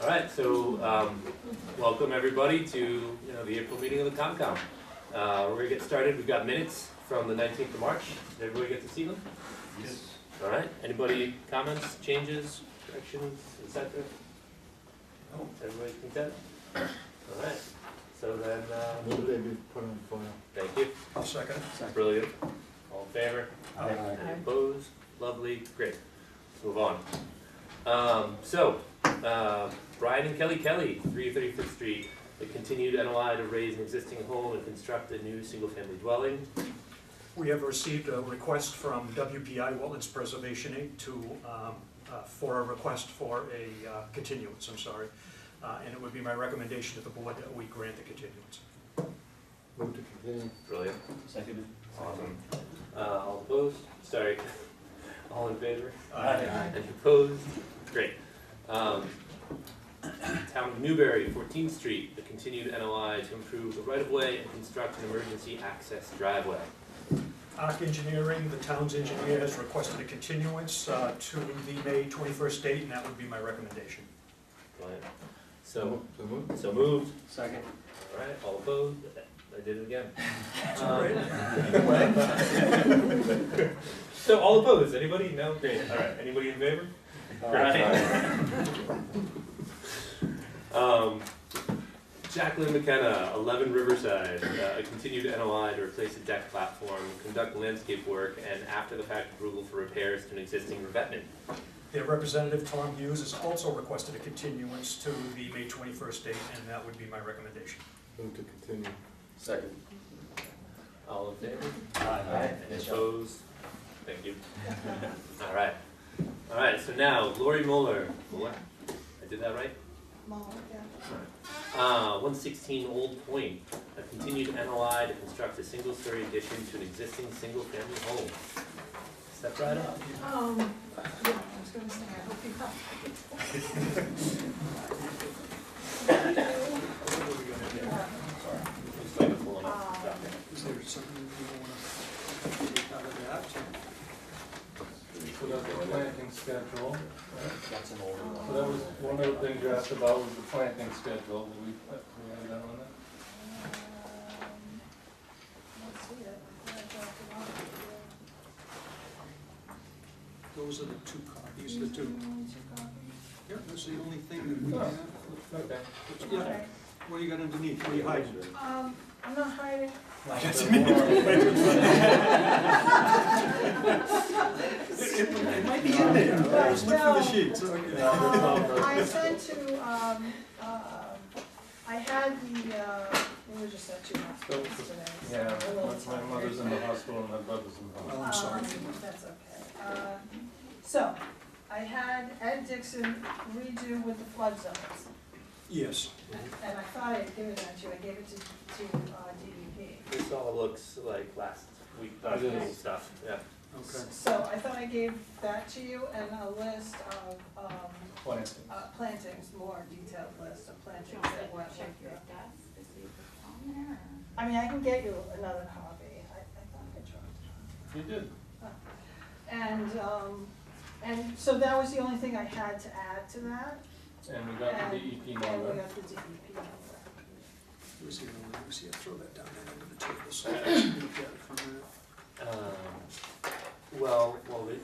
right, so welcome everybody to the April meeting of the COMCOM. We're going to get started. We've got minutes from the 19th of March. Did everybody get to see them? Yes. All right. Anybody comments, changes, corrections, etc.? No. Everybody content? All right. So then, Move they be put on file. thank you. I'll second. Brilliant. All in favor? Aye. Any opposed? Lovely. Great. Let's move on. Brian and Kelly, 331st Street, they continued NOI to raise an existing home and construct a new single-family dwelling. We have received a request from WPI Wetlands Preservation Inc. For a request for a continuance, and it would be my recommendation to the board that we grant the continuance. Move to continue. Brilliant. Seconded. Awesome. All opposed? Sorry. All in favor? Aye. Any opposed? Great. Town of Newbury, 14th Street, the continued NOI to improve the right-of-way and construct an emergency access driveway. ARC Engineering, the town's engineer, has requested a continuance to the May 21st date, and that would be my recommendation. Brilliant. So move. So moved. Second. All right, all opposed? I did it again. So all opposed, anybody? No? Great, all right, anybody in favor? Jacqueline McKenna, 11 Riverside, a continued NOI to replace a deck platform, conduct landscape work, and after-the-fact approval for repairs to an existing revetment. Their representative, Tom Hughes, has also requested a continuance to the May 21st date, and that would be my recommendation. Move to continue. Second. All in favor? Aye. Any opposed? Thank you. All right. All right, so now, Lori Mueller. I did that right? Mueller, yeah. 116 Old Point, a continued NOI to construct a single-story addition to an existing single-family home. Step right up. Yeah, I was gonna say, I hope you Just like a full enough Um, document. Is there something you want to take out of that? So that's the planting schedule. That's an older So one. that was, one of the things you asked about was the planting schedule. Did we have that on there? Let's see it. I dropped it off. Those are the two copies, the two. Two copies. Yep, that's the only thing that we have. Okay. Yeah, Okay. what do you got underneath? What are you hiding? I'm not hiding. It might be in there. Just look for the sheets. Okay. I sent to, I had we were just at two hospitals today. so Yeah, I'm a little my mother's in tired. the hospital and my brother's in the hospital. Oh, I'm sorry. That's okay. So, I had Ed Dixon redo with the flood zones, Yes. and I thought I'd given that to you, I gave it to DEP. This all looks like last week It document is. stuff. Yeah. Okay. So I thought I gave that to you and a list of Planting. plantings, more detailed list of plantings that went Check with your the. desk to see if it's on there. I mean, I can get you another copy, I thought I tried. You did. And so that was the only thing I had to add to that. And we got the DEP And we number. got the DEP number. Who's here? Who's here? Throw that down there under the table. So I can look at it from there. Well, while he's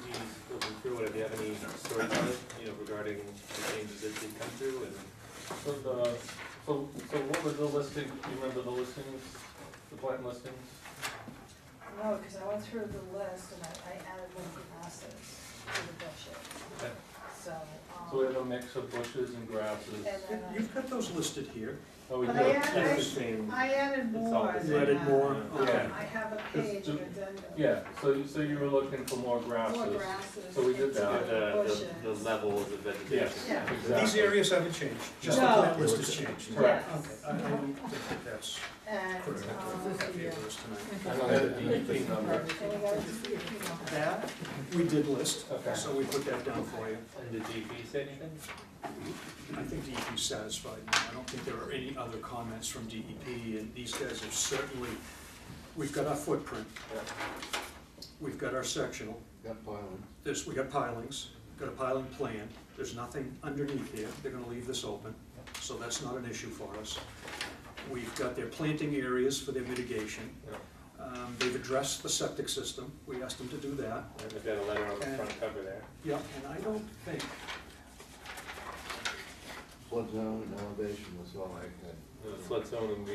looking through it, do you have any stories on it, regarding the changes that did come through and? So what were the listing, do you remember the listings, the plant listings? No, because I went through the list and I added one for assets to the bushes. Okay. So, So we have a mix of bushes and grasses. and then You've got those listed here. Oh, we But do. I added- That's the same. I added It's all more the than same. You added that. more? Okay. I have a page, an addendum. Yeah, so you were looking for more grasses. More grasses. So we did that. into the bushes. The levels of vegetation. Yes, Yeah. exactly. These areas haven't changed, just the No. plant list has changed. Correct. Okay, I don't think that that's And, correct. let's see here. I don't have the DEP number. And we got a DEP number. That, we did list, Okay. so we put that down for you. And did DEP say anything? I think DEP's satisfied now. I don't think there are any other comments from DEP, and these guys have certainly, we've got our footprint, we've got our sectional, Got piling. we got pilings, got a piling plan, there's nothing underneath here, they're gonna leave this open, so that's not an issue for us. We've got their planting areas for their mitigation. They've addressed the septic system, we asked them to do that. And they've got a letter on the front cover there. Yeah, and I don't think, Flood zone and elevation was all I had. The flood zone and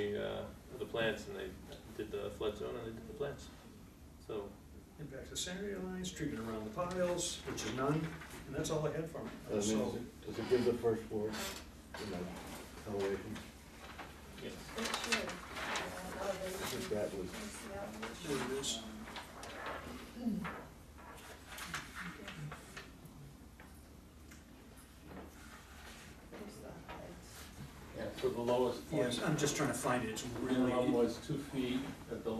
the plants, and they did the flood zone and they did the plants. So, impact to sanitary lines, treatment around the piles, which is none, and that's all I had from I it. mean, So, does it give the first floor, elevation? yes. It should. I think that was, there it is. Yeah, so the lowest point, Yes, I'm just trying to find it, it's minimum really, was 2 feet at the, am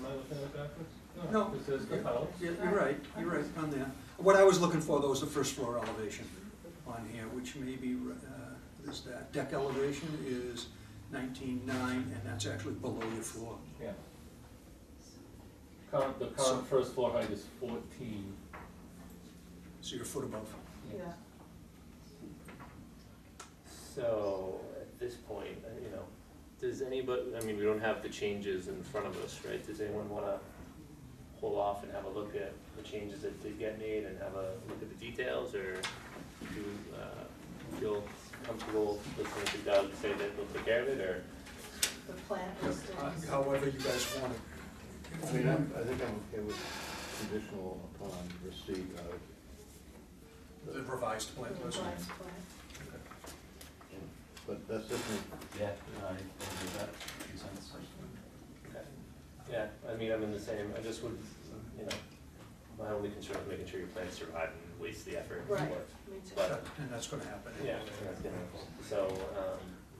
I looking at backwards? No. This is the house. yeah, you're right on there. What I was looking for, though, was the first floor elevation on here, which may be, is that deck elevation is 19.9, and that's actually below your floor. Yeah. The So- current first floor height is 14. So you're a foot above. Yeah. So, at this point, does anybody, I mean, we don't have the changes in front of us, right? Does anyone wanna hold off and have a look at the changes that did get made and have a look at the details, or do you feel comfortable listening to Doug say that they'll take care of it, or? The plant listings. However you guys want it. I mean, I think I'm okay with conditional upon receipt of. The revised plan list. Revised plan. But that's just me. Yeah, I do that, makes sense. Okay. Yeah, I mean, I'm in the same, I just would, my only concern is making sure your plants survive and waste the effort. Right. for it. Me too. But, And that's gonna happen. yeah, that's gonna, so,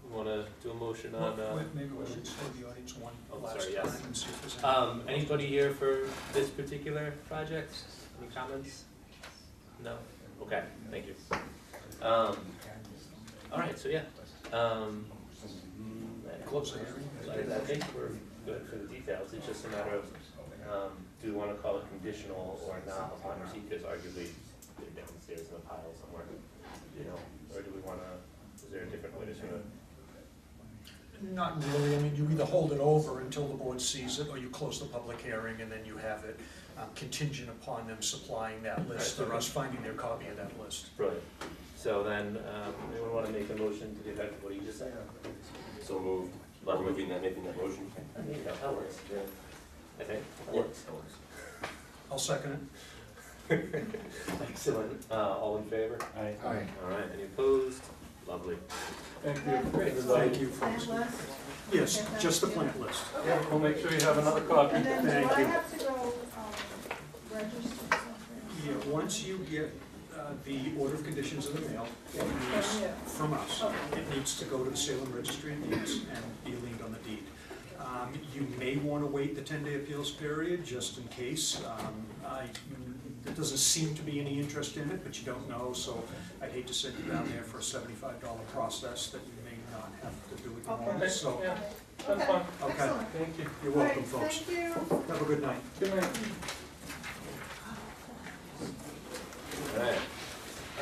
you wanna do a motion on, Maybe we should slow the audience one Oh, last sorry, time yes. and see if there's any. anybody here for this particular project? Any comments? No? Okay, thank you. All right, so yeah. Close the hearing. I think we're good for the details, it's just a matter of, do we wanna call it conditional or not upon receipt, because arguably they're downstairs in a pile somewhere, or do we wanna, is there a different way to sort of? Not really, I mean, you either hold it over until the board sees it, or you close the public hearing and then you have it contingent upon them supplying that list, or us finding their copy of that list. Brilliant. So then, anyone wanna make a motion to the effect of what you just said? So moved. Making that motion. That works, yeah. I think, that works. I'll second it. Excellent, all in favor? Aye. Aye. All right, any opposed? Lovely. Thank you. Thank you, Plant folks. list? Yes, just the plant list. Yeah, we'll make sure you have another copy. And then do Thank I you. have to go, register something? Yeah, once you get the order of conditions in the mail, it needs, Yeah. from us, Okay. it needs to go to the Salem Registry of Deeds and be liened on the deed. You may want to wait the 10-day appeals period, just in case. There doesn't seem to be any interest in it, but you don't know, so I'd hate to send you down there for a $75 process that you may not have to do at the Okay. moment, so. Yeah, that's Okay. fine. Okay. Excellent. Thank you. You're All right, welcome, folks. thank you. Have a good night. Good night.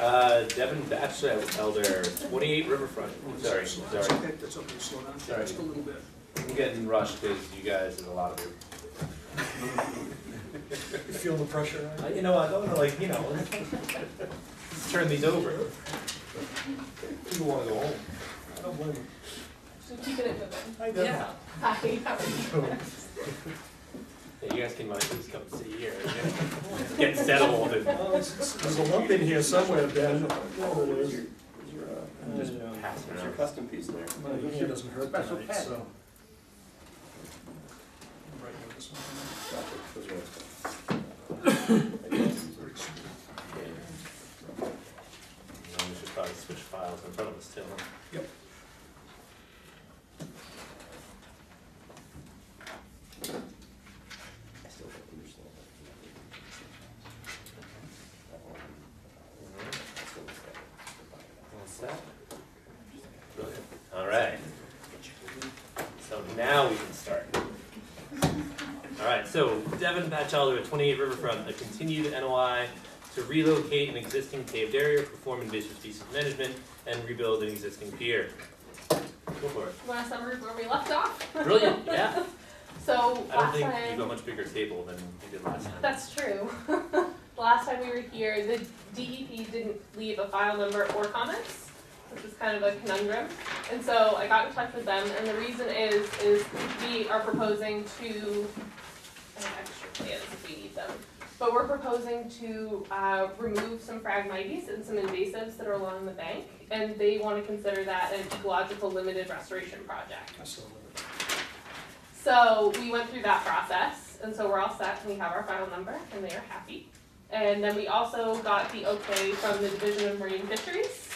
All right. Devin Batchelder, 28 Riverfront. Sorry. That's okay, that's okay, slow down Sorry. just a little bit. I'm getting rushed because you guys, there's a lot of you. You feel the pressure? I don't know, let's turn these over. People wanna go home. I don't blame you. So keeping it moving. Hi, Devin. Yeah. Hi, how are you? Yeah, you guys can mind please come sit here. Get settled and There's a lump in here somewhere, Ben. just pass it around. custom piece there. My hand doesn't hurt Special tonight, pen. so. I'm right with this one. Those are- We should probably switch files in front of us too. huh? Yep. I still don't understand All set? Brilliant. All right. So now we can start. All Alright, so Devin Batchelder at 28 Riverfront, a continued NOI to relocate an existing paved area, perform invasive species management, and rebuild an existing pier. Go for it. Want to summary where we left off? Brilliant, yeah. So I don't last think time. you've got a much bigger table than you did last time. That's true. The last time we were here, the DEP didn't leave a file number or comments, which is kind of a conundrum. And so I got in touch with them, and the reason is we are proposing to, I have extra plans if we need them, but we're proposing to remove some Phragmites and some invasives that are along the bank, and they want to consider that an ecological limited restoration project. I saw that. So we went through that process, and so we're all set, and we have our file number, and they are happy. And then we also got the okay from the Division of Marine Fisheries,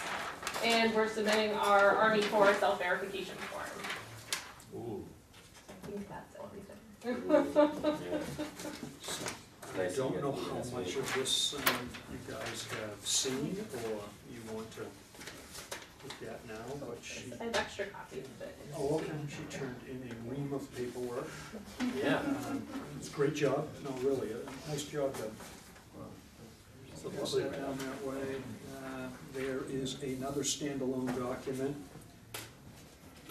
and we're submitting our Army Corps self-verification form. Ooh. I think that's everything. Yeah. I Nice don't to know get how this much way. of this you guys have seen, or you want to look at now, but she, I have extra copies of it. oh, okay, she turned in a ream of paperwork. Yeah. It's a great job, no, really, a nice job done. It's a Pass lovely that write-up. down that way. There is another standalone document.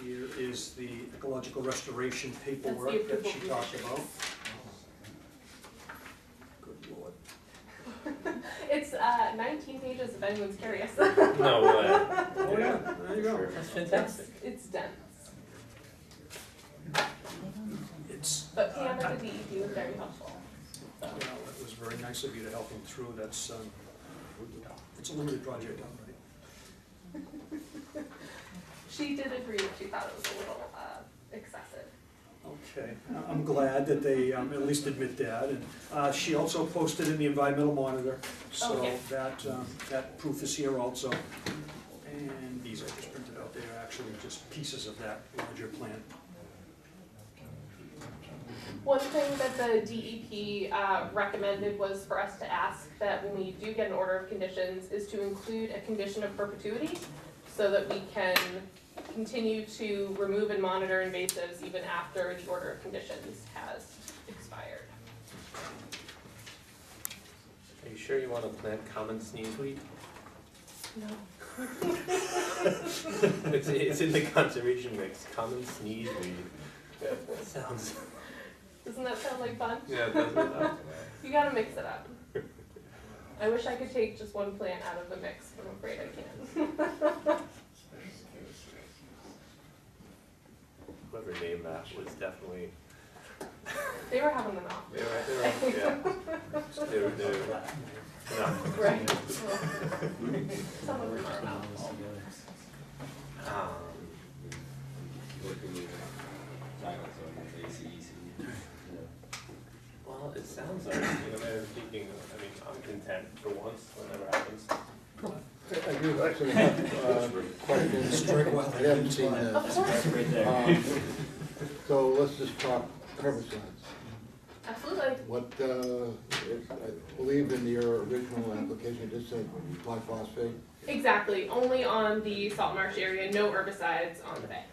Here is the ecological restoration paperwork that approval she from talked fisheries. about. Good lord. It's 19 pages if anyone's curious. No way. Oh, yeah, there you go. That's fantastic. It's dense. It's, But Pam at the DEP was very helpful. So. well, it was very nice of you to help him through. That's, it's a limited project, all right. She did agree that she thought it was a little excessive. Okay, I'm glad that they at least admit that, and she also posted in the Environmental Monitor, so Okay. that proof is here also. And these I just printed out, they are actually just pieces of that larger plan. One thing that the DEP recommended was for us to ask that when we do get an order of conditions is to include a condition of perpetuity so that we can continue to remove and monitor invasives even after the order of conditions has expired. Are you sure you want to plant common sneezeweed? No. It's in the conservation mix, common sneezeweed. Sounds. Doesn't that sound like fun? Yeah, doesn't it? You gotta mix it up. I wish I could take just one plant out of the mix, but I'm afraid I can't. Whoever named that was definitely. They were having an off. They were, no. Right. Some of them are about. Working with silence on the ACEC. Well, it sounds like, they're thinking, I mean, I'm content for once, whenever happens. I do actually have questions. Strike while I haven't seen Of this. course, So let's just talk herbicides. absolutely. What, I believe in your original application, it just said glyphosate. Exactly, only on the salt marsh area, no herbicides on the bank.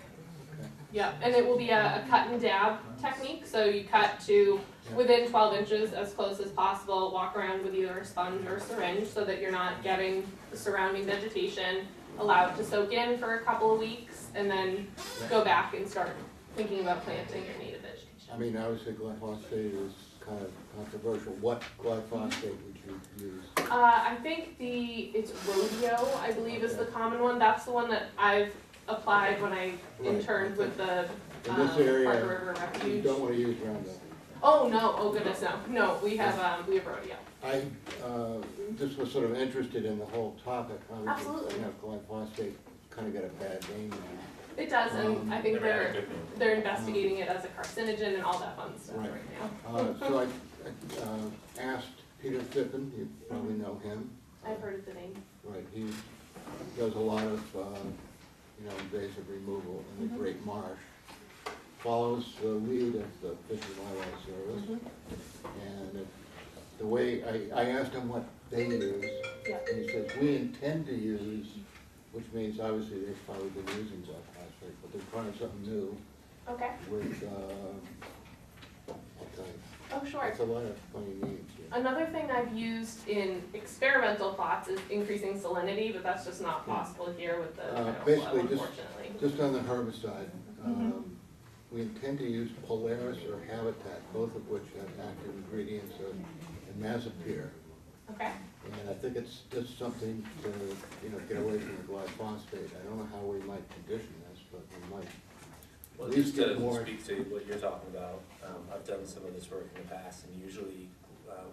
Okay. Yep, and it will be a cut and dab technique, so you cut to within 12 inches as close as possible, walk around with either a sponge or a syringe so that you're not getting the surrounding vegetation, allow it to soak in for a couple of weeks, and then go back and start thinking about planting your native vegetation. I mean, obviously glyphosate is kind of controversial. What glyphosate would you use? I think it's rodeo, I believe is the common one, that's the one that I've applied when I interned with the In this area, Parker River You Refuge. don't want to use Roundup. Oh, no, oh goodness, no, we have rodeo. I just was sort of interested in the whole topic. Obviously, Absolutely. you know, glyphosate kind of got a bad name now. It does, and I think Never had a they're good name. they're investigating it as a carcinogen and all that fun stuff Right. right now. So I asked Peter Phippen, you probably know him. I've heard of the name. Right, he does a lot of, invasive removal in the Great Marsh. Follows the lead of the Fish and Wildlife Service. And the way, I asked him what they use, Yeah. and he says, we intend to use, which means obviously they've probably been using glyphosate, but they're trying something new Okay. with, I'll tell you. sure. That's a lot of funny names here. Another thing I've used in experimental plots is increasing salinity, but that's just not possible here with the kind of flow, Basically, unfortunately. just on the herbicide, we intend to use Polaris or Habitat, both of which have active ingredients of Imazapyr. Okay, And I think it's just something to, get away from the glyphosate. I don't know how we might condition this, but we might. Well, At least just get to more- speak to what you're talking about, I've done some of this work in the past, and usually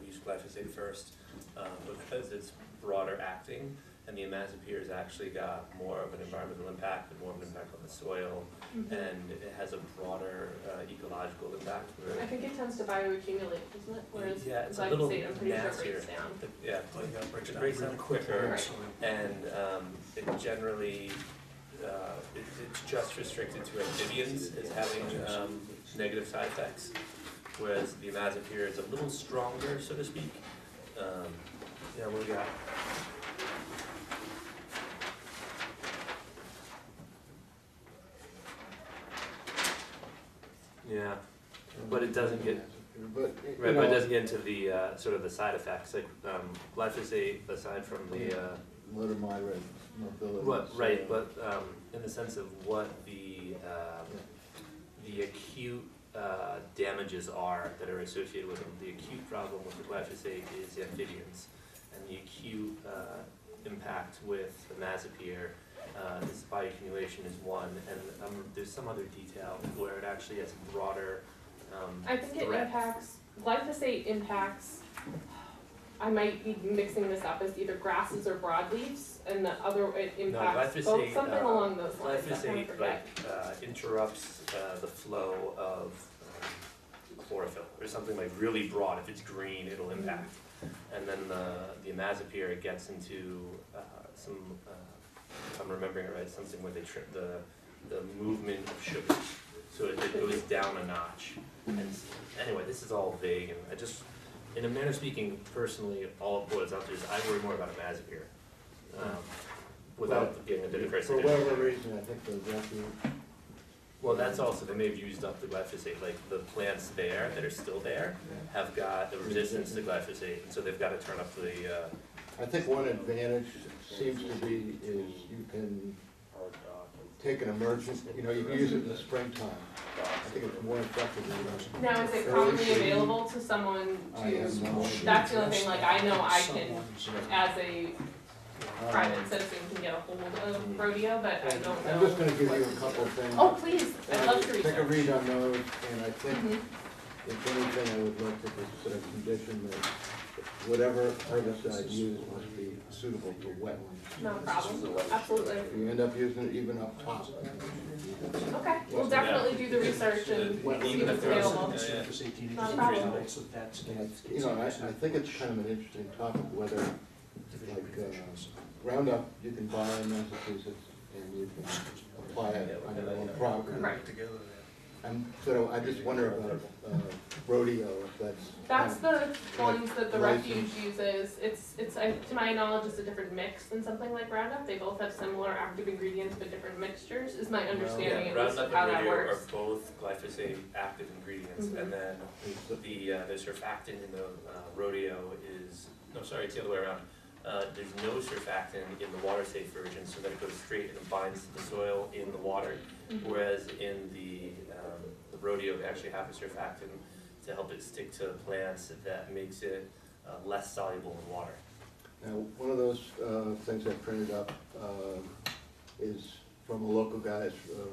we use glyphosate first, but because it's broader acting, and the imazapyr has actually got more of an environmental impact and more of an impact on the soil, and it has a broader ecological impact. I think it tends to bioaccumulate, doesn't it? Whereas Yeah, it's a little glyphosate, I'm pretty sure nastier. breaks down. Yeah, it breaks down quicker, and it generally, it's just restricted to amphibians as having negative side effects, whereas the imazapyr is a little stronger, so to speak. Yeah, what do we got? Yeah, but it doesn't get, But, right, but it doesn't get into the, sort of the side effects, like, glyphosate, aside from the, Litter mobility. what, right, but, in the sense of what the acute, damages are that are associated with them. The acute problem with the glyphosate is amphibians, and the acute, impact with the imazapyr, this bioaccumulation is one, and, there's some other detail where it actually has a broader, I think it threat. impacts, glyphosate impacts, I might be mixing this up as either grasses or broadleaves, and the other, it impacts both, glyphosate, something along those lines, I kind of Glyphosate, forget. interrupts, the flow of chlorophyll, or something like really broad. If it's green, it'll impact. And then the imazapyr, it gets into, some, if I'm remembering it right, something where they trip the movement of sugars. So it goes down a notch. And anyway, this is all vague, and I just, in a manner of speaking, personally, all it boils out to is I worry more about imazapyr. Without getting a bit of For whatever reason, I think the refuge, Well, that's also, they may have used up the glyphosate, like the plants there that are still there have got the resistance to glyphosate, and so they've gotta turn up the, I think one advantage seems to be is you can take an emergent, you can use it in the springtime. I think it's more effective than. Now, is it commonly available to someone I to, have no idea. that's the only thing, like, I know I can, Someone's, as a private citizen, can get a hold of rodeo, but I don't know. I'm just gonna give you a couple of things. Oh, please, I'd love to research. Take a read on those, and I think, Mhm. if anything, I would like to consider condition that whatever herbicide used must be suitable for wetlands. No problem, absolutely. If you end up using it even up top. Okay, we'll definitely do the research and see Even what's if there's- available. Not a problem. And I think it's kind of an interesting topic, whether, like, Roundup, you can buy in Massachusetts, and you can apply it on your own property. Right. And so I just wonder about rodeo, if that's. That's the ones that the refuge License. uses. It's, to my knowledge, it's a different mix than something like Roundup. They both have similar active ingredients but different mixtures, is my understanding yeah, at least Roundup of how and that rodeo are works. both glyphosate active ingredients, Mhm. and then the surfactant in the rodeo is, no, sorry, it's the other way around. There's no surfactant in the water safe version, so that it goes straight and binds to the soil in the water. Mhm. Whereas in the rodeo, they actually have a surfactant to help it stick to plants that makes it less soluble in water. Now, one of those things I printed up is from a local guy's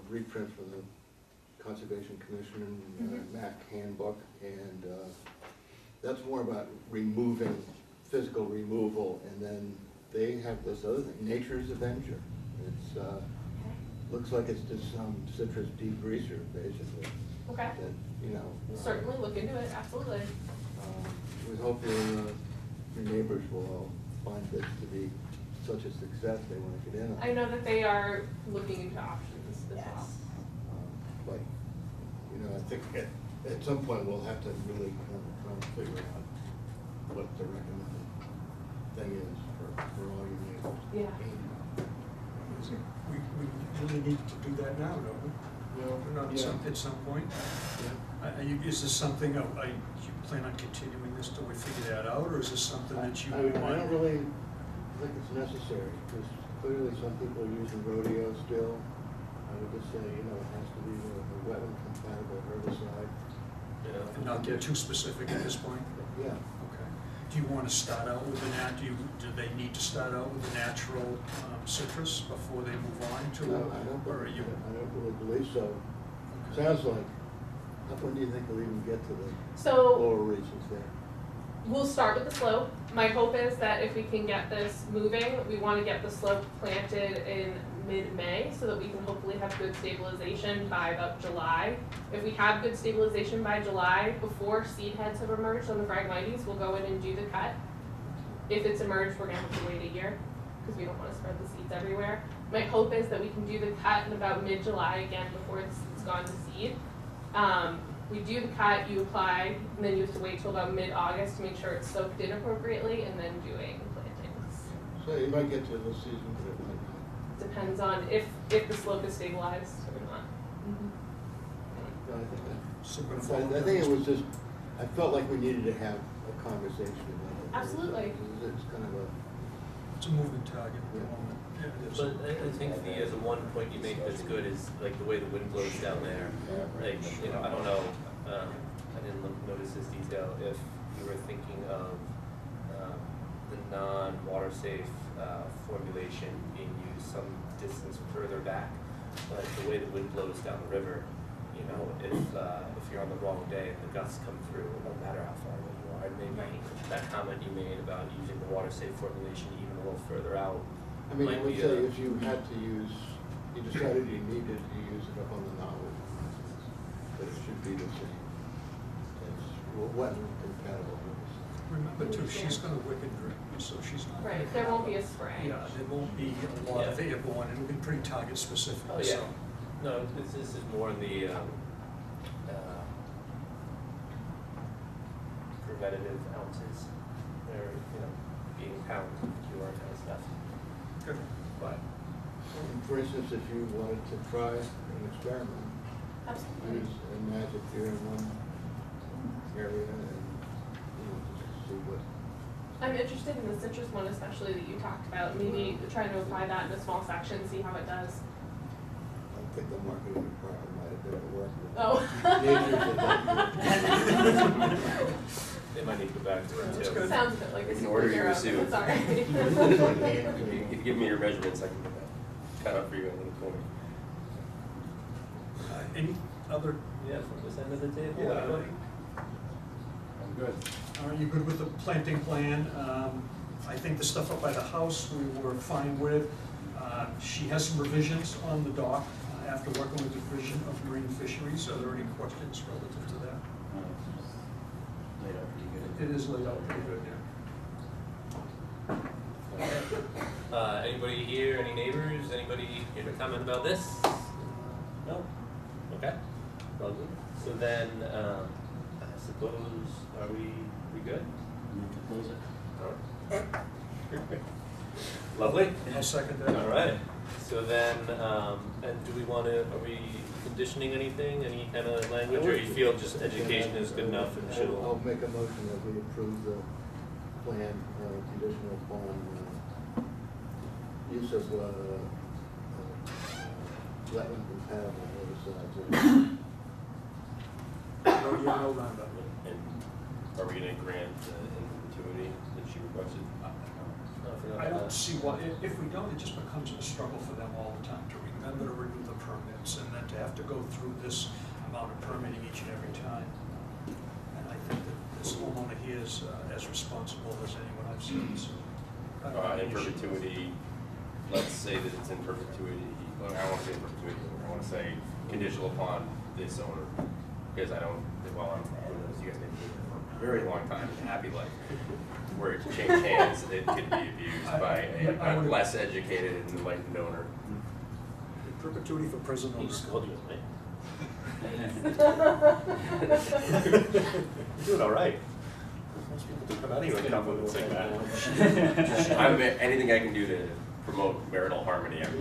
reprint from the Conservation Commission, MAC handbook, and that's more about removing, physical removal, and then they have this other thing, Nature's Avenger. It's, looks like it's just some citrus degreaser, basically, Okay, that, we'll certainly look into it, absolutely. we hope your neighbors will all find this to be such a success, they wanna get in on it. I know that they are looking into options as well. But, I think at some point we'll have to really try and figure out what the recommended thing is for all your neighbors. Yeah. We really need to do that now, don't we? Not at some point? Is this something, you plan on continuing this till we figure that out, or is this something that you I want? don't really think it's necessary, because clearly some people are using rodeo still. I would just say, it has to be a wetland compatible herbicide. And not get too specific at this point? Yeah. Okay. Do you want to start out with do they need to start out with the natural citrus before they move on to? No, I don't Or are you? really believe so. Okay. Sounds like, when do you think we'll even get to the So lower reaches there? we'll start with the slope. My hope is that if we can get this moving, we want to get the slope planted in mid-May so that we can hopefully have good stabilization by about July. If we have good stabilization by July, before seed heads have emerged on the Phragmites, we'll go in and do the cut. If it's emerged, we're gonna have to wait a year because we don't want to spread the seeds everywhere. My hope is that we can do the cut in about mid-July again before the seed's gone to seed. We do the cut, you apply, and then you have to wait till about mid-August to make sure it's soaked in appropriately, and then doing plantings. So you might get to the season, but it might not. Depends on if the slope is stabilized or not. No, I think that. So we're gonna follow I think it was just, I felt like we needed to have a conversation about it. Absolutely. It's kind of a, It's a moving target at the moment. Yeah, it is. But I think the one point you make that's good is like the way the wind blows down there. Like, I don't know, I didn't notice this detail, if you were thinking of the non-water safe formulation being used some distance further back, but the way the wind blows down the river, if you're on the wrong day and the gusts come through, it doesn't matter how far away you are. And maybe that comment you made about using the water safe formulation even a little further out. I mean, I Might would be say a- if you had to use, you decided you needed to use it up on the Nahu, that it should be the same. It's wetland compatible. Remember too, she's gonna wick and drip, so she's not. Right, there won't be a spray. Yeah, there won't be a lot of airborne, it'll be pretty target specific, Oh, so. yeah. No, this is more in the preventative ounces, or, being pound cure kind of stuff. Good. But, For instance, if you wanted to try an experiment, Absolutely. use a magic here in one area and, just see what. I'm interested in the citrus one especially that you talked about, maybe trying to apply that in a small section, see how it does. I think the marketing department might have been at work with. Oh. they might need to go back to it That's too. good. Sounds a bit like a We can order you a superhero, suit. but sorry. If you give me your measurements, I can put that cut out for you in a little corner. Any other, Yeah, from this end of the table. yeah, I'm good. are you good with the planting plan? I think the stuff up by the house, we were fine with. She has some revisions on the dock after working with the Division of Marine Fisheries. Are there any questions relative to that? Laid out pretty good. It is laid out pretty good, yeah. Anybody here, any neighbors, anybody here to comment about this? No? Okay, lovely. So then, I suppose, are we good? Move to close it. Lovely. I'll second that. All right, so then, and do we wanna, are we conditioning anything, any kind of language, or you feel just education is good enough and I'll she'll? make a motion that we approve the plan, conditional upon, use of, wetland compatible herbicides. Rodeo no Roundup. And are we gonna grant in perpetuity that she requested? I don't see why, if we don't, it just becomes a struggle for them all the time to remember to renew the permits and then to have to go through this amount of permitting each and every time. And I think that this homeowner here is as responsible as anyone I've seen, so. I don't have In any issue. perpetuity, let's say that it's in perpetuity, well, I don't wanna say in perpetuity, I wanna say conditional upon this owner. Because I don't, well, you guys may be here for a very long time, in a happy life, where it changed hands, it could be abused by I a would- less educated and enlightened owner. Perpetuity for present He owner. just called you his name. You're doing all right. Most people do come out of here with compliments like that. I'm, anything I can do to promote marital harmony. It's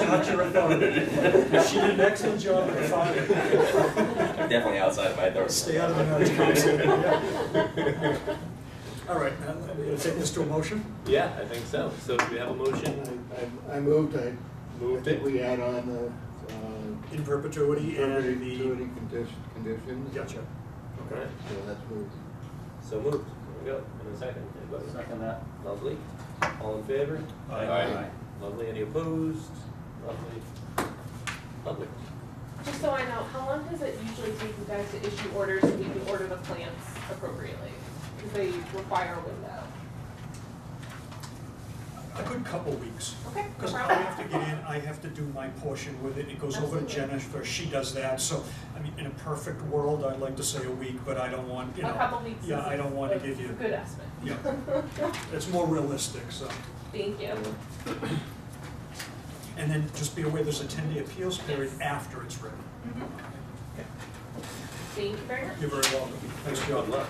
not your authority. She did an excellent job at the fire. Definitely outside of my authority. Stay out of the marriage council. Yeah. All right, we're gonna take this to a motion? Yeah, I think so. So do we have a motion? I moved, I Moved think it? we add on the, In perpetuity and the, perpetuity conditions. gotcha. Alright, So that's moved. so moved. There we go. In a second. Anybody? Second that. Lovely. All in favor? Aye. Lovely. Any opposed? Lovely. Lovely. Just so I know, how long does it usually take you guys to issue orders so we can order the plants appropriately? Because they require a window. A good couple weeks. Okay, no Because I problem. have to get in, I have to do my portion with it, it goes over to Absolutely. Jennifer, she does that, so, I mean, in a perfect world, I'd like to say a week, but I don't want, you A know. couple weeks Yeah, is I don't want to a give you, good estimate. yeah, it's more realistic, so. Thank you. And then just be aware, there's a 10-day appeals period after it's ready. Thank you very much. You're very welcome, nice job. Good luck.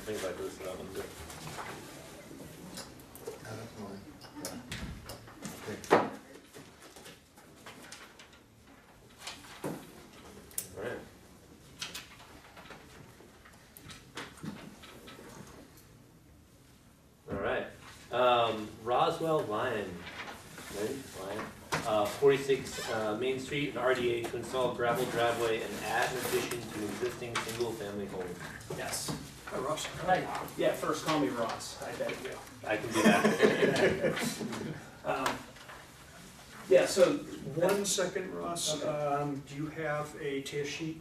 Things like this, that one's good. That's mine. Okay. Alright. Alright, Roswell Lion, right, Lion, 46 Main Street, an RDA to install gravel driveway and add an addition to an existing single-family home. Yes. Hi, Ross. Hi. Yeah, first call me Ross. I bet you. I can do that. Yeah, so, 1 second, Ross, do you have a tear sheet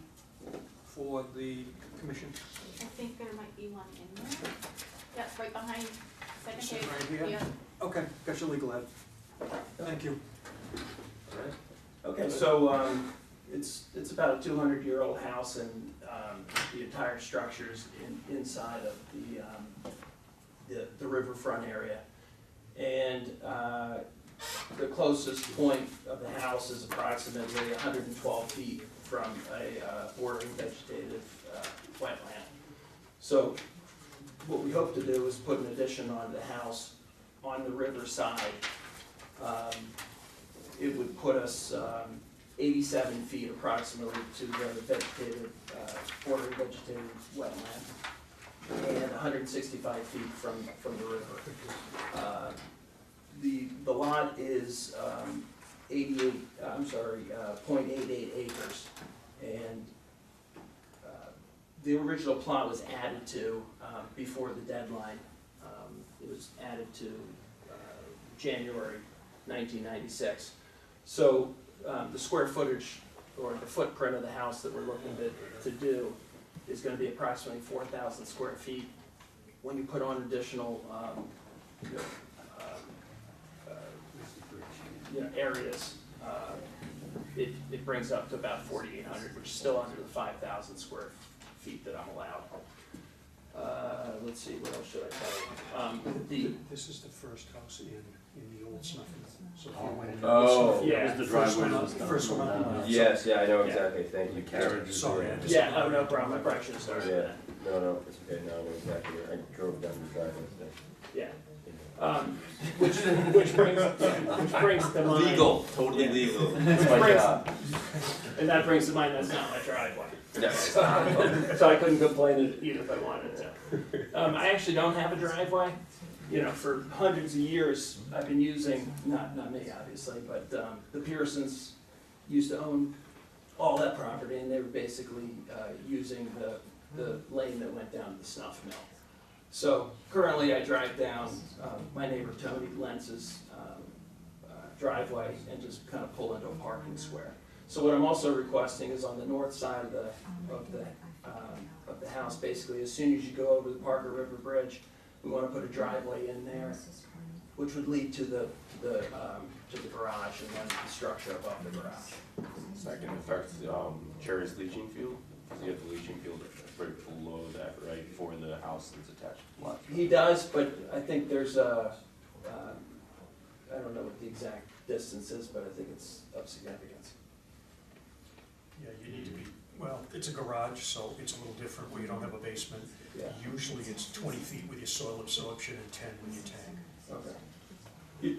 for the commission? I think there might be one in there. Yes, right behind, second Is it page. right here? Yeah. Okay, got your legal ad. Thank you. Alright, okay, so, it's about a 200-year-old house, and the entire structure's inside of the riverfront area. And the closest point of the house is approximately 112 feet from a bordering vegetative wetland. So what we hope to do is put an addition on the house on the river side. It would put us 87 feet approximately to the vegetative, bordering vegetative wetland, and 165 feet from the river. The lot is 0.88 acres, and the original plot was added to before the deadline. It was added to January 1996. So the square footage, or the footprint of the house that we're looking to do is gonna be approximately 4,000 square feet. When you put on additional, areas, it brings up to about 4,800, which is still under the 5,000 square feet that I'm allowed. Let's see, what else should I tell you? This is the first house in the old Snuffy. So if you went in- Oh. Yeah. The First one driveway. up, first one up. Yes, yeah, I know Yeah. exactly, thank you. Carriages. Sorry, I just. Yeah, oh, no problem, I probably should have started with Yeah, that. no, it's okay, now I know exactly, I drove down the driveway today. Yeah. Which brings to mind. Legal, totally Yeah. legal. Which It's my brings- job. And that brings to mind, that's not my driveway. Yes. So I couldn't complain even if I wanted to. I actually don't have a driveway. For hundreds of years, I've been using, not me obviously, but the Pearsons used to own all that property, and they were basically using the lane that went down to the snuff mill. So currently I drive down my neighbor Tony Lentz's driveway and just kind of pull into a parking square. So what I'm also requesting is on the north side of the house, basically, as soon as you go over the Parker River Bridge, we want to put a driveway in there, which would lead to the garage and then the structure above the garage. Second, it starts, Cherry's leaching field? Because you have the leaching field right below that, right, for the house that's attached to the flat. He does, but I think there's a, I don't know what the exact distance is, but I think it's of significance. Yeah, you need to be, well, it's a garage, so it's a little different where you don't have a basement. Yeah. Usually it's 20 feet with your soil absorption and 10 with your tank. Okay.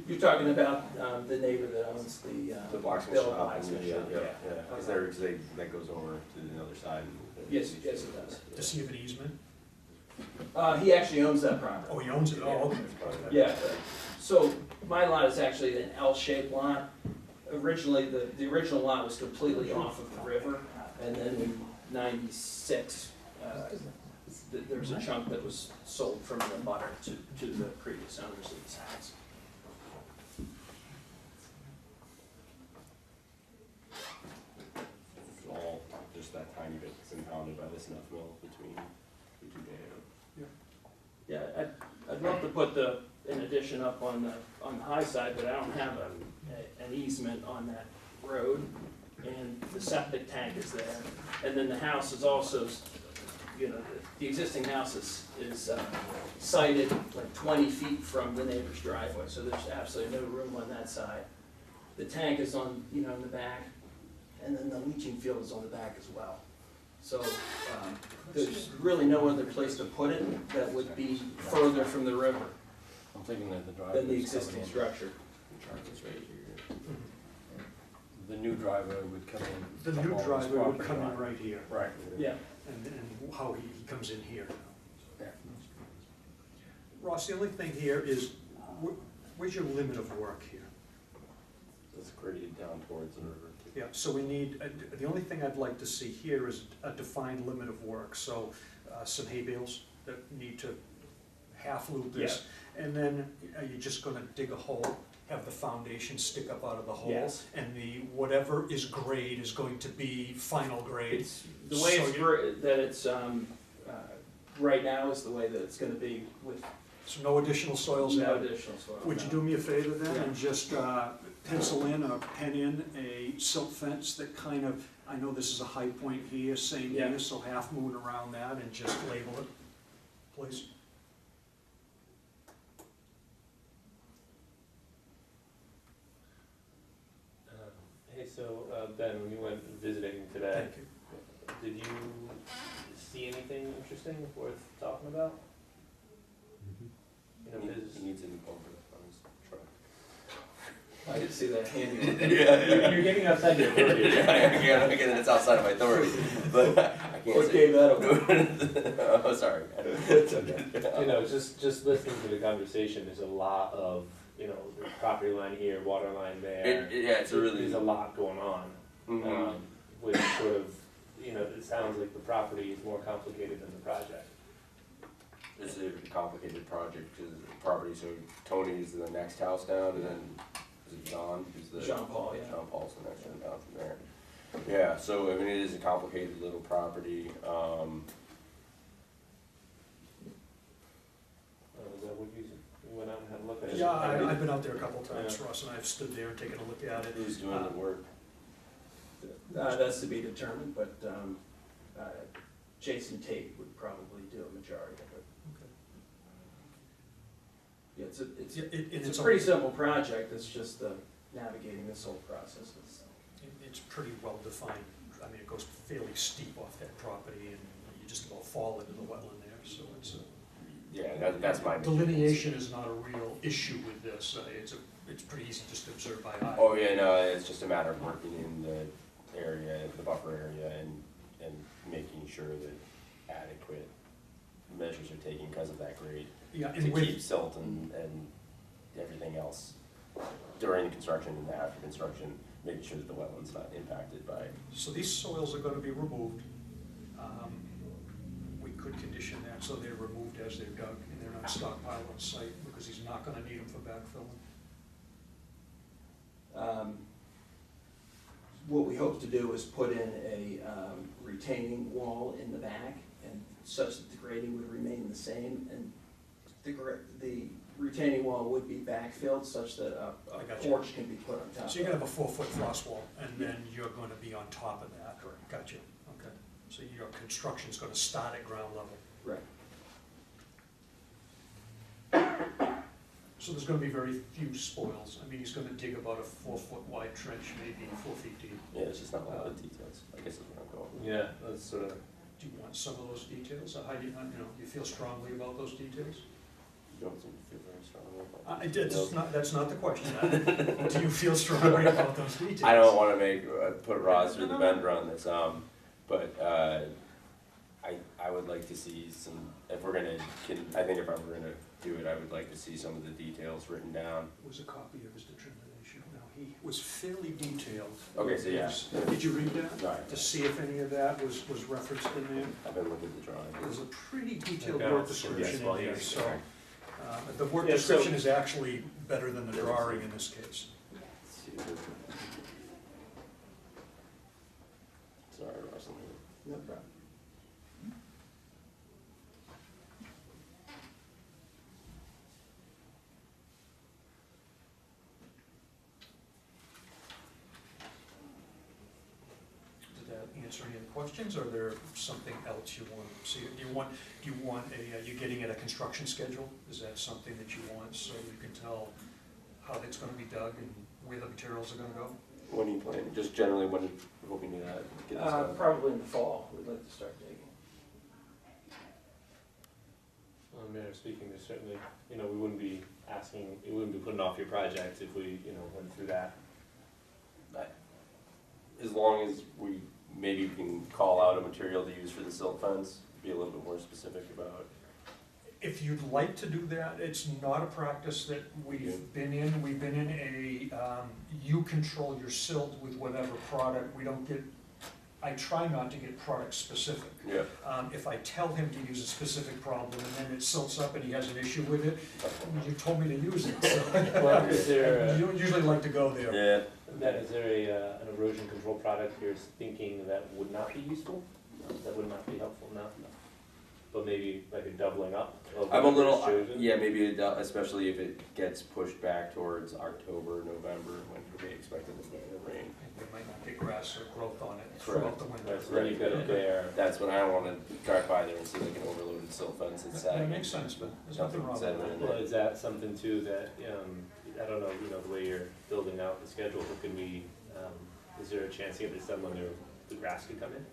You're talking about the neighbor that owns The blacksmith Bill shop, Blacksmith yeah, shop, yeah, yeah. yeah, because Okay. that goes over to the other side. Yes, yes, it does. Does he have an easement? He actually owns that property. Oh, he owns it, oh, okay. Yeah, so my lot is actually an L-shaped lot. Originally, the original lot was completely off of the river, and then in '96, there was a chunk that was sold from the butter to the previous owners of this house. It's all just that tiny bit that's impounded by the snuff mill between the two dams. Yeah, I'd love to put an addition up on the high side, but I don't have an easement on that road. And the septic tank is there, and then the house is also, you know, the existing house is sited like 20 feet from the neighbor's driveway, so there's absolutely no room on that side. The tank is on, you know, in the back, and then the leaching field is on the back as well. So, there's really no other place to put it that would be further from the river I'm thinking that the driveway. than the existing structure. The driveway's right here. The new driveway would come in. The new from all this driveway would property come in line. right here, Right. Yeah. and how he comes in here. Yeah. Ross, the only thing here is, where's your limit of work here? It's graded down towards the river. Yeah, so we need, the only thing I'd like to see here is a defined limit of work, so some hay bales that need to half loop this. And then are you just gonna dig a hole, have the foundation stick up out of the hole? Yes. And the, whatever is grade is going to be final grade? It's, the way So it's, you- that it's, right now is the way that it's gonna be with So no additional soils no added? additional soil. Would you no. do me a favor then, Yeah. and just pencil in or pen in a silt fence that kind of, I know this is a high point here, same Yeah. here, so half moon around that, and just label it, please? Hey, so, Ben, when you went visiting today, Thank you. did you see anything interesting worth talking about? You know, his, He needs a new bumper on his truck. I did see that handy one. Yeah. you're getting outside your authority. Yeah, again, it's outside of my authority, but I can't What say. gave that away? Oh, sorry. It's okay. You know, just listening to the conversation, there's a lot of, you know, the property line here, water line there. Yeah, it's a really. There's a lot going on, Mhm. which sort of, you know, it sounds like the property is more complicated than the project. It's a complicated project, because the property, so Tony's the next house down, and then, is it John, who's the? Jean Paul, yeah. Jean Paul's the next one down from there. Yeah, so, I mean, it is a complicated little property, Is that what you went out and had a look at it? Yeah, I've been out there a couple times, Ross, and I've stood there and taken a look at it. who's doing the work? That's to be determined, but, Jason Tate would probably do a majority of it. Yeah, it's a pretty simple project, it's just navigating this whole process. It's pretty well defined, I mean, it goes fairly steep off that property, and you just about fall into the wetland there, so it's Yeah, that's my. delineation is not a real issue with this, it's pretty easy just to observe by eye. Oh, yeah, no, it's just a matter of working in the area, the buffer area, and making sure that adequate measures are taken because of that grade. Yeah, To and with, keep silt and everything else during construction and after construction, making sure that the wetland's not impacted by. so these soils are gonna be removed. We could condition that so they're removed as they're dug, and they're not stockpiled on site, because he's not gonna need them for backfilling. What we hope to do is put in a retaining wall in the back, and such that the grading would remain the same, and the retaining wall would be backfilled such that I a got you. porch can be put on top. So you're gonna have a 4-foot frost wall, and then you're gonna be on top of that. Correct. Gotcha, okay. So your construction's gonna start at ground level. Right. So there's gonna be very few spoils. I mean, he's gonna dig about a 4-foot wide trench, maybe 4 feet deep. Yeah, it's just not a lot of details, I guess is where I'm going. Yeah, that's sort of, Do you want some of those details? Or how do you, you feel strongly about those details? You don't seem to feel very strongly about it. That's not the question. Do you feel strongly about those details? I don't wanna put Roz through the bender on this, but, I would like to see some, if we're gonna, I think if I were gonna do it, I would like to see some of the details written down. Was a copy of his determination. Now, he was fairly detailed. Okay, so yeah. Did you read that? No, To see if any of that was referenced in there? I've been looking at the drawing. There's a pretty detailed Okay, work I'll description yes, while in there, you're- so, the work Yeah, so- description is actually better than the drawing in this case. Let's see if it- Sorry, Roz, No problem. Did that answer any of the questions, or there something else you want to see? Do you want you getting at a construction schedule? Is that something that you want, so you can tell how it's gonna be dug and where the materials are gonna go? when are you planning, just generally when, you're hoping to get this done? Probably in the fall, we'd like to start digging. Mayor speaking, there's certainly, we wouldn't be putting off your project if we, went through that. As long as maybe we can call out a material to use for the silt fence, be a little bit more specific about. If you'd like to do that, it's not a practice that we've been in. We've been in you control your silt with whatever product. I try not to get product specific. Yeah. If I tell him to use a specific problem and then it silts up and he has an issue with it, you told me to use it, so. Well, is there, You don't usually like to go there. Yeah. is there an erosion control product you're thinking that would not be useful? That would not be helpful, no? But maybe like a doubling up of I'm a what little, was chosen? yeah, maybe, especially if it gets pushed back towards October, November, when we expect it to rain. There might not be grass or growth on it Correct. throughout the winter. Right, so then you've got it there. That's when I don't wanna drive by there and see like an overloaded silt fence that's That sagging. makes sense, but there's nothing wrong with Sediment. that. Well, is that something too that, I don't know, the way you're building out the schedule, but can we, is there a chance to get this done when the grass could come in?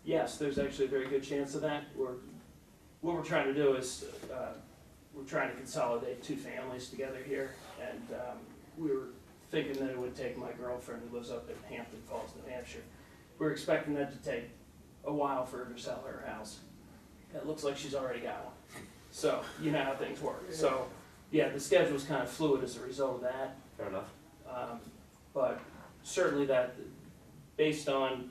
Yes, there's actually a very good chance of that. What we're trying to do is, we're trying to consolidate 2 families together here, and we were thinking that it would take my girlfriend who lives up in Hampton Falls, New Hampshire. We're expecting that to take a while for her to sell her house. It looks like she's already got one. So, you know how things work. So, yeah, the schedule's kind of fluid as a result of that. Fair enough. But certainly that, based on,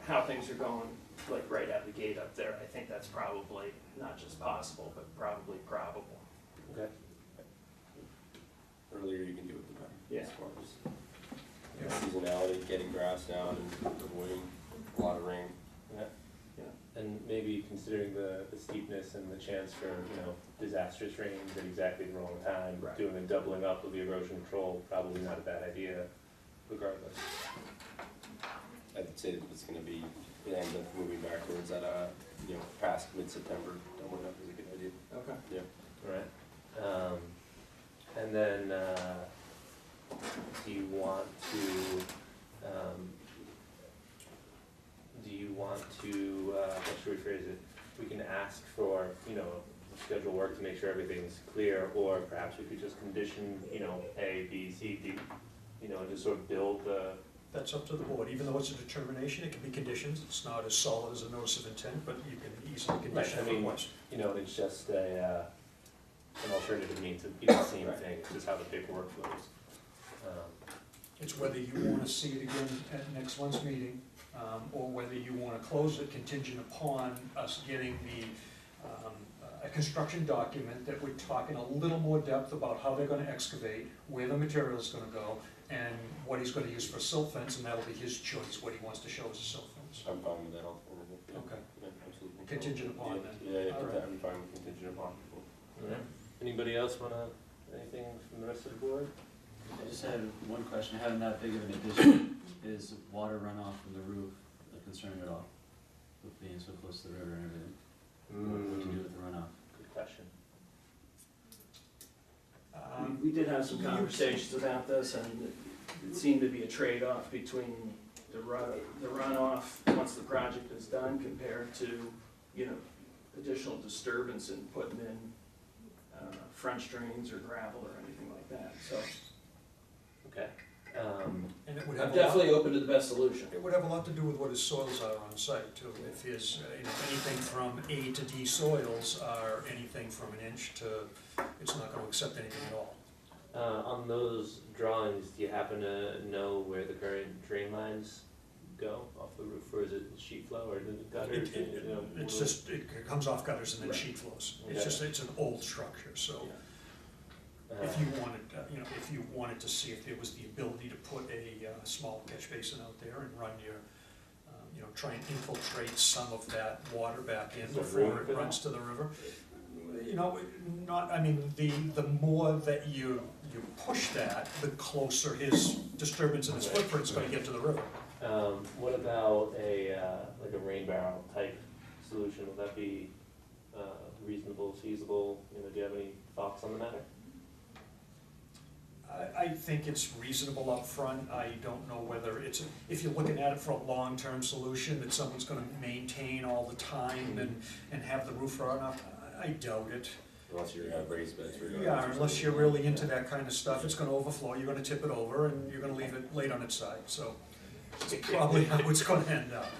how things are going, like right out the gate up there, I think that's probably not just possible, but probably probable. Okay. Earlier you can do it, the better. Yeah. As far Yeah. as seasonality, getting grass down and avoiding a lot of rain. And maybe considering the steepness and the chance for, disastrous rains at exactly the wrong time, Right. doing a doubling up of the erosion control, probably not a bad idea regardless. I'd say that it's gonna be, it ends up moving backwards at past mid-September, doubling up is a good idea. Okay. Right. And then, do you want to, how should we phrase it? We can ask for, schedule work to make sure everything's clear, or perhaps we could just condition, A, B, C, D, and just sort of build the, That's up to the board. Even though it's a determination, it can be conditions. It's not as solid as a notice of intent, but you can easily condition Right, I it mean, once. it's just an alternative means to be the same thing, it's just how the paperwork flows. It's whether you want to see it again at next month's meeting, or whether you want to close it contingent upon us getting a construction document that would talk in a little more depth about how they're going to excavate, where the material's going to go, and what he's going to use for silt fence, and that'll be his choice, what he wants to show as a silt fence. I'm fine with that alternative. Yeah. Okay. Yeah, absolutely. Contingent upon Yeah, then. Yeah, All right. I'm fine with contingent upon. Anybody else wanna, anything from the rest of the board? I just had one question, having that big of an addition, is water runoff from the roof a concerned at all with being so close to the river and everything. Mm, What to do with the runoff? good question. We did have some conversations about this, and it seemed to be a trade-off between the runoff, once the project is done, compared to, you know, additional disturbance in putting in French drains or gravel or anything like that, so Okay. And it would I'm have a lot, definitely open to the best solution. it would have a lot to do with what his soils are on site too. If his, anything from A to D soils are anything from an inch to, it's not gonna accept anything at all. On those drawings, do you happen to know where the current drain lines go off the roof, or is it sheet flow or the gutters? It's just, it comes off gutters and then Right. sheet flows. Okay. It's just, it's an old structure, so if you wanted, if you wanted to see if there was the ability to put a small catch basin out there and run your, try and infiltrate some of that water back in Is there room before for it that? runs to the river. The more that you push that, the closer his disturbance in his Right. footprint's gonna get to the river. What about like a rain barrel type solution? Would that be reasonable, feasible? Do you have any thoughts on the matter? I think it's reasonable up front. I don't know whether it's, if you're looking at it for a long-term solution that someone's gonna maintain all the time and have the roof run up, I doubt it. Unless you're at raised beds. Yeah, unless you're really into that kind of stuff, it's gonna overflow, you're gonna tip it over, and you're gonna leave it laid on its side, so it's probably how it's gonna end up.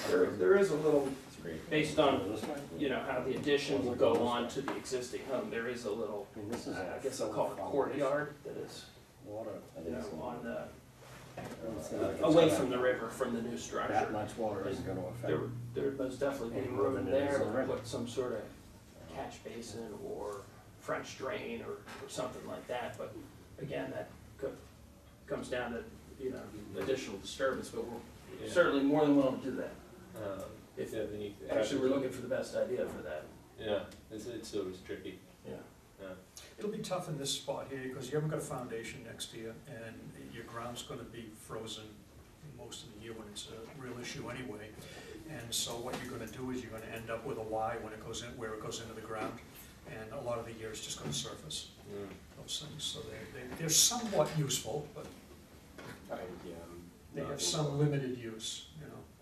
There is a little, It's great. based on, how the addition will go on to the existing home, there is a little, I mean, this is I guess I'll call it courtyard that is, water. on the, away from the river, from the new structure. That much water isn't gonna affect. There must definitely be room there to put some sort of catch basin or French drain or something like that, but again, that comes down to, additional disturbance, but we're certainly more than willing to do that. If you have any. Actually, we're looking for the best idea for that. Yeah, it's always tricky. Yeah. It'll be tough in this spot here, because you haven't got a foundation next to you, and your ground's gonna be frozen most of the year when it's a real issue anyway. And so what you're gonna do is you're gonna end up with a Y when it goes in, where it goes into the ground, and a lot of the year it's just gonna surface, those things. So they're somewhat useful, but they have some limited use,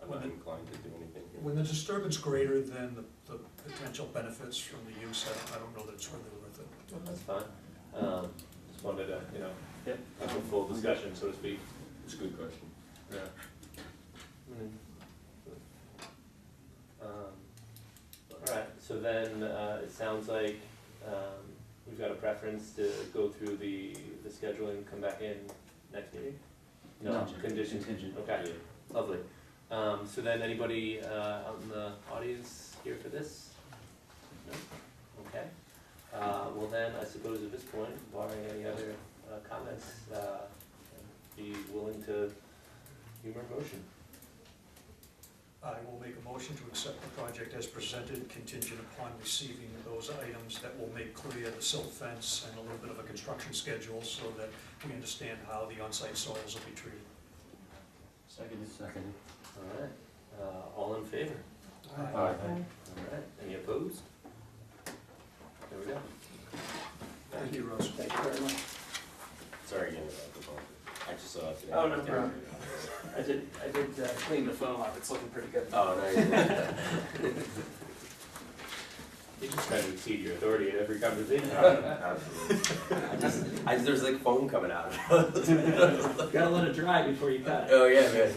I'm not inclined to do anything here. When the disturbance greater than the potential benefits from the use, I don't know that it's really worth it. Well, that's fine. Just wanted to, Yep. have a full discussion, so to speak. It's a good question. Yeah. Alright, so then, it sounds like, we've got a preference to go through the scheduling, come back in next meeting? No, condition, Contingent. okay, lovely. So then anybody, out in the audience here for this? No? Okay. Well then, I suppose at this point, barring any other, comments, be willing to humor a motion. I will make a motion to accept the project as presented, contingent upon receiving those items that will make clear the silt fence and a little bit of a construction schedule, so that we understand how the on-site soils will be treated. Seconded. Alright, all in favor? Aye. Alright, any opposed? There we go. Thank you, Rose. Thank you very much. Sorry again about the phone. I just saw it today. Oh, no problem. I did clean the phone off, it's looking pretty good. Oh, no, you You just try to exceed your authority at every conversation. Absolutely. There's like foam coming out. Gotta let it dry before you cut it. Oh, yeah, man.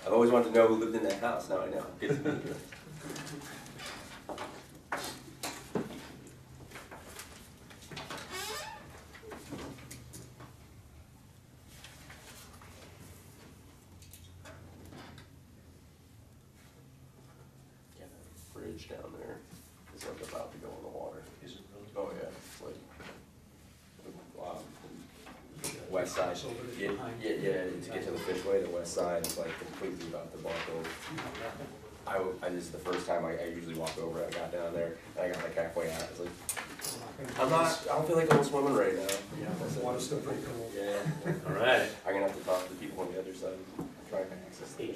I've always wanted to know who lived in that house, now I know. Good to meet you. Yeah, that bridge down there is like about to go in the water. Is it really? Oh, yeah, it's like, west side, So over the yeah, behind. to get to the Fishway, the west side is like completely about to buckle. This is the first time I usually walk over, I got down there, and I got like halfway out, I was like, I don't feel like I'm swimming right now. Yeah, the water's still pretty cool. Yeah, Alright, I'm gonna have to talk to the people on the other side, try and access it.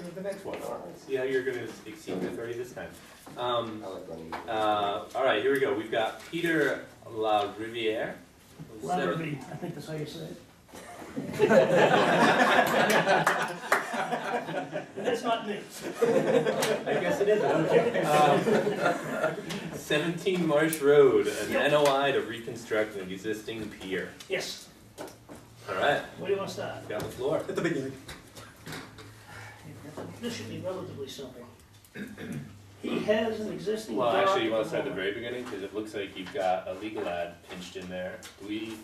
to the next one. Let's see how you're gonna exceed the 30 this time. I like running. All right, here we go. We've got Peter LaRiviere. Larrabee, I think that's how you say it. That's not me. I guess it is, okay. 17 Marsh Road, an NOI to reconstruct an existing pier. Yes, All right, where do you want to start? got the floor. At the beginning. This should be relatively simple. He has an existing Well, dock. actually, you want to start at the very beginning, because it looks like you've got a legal ad pinched in there. Do we, We need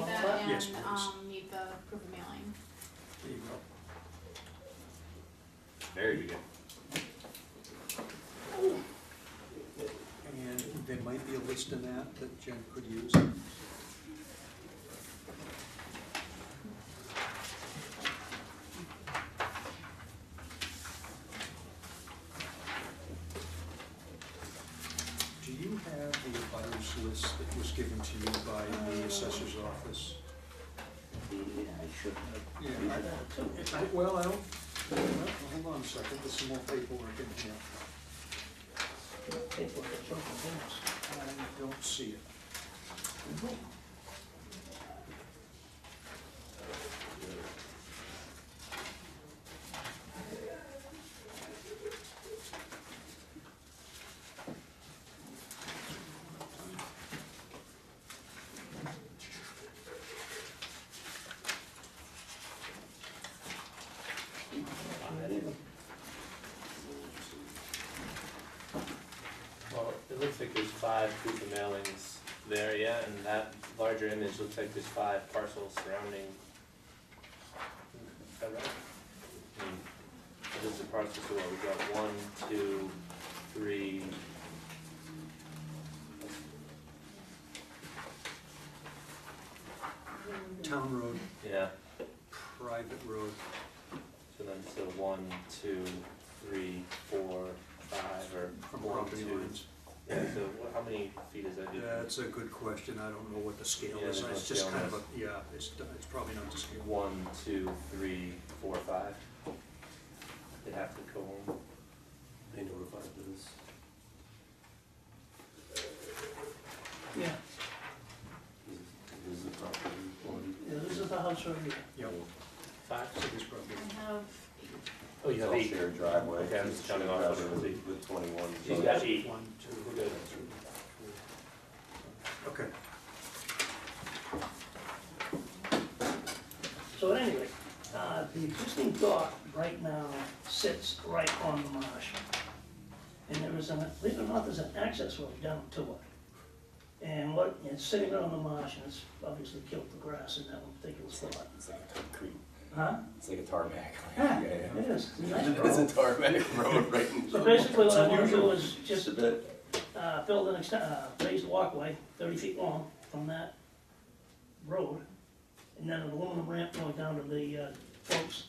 that Yes, and, please. need the proof of mailing. There you go. very beginning. And there might be a list in that Jen could use. Do you have the abutters list that was given to you by the assessor's office? Yeah, I should have. Yeah, well, I don't, hold on a second, there's some more paperwork in here. Paperwork, it's over there. I don't see it. Well, it looks like there's 5 proof of mailings there, yeah, and that larger image looks like there's 5 parcels surrounding. Is that right? I mean, this is a parcel, so what, we've got 1, 2, 3. Town road, Yeah, private road, so then, so 1, 2, 3, 4, 5, or from 1, property 2. lines. Yeah, so how many feet is that? That's a good question, I don't know what the scale Yeah, is, there's no it's just scale kind on of a, yeah, it's probably not to scale. 1, 2, 3, 4, 5. They have to go home. They notified this. Yeah, This is the property one. yeah, this is the house right here. Yep, 5? so this probably. I have Oh, you have It's all 8. shared driveway. Okay, I'm just counting off Shared what it was. driveway With 21. He's got 8. 1, 2, We're good. 3, 4. Okay. So anyway, the existing dock right now sits right on the marsh. And there is believe it or not, there's an access road down to it. And it's sitting right on the marsh, and it's obviously killed the grass in that one particular spot. It's like a concrete, Huh? it's like a tarmac. Yeah, Yeah, it is. It's a nice It's a road. tarmac road right in. So basically what I wanna do unusual. is just build an raised walkway, 30 feet long from that road, and then an aluminum ramp going down to the floats,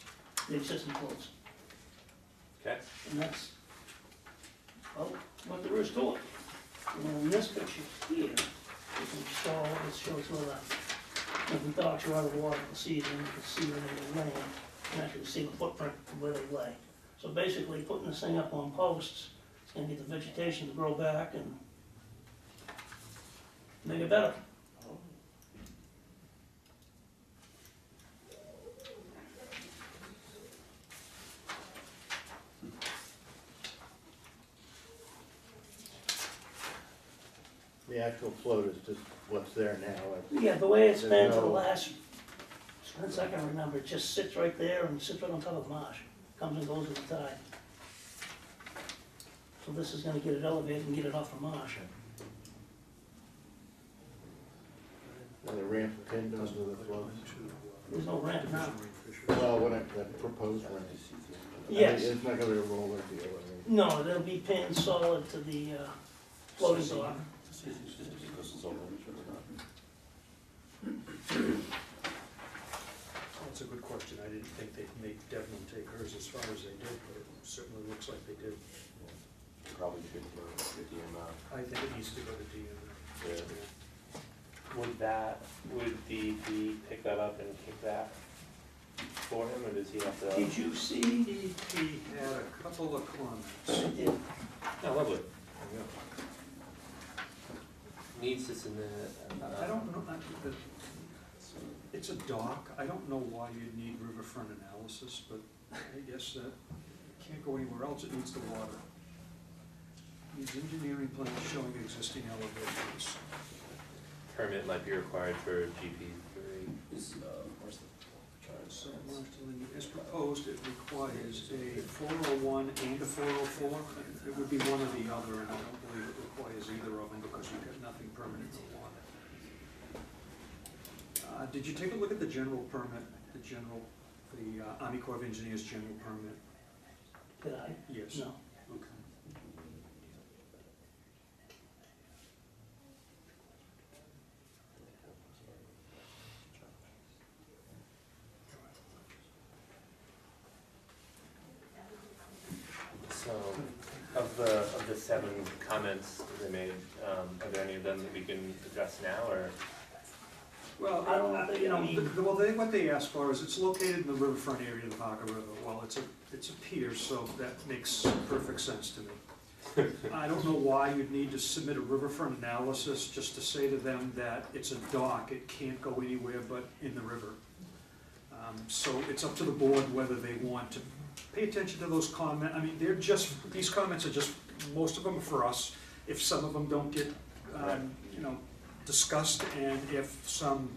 the existing floats. Okay. And that's, well, what there is to it. And in this picture here, you can show, it shows where the docks are out of the water, you can see them, you can see where they're laying, and actually see the footprint of where they lay. So basically, putting this thing up on posts, it's gonna get the vegetation to grow back and make it better. The actual float is just what's there now. Yeah, the way it's been There's for the no- last, since I can remember, it just sits right there and sits right on top of the marsh, comes and goes with the tide. So this is gonna get it elevated and get it off the marsh. And the ramp pinned onto the float. There's no ramp now. Well, that proposed ramp. Yes, It's not gonna be a roller deal, I mean. no, they'll be pinned solid to the floating dock. That's a good question, I didn't think they'd make Devlin take hers as far as they did, but it certainly looks like they did. Probably good for the DMR. I think it needs to go to DNR. Yeah. Would DEP pick that up and kick that for him, or does he have to? Did you see? He had a couple of comments. Yeah. Oh, lovely. There you go. Needs to submit. I don't know, it's a dock, I don't know why you'd need riverfront analysis, but I guess that can't go anywhere else, it needs the water. Needs engineering plans showing existing elevations. Permit might be required for GP three. Where's the chart? So, as proposed, it requires a 401 and a 404. It would be one or the other, and I don't believe it requires either of them because you've got nothing permanent in the water. Did you take a look at the general permit, the Army Corps of Engineers general permit? Did I? Yes. No. Okay. So, of the 7 comments that they made, are there any of them that we can address now, or? Well, I don't know, you know, what they asked for is it's located in the riverfront area of the Parker River. Well, it's a pier, so that makes perfect sense to me. I don't know why you'd need to submit a riverfront analysis just to say to them that it's a dock, it can't go anywhere but in the river. So it's up to the board whether they want to pay attention to those comments. I mean, these comments are just, most of them are for us. If some of them don't get, you know, discussed, and if some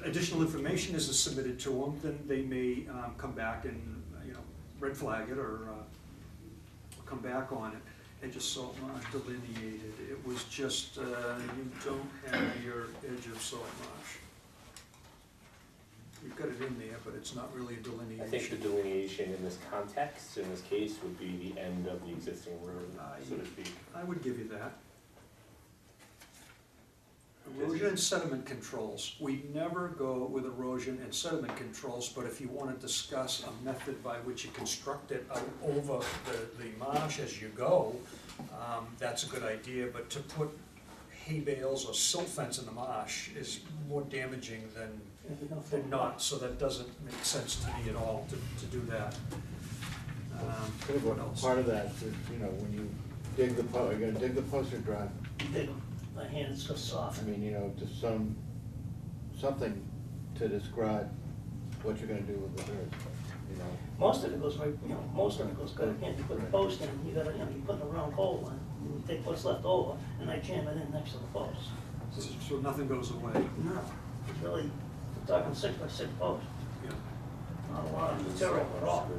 additional information isn't submitted to them, then they may come back and, you know, red flag it or come back on it. And just salt marsh delineated. It was just, you don't have your edge of salt marsh. You've got it in there, but it's not really a delineation. I think the delineation in this context, in this case, would be the end of the existing road, so to speak. I would give you that. Erosion and sediment controls. We never go with erosion and sediment controls, but if you want to discuss a method by which you construct it out over the marsh as you go, that's a good idea, but to put hay bales or silt fence in the marsh is more damaging than not, so that doesn't make sense to me at all to do that. What else? Part of that is, you know, when you dig the you're gonna dig the post or drive. Dig them. My hand's so soft. I mean, you know, just something to describe what you're gonna do with the dirt, you know. Most of it goes right, you know, most of it goes good. You put the post in, you gotta, you know, you put a round hole in, you take what's left over, and I jam it in next to the post. So nothing goes away. No, it's really, we're talking 6 by 6 post, Yeah. not a lot of material at all.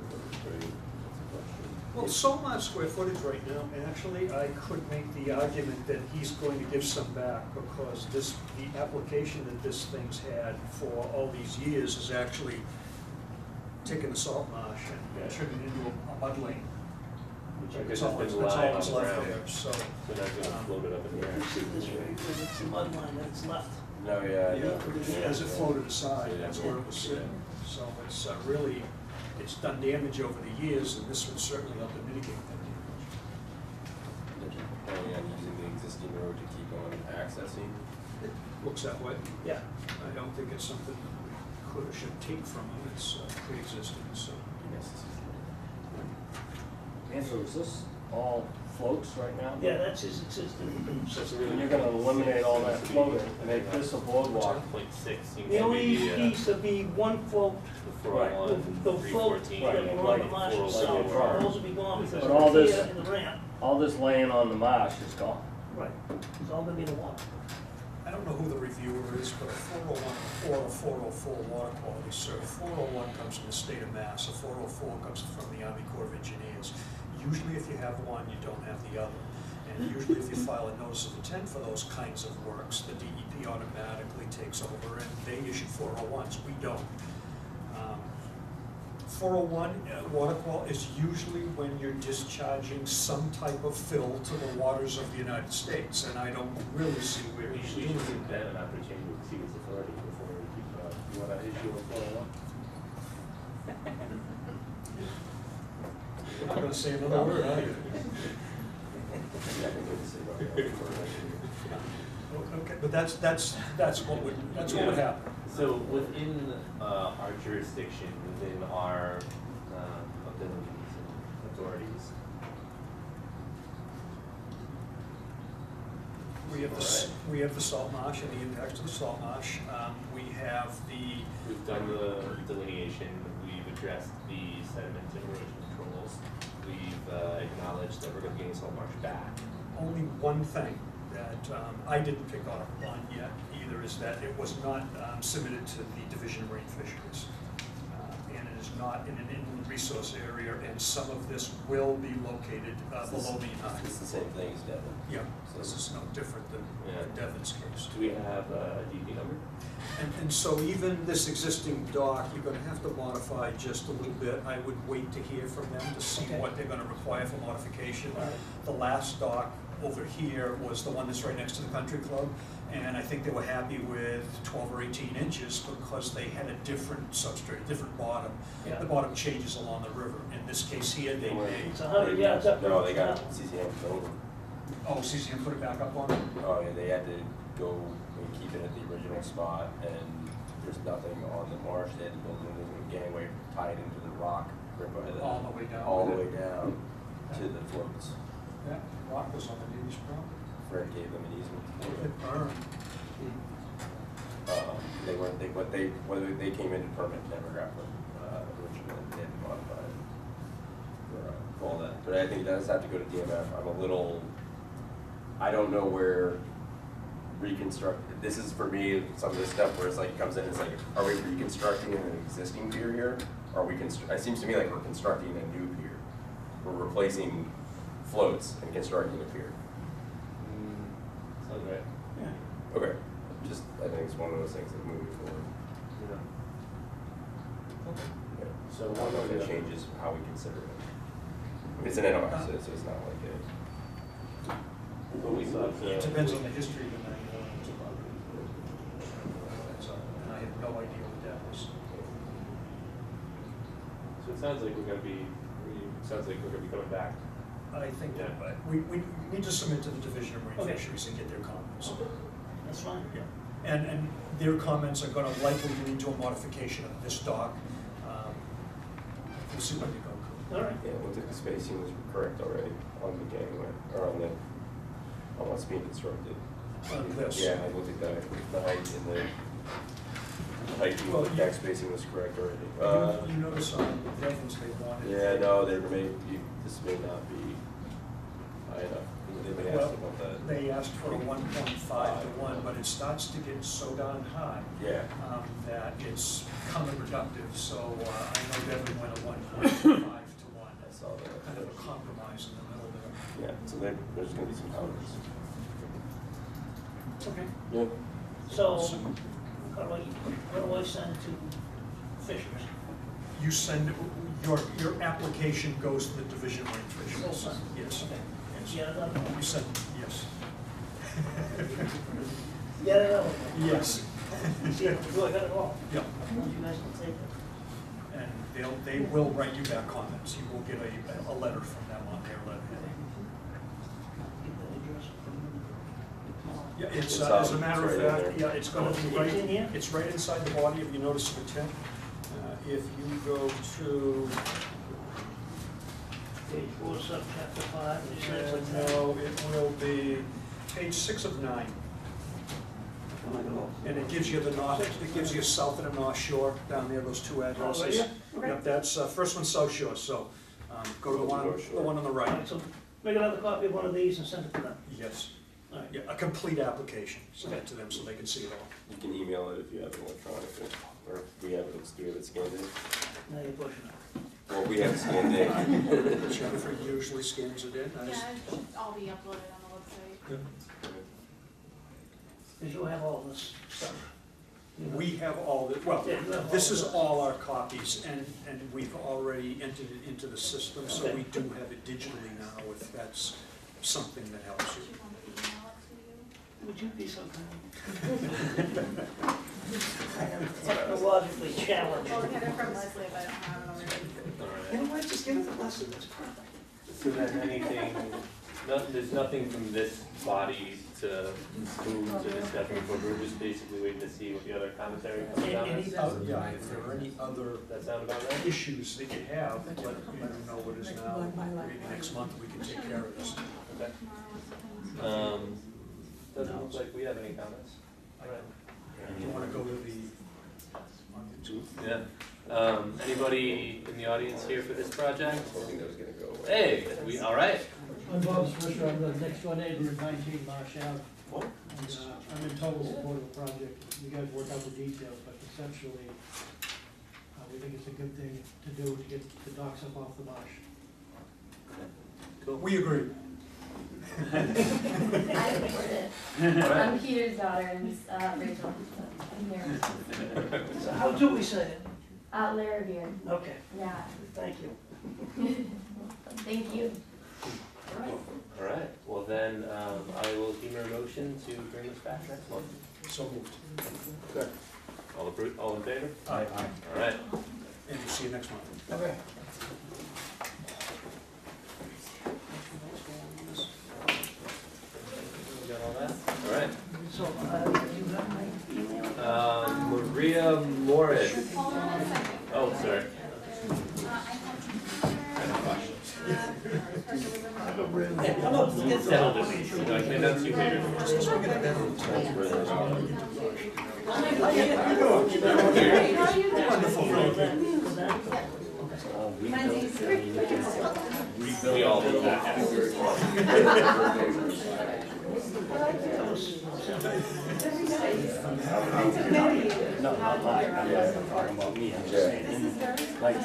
Well, salt marsh square footage right now, actually, I could make the argument that he's going to give some back because the application that this thing's had for all these years is actually taking the salt marsh and turning it into a mud lane. Like That's it's all been that's lying what's on the left ground. there, so. So now it's gonna float it up in the air. You see this right here, it's the mud line that's left. No, yeah. Yeah, as it floated aside, that's where it was sitting. So it's really, it's done damage over the years, and this would certainly help to mitigate that damage. Planning on using the existing road to keep on accessing. It looks that way. Yeah. I don't think it's something that we could or should take from them, it's pre-existing, so. Andrew, is this all floats right now? Yeah, that's his existing system. And you're gonna eliminate all that floating and make this a boardwalk? 0.6 seems The to only be the piece would be one float, the 401, the float 314, that Right, were on like the marsh 407. itself, those will be gone because But all of the this- pier and the ramp. All this laying on the marsh is gone. Right, it's all gonna be the water. I don't know who the reviewer is, but a 401 or a 404 water quality cert. 401 comes from the state of Mass, a 404 comes from the Army Corps of Engineers. Usually if you have one, you don't have the other. And usually if you file a notice of intent for those kinds of works, the DEP automatically takes over and they issue 401s, we don't. 401 water quality is usually when you're discharging some type of fill to the waters of the United States, and I don't really see where We he's should doing give that. Ben an opportunity to exceed his authority before we keep, you wanna issue a 401? You're not gonna say another word, are you? Okay, but that's what would happen. So within our jurisdiction, within our abilities and authorities, We have the salt marsh and the impacts of the salt marsh. We have the, we've done the delineation, we've addressed the sediment and erosion controls, we've acknowledged that we're gonna gain salt marsh back. only one thing that I didn't pick up on yet either is that it was not submitted to the Division of Marine Fisheries. And it is not in an inland resource area, and some of this will be located below mean high. It's the same thing as Devon. Yeah, this is no different than Devon's case. Do we have a DP number? And so even this existing dock, you're gonna have to modify just a little bit. I would wait to hear from them to see Okay. what they're gonna require for modification. All right. The last dock over here was the one that's right next to the country club, and I think they were happy with 12 or 18 inches because they had a different substrate, a different bottom. Yeah. The bottom changes along the river. In this case here, they made, It's 100 yards up. No, they got CCM over. oh, CCM put it back up on it? Oh, yeah, they had to go and keep it at the original spot, and there's nothing on the marsh. They had to build a new gangway tied into the rock right by the. All the way down. All the way down to the floats. Yeah, rock was on the Davies property. Fred gave them an easement. It burned. They weren't, whether they came into permit, never got originally, they had to modify it for all that. But I think it does have to go to DMF. I'm a little, I don't know where this is for me, some of this stuff where it's like, it comes in, it's like, are we reconstructing an existing pier here? Are we it seems to me like we're constructing a new pier. We're replacing floats and constructing a pier. Sounds right. Yeah. Okay, just, I think it's one of those things that moving forward. Yeah. So I don't know if it changes how we consider it. I mean, it's an NOI, so it's not like it. But we still have to. It depends on the history of the 91 topography. And I have no idea what that was. So it sounds like we're gonna be coming back. I think that, but we need to submit to the Division of Marine Okay. Fisheries and get their comments. That's fine. Yeah, and their comments are gonna likely lead to a modification of this dock. We'll see what they go. All right. Yeah, it looked like the spacing was correct already on the gangway, or on what's being constructed. On this. Yeah, I looked at that, the height and the height Well, and deck spacing was correct already. You notice on Devon's they wanted. Yeah, no, this may not be high enough. They may Well, ask about that. they asked for a 1.5 to 1, but it starts to get so darn high Yeah, that it's counterproductive. So I know Devon went a 1.5 to 1. I saw Kind of a that. compromise in the middle there. Yeah, so there's gonna be some counters. Okay. Yeah. So, how do I send to Fishers? You send, your application goes to the Division of Marine Fisheries. Full send? Yes. Okay. Yes. Get it up? You send, yes. Get it up? Yes. See, I got it all. Yeah, You guys can take it. and they will write you back comments. You will get a letter from them on their letterhead. Get the address. Yeah, it's, It's as a matter of right in fact, there. yeah, it's gonna be It's right, in here? it's right inside the body of your notice of intent. If you go to, Page 4, subchapter 5, it says like that. no, it will be page 6 of 9. Oh, And it gives you the north, it gives you south and the north shore down there, those two addresses. yeah? Okay. Yep, that's, first one South Shore, so, go to the one on the All right. right, so make another copy of one of these and send it to them. Yes, All right. yeah, a complete application, send it to them so they can see it all. You can email it if you have it electronically, or if we have it, do we have it scanned in? Now you're pushing it. Well, we have it scanned in. Jennifer usually scans it in. I Yeah, just- it should all be uploaded on the website. Because you'll have all this stuff. You know. We have all the, well, Yeah, you have this all is this. all our copies, and we've already entered it into the system, so Okay. we do have it digitally now, if that's something that helps you. Should want to email it to you. Would you be so kind? I am technologically challenged. Well, get it from Leslie if I don't have it already. You know what, just give it to Leslie, that's perfect. So then anything, there's nothing from this body to to move to discussion before we're just basically waiting to see what the other commentary comes down Any, as? yeah, if there are any other That sound about right? issues that you have, let me know what is now, maybe next month we can take care of this. Okay. Doesn't look like we have any comments. You wanna go to the, Yeah. Anybody in the audience here for this project? I think that was gonna go away. Hey, all right. I'm Bob Swisher, I'm the next door neighbor at 19 Marsh Ave. And, I'm in total support of the project. You guys work out the details, but conceptually, we think it's a good thing to do to get the docks up off the marsh. Cool. we agree. I support it. I'm Peter's daughter and Rachel. I'm here. So how do we say it? Larrabee. Okay, Yeah. thank you. Thank you. All right. Well then, I will give a motion to bring this back next month. So moved. All in favor? Aye. All right. And we'll see you next month. Okay. You got all that? All right. So, you have my email? Maria Morris. Hold on a second. Oh, sorry. Yeah, come up, get Settle this. No, I can't have two papers. We all do that. No, not mine, I'm not talking about me, I'm just saying, like,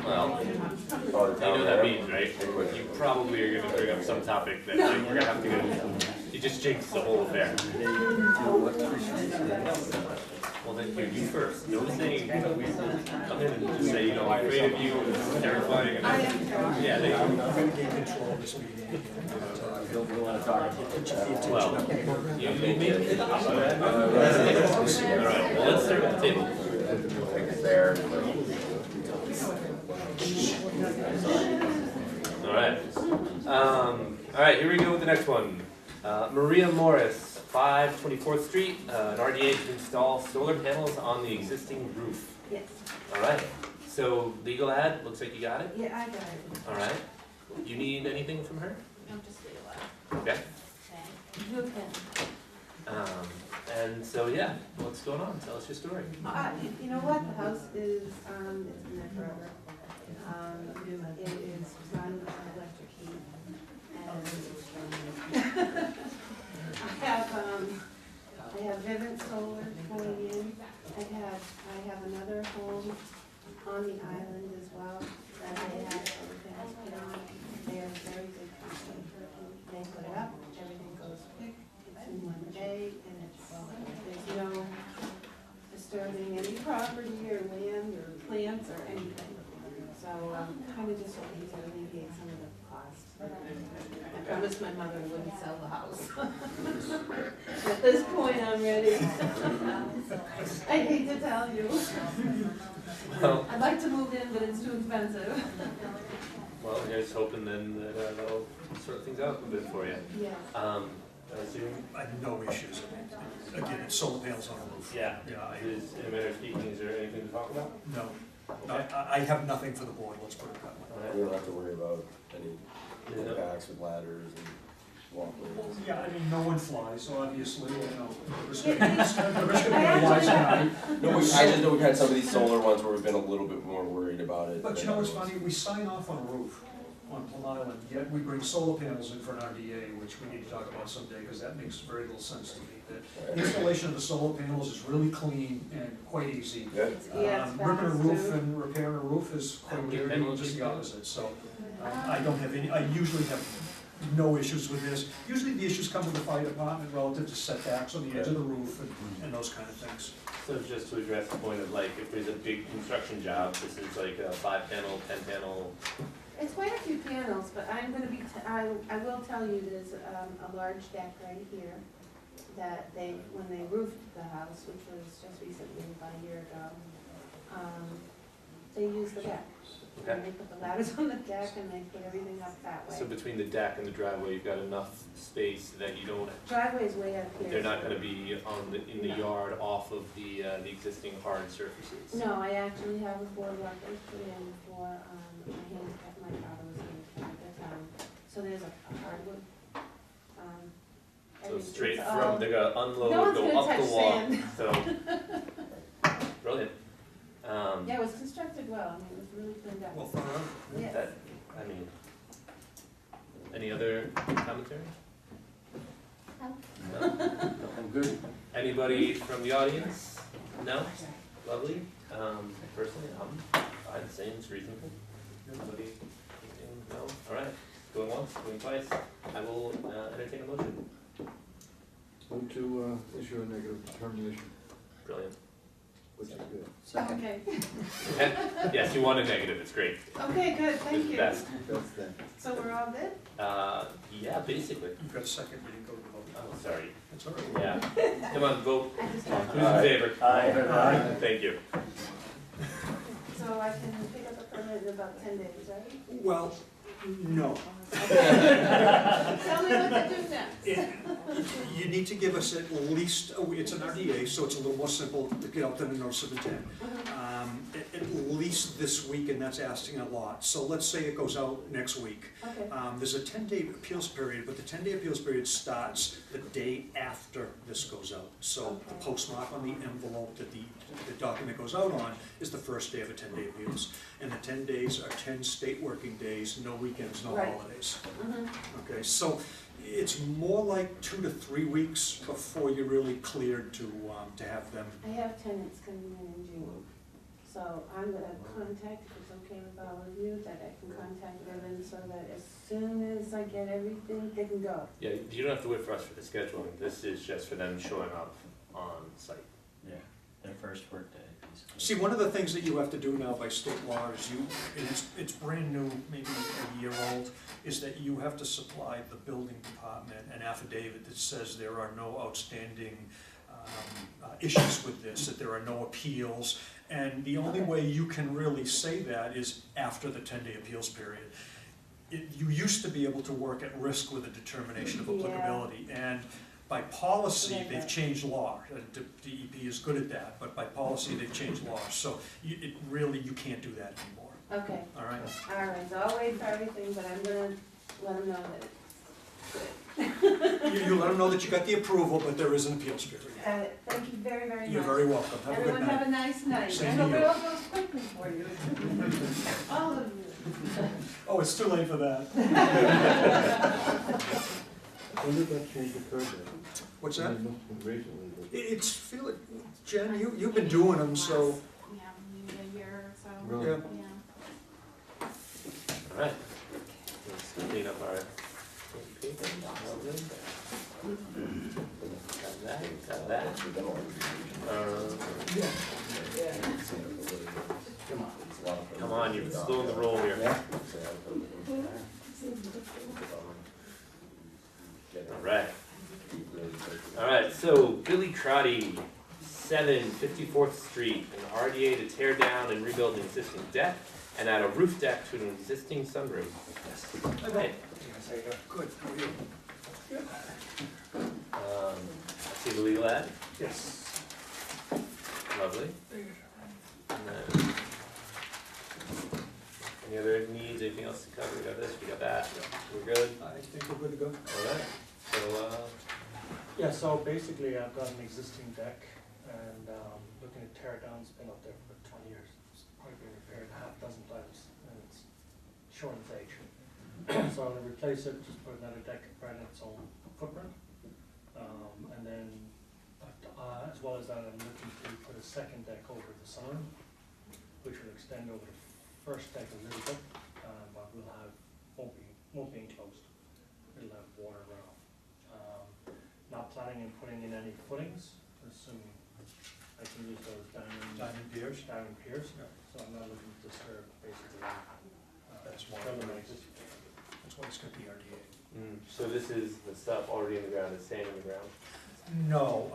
Well, you know what that means, right? You probably are gonna bring up some topic that like, we're gonna have to go, you just jinxed the whole affair. Well, then you first. No saying, come in and just say, you know, I'm afraid of you, it's terrifying. And yeah, they, I'm gonna gain control of this meeting. we wanna talk. well, you make it. All right, well, let's start with the table. There. All right, here we go with the next one. Maria Morris, 524th Street, an RDA to install solar panels on the existing roof. Yes, All right, so legal ad, looks like you got it. yeah, I got it. All right, you need anything from her? I'm just leave it. Okay. You can. And so, yeah, what's going on? Tell us your story. You know what, the house is, it's been there forever. It is run on electric heat. And I have Vivint Solar going in. I have another home on the island as well that I have solar panels put on. They are very good company. They put it up, everything goes quick, it's in one day, and there's no disturbing any property or land or plants or anything. So kind of just hoping to alleviate some of the costs. I promised my mother I wouldn't sell the house. At this point, I'm ready. I hate to tell you. Well, I'd like to move in, but it's too expensive. well, here's hoping then that that'll sort things out a bit for you. Yeah. I assume? I have no issues. Again, it's solar panels on the roof. Yeah. Yeah, Is, in a matter of speaking, is there anything to talk about? No, Okay. I have nothing for the board, let's put it that way. All right. We don't have to worry about any Yeah. impacts with ladders and walkways. Yeah, I mean, no one flies, obviously, you know, the risk of being a wise guy. No, I just know we've had some of these solar ones where we've been a little bit more worried about it. But you know what's funny, we sign off on a roof on Plum Island, yet we bring solar panels in for an RDA, which we need to talk about someday, because that makes very little sense to me. The installation of the solar panels is really clean and quite easy. Yeah. Ripping a roof and repairing a roof is quite weird, just the opposite, so I don't have any, I usually have no issues with this. Usually the issues come with the fire department relative to setbacks on the edge of the roof and those kind of things. So just to address the point of like, if there's a big construction job, this is like a 5-panel, 10-panel. It's quite a few panels, but I'm gonna be, I will tell you, there's a large deck right here that when they roofed the house, which was just recently, about a year ago, they use the deck. Okay. And they put the ladders on the deck and they put everything up that way. So between the deck and the driveway, you've got enough space that you don't, Driveway's way up here. they're not gonna be in the yard off of the existing hard surfaces? No, I actually have a boardwalk that was put in for, my handicap, my father was handicapped at the time. So there's a hardwood, So and straight it's from, all- they're gonna unload, No one's go gonna up the touch wall, sand. so. Brilliant. Yeah, it was constructed well, I mean, it was really cleaned up. Well thought out. Yes. That, I mean, any other commentary? No? I'm good. Anybody from the audience? No? Lovely. Personally, I'm fine, seems reasonable. Nobody, no? All right, going once, going twice. I will entertain a motion. Move to issue a negative determination, Brilliant. which is good. Second. Okay, Yes, you want a negative, it's great. okay, good, It's thank the you. best. That's that. So we're all good? Yeah, basically. You've got a second, we didn't go to the vote. Oh, sorry. That's all right. Yeah. Come on, vote. I just Who's have, in favor? Aye. Thank you. so I can pick up a permit in about 10 days, right? Well, no. Tell me what to do next. You need to give us at least, it's an RDA, so it's a little more simple to get out than a notice of intent. At least this week, and that's asking a lot. So let's say it goes out next week. Okay, There's a 10-day appeals period, but the 10-day appeals period starts the day after this goes out. So the postmark on the envelope that the document goes out on is the first day of a 10-day appeals. And the 10 days are 10 state working days, no weekends, no Right. holidays. mhm, Okay, so it's more like 2 to 3 weeks before you're really cleared to have them. I have tenants coming in June, so I'm gonna contact, if it's okay with all of you, that I can contact Evan so that as soon as I get everything, they can go. Yeah, you don't have to wait for us for the scheduling. This is just for them showing up on site. Yeah, their first work day. See, one of the things that you have to do now by state law is and it's brand new, maybe a year old, is that you have to supply the building department an affidavit that says there are no outstanding issues with this, that there are no appeals. And the only way you can really say that is after the 10-day appeals period. You used to be able to work at risk with a determination of applicability, and by policy, they've changed law. DEP is good at that, but by policy, they've changed law. So you can't do that anymore, Okay, all right? all right, so I'll wait for everything, but I'm gonna let them know that it's good. You let them know that you got the approval, but there is an appeals period. Thank you very, very much. You're very welcome. Have a good Everyone have night. a nice night. Same I to hope you. it all goes quickly for you. All of you. Oh, it's too late for that. When did that change occur then? What's that? I mean, it must have been recently, but Jen, you've been doing them, so, Yeah, maybe a year or so. really. yeah. Yeah. All right. Let's clean up our paper. All good. Got that. Come on, you're slowing the roll here. All right, so Billy Trotty, 54th Street, an RDA to tear down and rebuild an existing deck and add a roof deck to an existing sunroom. Okay. Good, how are you? See the legal ad? Yes. Lovely. And then, any other needs, anything else to cover? We got this, we got that, we're good? I think we're good to go. All right, so, Yeah, so basically I've got an existing deck and looking to tear it down. It's been up there for 20 years. It's probably been repaired half a dozen times and it's showing its age. So I'm gonna replace it, just put another deck right in its own footprint. And then, as well as that, I'm looking to put a second deck over the sunroom, which will extend over the first deck a little bit, but won't be enclosed. It'll have water runoff. Not planning on putting in any footings, assuming I can use those Diamond piers? diamond piers. Yeah. So I'm not looking to disturb basically. That's why. building my existing. That's why it's got the RDA. so this is the stuff already in the ground, it's staying in the ground? No,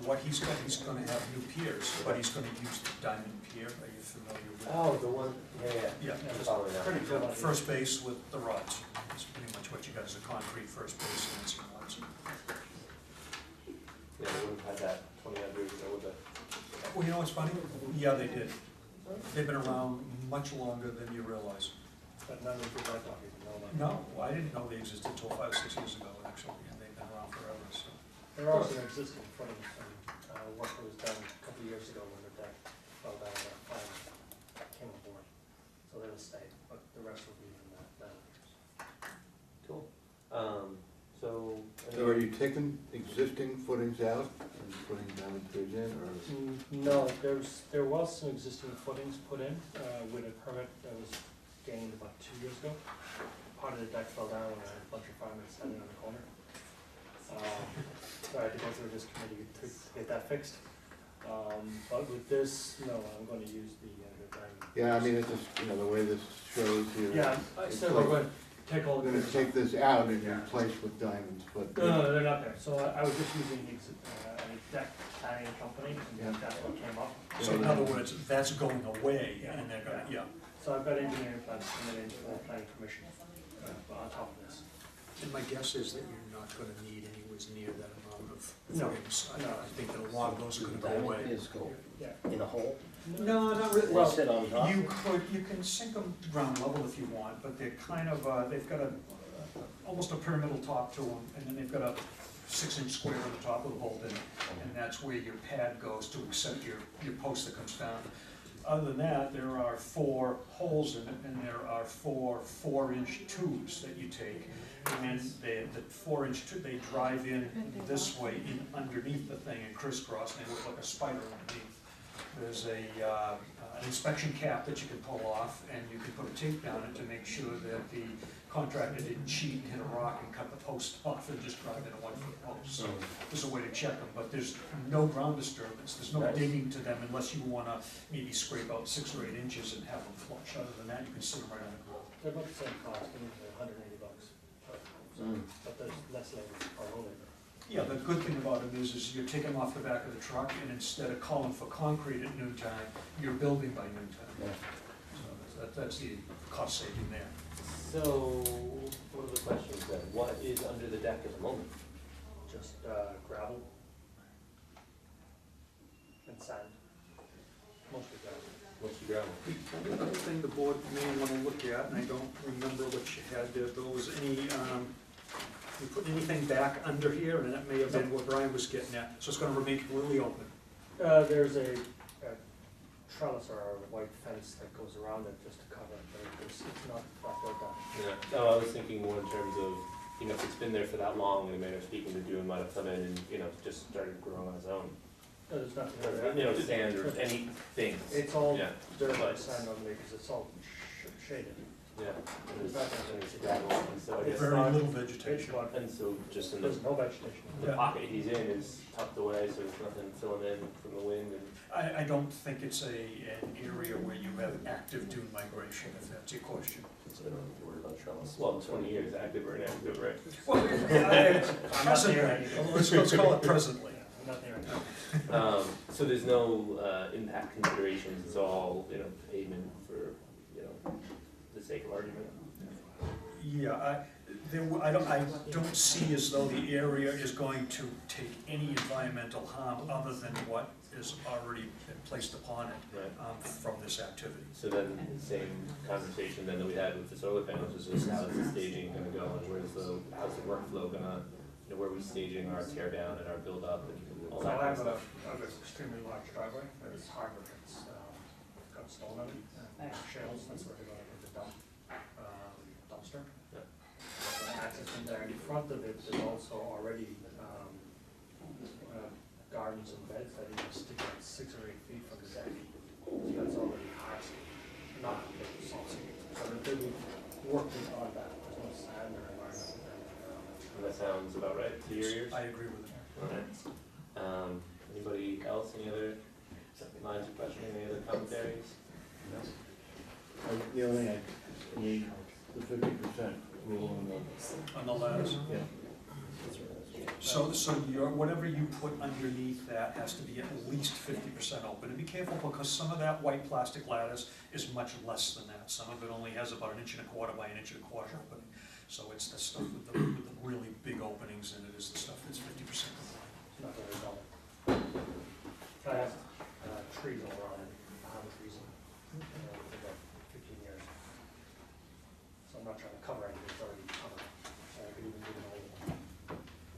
what he's gonna have new piers, but he's gonna use the diamond pier, are you familiar with? Oh, the one, yeah. Yeah, I'm just following that. Pretty good idea. first base with the rods, that's pretty much what you got is a concrete first base and some rods. Yeah, they would have had that 20 odd years ago with the. Well, you know what's funny? Yeah, they did. They've been around much longer than you realize. But none of the people I talked to know about. No, I didn't know they existed until 5 or 6 years ago, actually, and they've been around forever, so. There are some existing footings from, work that was done a couple of years ago when the deck fell down and the fire came aboard. So they will stay, but the rest will be in that. Cool. So are you taking existing footings out and putting diamond piers in, or? No, there was some existing footings put in, with a permit that was gained about 2 years ago. Part of the deck fell down and a bunch of firemen standing on the corner. So I had to go through this committee to get that fixed. But with this, no, I'm gonna use the diamond. Yeah, I mean, it's just, you know, the way this shows here. Yeah, I it's said like we're gonna take all We're the. gonna take this out and replace with diamonds, but. No, they're not there. So I was just using a deck planning company, and that's what came up. So in other words, that's going away, and they're gonna, yeah. So I've got engineering plans coming in for the planning commission on top of this. And my guess is that you're not gonna need anywhere near that amount of No, footings. no. I think that a lot of those are gonna go away. Yeah. In a hole? No, not really, They well, sit on top? you can sink them ground level if you want, but they're kind of, they've got almost a pyramidal top to them, and then they've got a 6-inch square at the top with a bolt in it, and that's where your pad goes to accept your post that comes down. Other than that, there are 4 holes in it, and there are 4 4-inch tubes that you take. And the 4-inch tube, they drive in this way, in underneath the thing and crisscross, and they look like a spider underneath. There's an inspection cap that you can pull off, and you can put a tape down it to make sure that the contractor didn't cheat and hit a rock and cut the post off and just drive in a 1-foot post. So there's a way to check them, but there's no ground disturbance, there's no digging to them unless you wanna maybe scrape out 6 or 8 inches and have them flush. Other than that, you can sit them right on the ground. They're about the same cost, they're $180. But there's less labor per hole labor. Yeah, the good thing about it is you're taking them off the back of the truck, and instead of calling for concrete at noontime, you're building by noontime. So that's the cost saving there. So, what are the questions then? What is under the deck at the moment? Just gravel and sand, mostly gravel. Mostly gravel. The only other thing the board may wanna look at, and I don't remember what you had there, there was any, you put anything back under here, and that may have been what Brian was getting at, so it's gonna remain completely open. There's a trellis or a white fence that goes around it just to cover it, but it's not built up. Yeah. No, I was thinking more in terms of, you know, if it's been there for that long, the manner of speaking to do, might have come in and, you know, just started growing on its own. No, there's nothing Or, there. you know, sand or anything. It's all Yeah. dirt But- and sand on because it's all shaded. Yeah. There's nothing. It's gravel, and so I guess. Very not- little It's vegetation. got, And so just in the, there's no vegetation. the pocket he's in is tucked away, so there's nothing filling in from the wind and. I don't think it's an area where you have active dune migration, if that's your question. So they don't have to worry about trellis. Well, 20 years active or inactive, right? Well, presently, let's call it presently. I'm not there right now. So there's no impact considerations, it's all, you know, pavement for, you know, the sake of argument. Yeah, I don't see as though the area is going to take any environmental harm other than what is already been placed upon it Right. from this activity. So then, same conversation then that we had with the solar panels, is just how is the staging gonna go, and how's the workflow gonna, you know, where are we staging our tear down and our build up and all So that I kind of have stuff? an extremely large driveway that is hard, it's got stone on it, and shells, that's where they're gonna put the dumpster. Yeah. So access in there, in front of it, there's also already gardens and beds that even stick out 6 or 8 feet from the deck. So that's already hard, not salty. So they'll be working on that, there's no sand or environment. And that sounds about right to your ears? I agree with it. Alright. Anybody else, any other lines of questioning, any other commentaries? The only thing I need, the 50% rule on the. On the ladders. Yeah. So whatever you put underneath that has to be at least 50% open. And be careful, because some of that white plastic lattice is much less than that. Some of it only has about 1.25 inches by 1.25 inches opening. So it's the stuff with the really big openings in it is the stuff that's 50% compliant. It's not very dull. I have trees all around it, 100 trees in it, for about 15 years. So I'm not trying to cover anything, it's already covered. So I could even do an old one.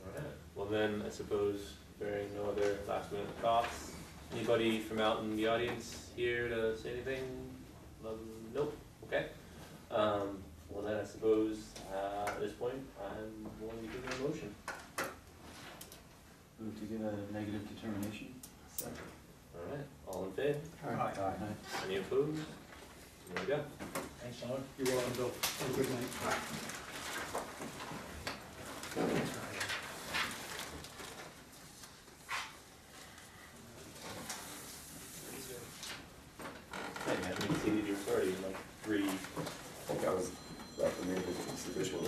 Alright, well then, I suppose, bearing no other last minute thoughts, anybody from out in the audience here to say anything? Nope, okay. Well then, I suppose, at this point, I'm willing to give you a motion. Move to give a negative determination. Alright, all in favor? Aye. Any opposed? There we go. Thanks, Sean. You're welcome, Bill. Have a good night. Hey, man, we exceeded your authority in like 3. I think I was about to make this exhibition.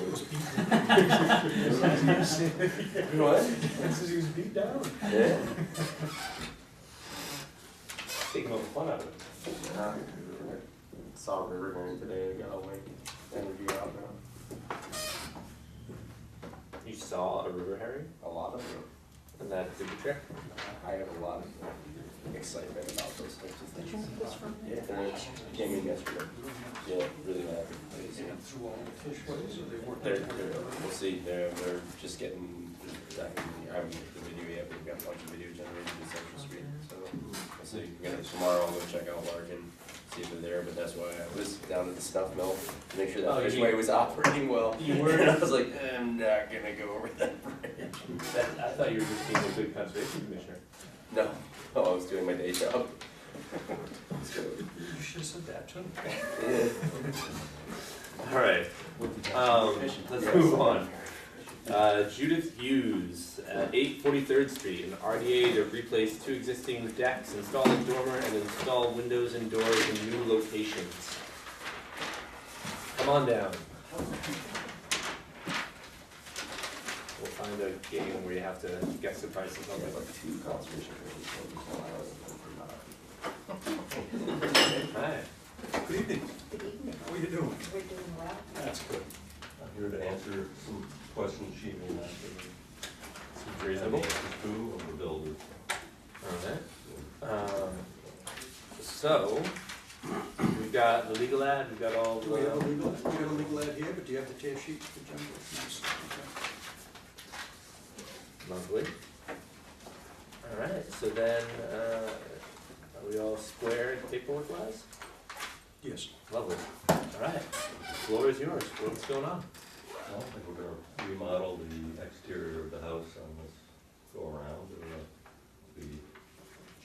What? This is he was beat down. Yeah. Taking all the fun out of it. Saw a river hearing today, I got away, energy out now. You saw a river herring, A lot of them. and that did the trick. I have a lot of excitement about those types of things. Yeah, and it came in yesterday. Yeah, really happy. Through all the fish ways, or they work We'll see, they're just getting, I haven't the video yet, but we've got a bunch of video generated in Central Street, so we'll see. Tomorrow I'll go check out Larkin, see if they're there, but that's why I was down at the snuff mill to make sure that Oh, fishway was operating well. You were? And I was like, I'm not gonna go over that bridge. I thought you were just being a good conservation commissioner. No, I was doing my day job. You should have said that too. Alright, let's move on. Judith Hughes at 8 43rd Street, an RDA to replace 2 existing decks, install a dormer, and install windows and doors in new locations. Come on down. We'll find a game where you have to guess the prices on Yeah, it. like 2 conservation commissions, so I was Hi. Good evening. Good evening. How are you doing? We're doing well. That's good. I'm here to answer some questions she may not Seems have reasonable. answers to of the builder. Alright. So, we've got the legal ad, we've got all Do we have a the, legal ad here, but do you have the tear sheet for Jim? Nice. lovely. Alright, so then, are we all square paperwork wise? Yes. Lovely. Alright, floor is yours, what's going on? Well, I think we're gonna remodel the exterior of the house on this go around. We're gonna be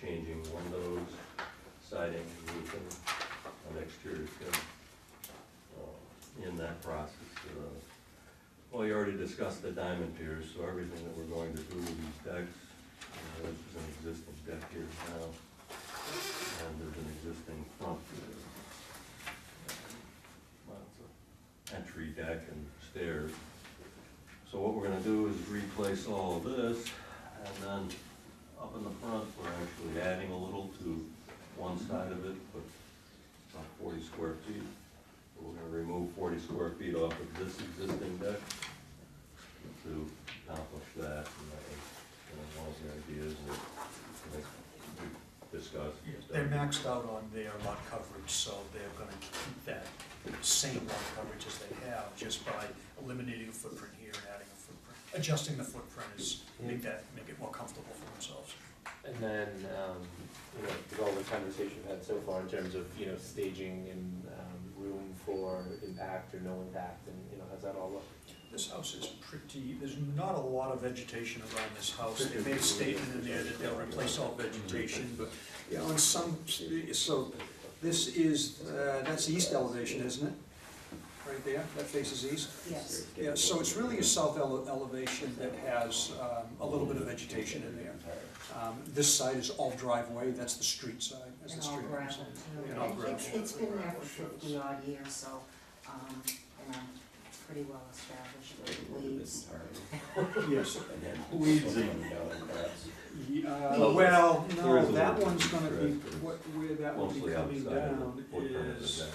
changing windows, siding, roofing, and exterior trim. In that process, well, you already discussed the diamond piers, so everything that we're going to do with these decks, this is an existing deck here now, and there's an existing front entry deck and stairs. So what we're gonna do is replace all of this, and then up in the front, we're actually adding a little to one side of it, but about 40 square feet. So we're gonna remove 40 square feet off of this existing deck to accomplish that, and that was, one of the ideas that I think we discussed. They're maxed out on their lot coverage, so they're gonna keep that same lot coverage as they have, just by eliminating a footprint here and adding a footprint. Adjusting the footprint is, make it more comfortable for themselves. And then, with all the conversation we've had so far in terms of, staging and, room for impact or no impact, and, how's that all look? This house is pretty, there's not a lot of vegetation around this house. They made a statement in there that they'll replace all vegetation, but, in some, so this is, that's the east elevation, isn't it? Right there, that faces east? Yes. Yeah, so it's really a south elevation that has a little bit of vegetation in there. This side is all driveway, that's the street side, that's the And all street. gravel And all too. gravel. It's been there for 50 odd years, so, pretty well established with weeds. Yes. And then Weeds down in cracks. Well, There no, is a that little one's gonna be, strip, but where that will be Mostly coming outside of down the footprint of the is deck.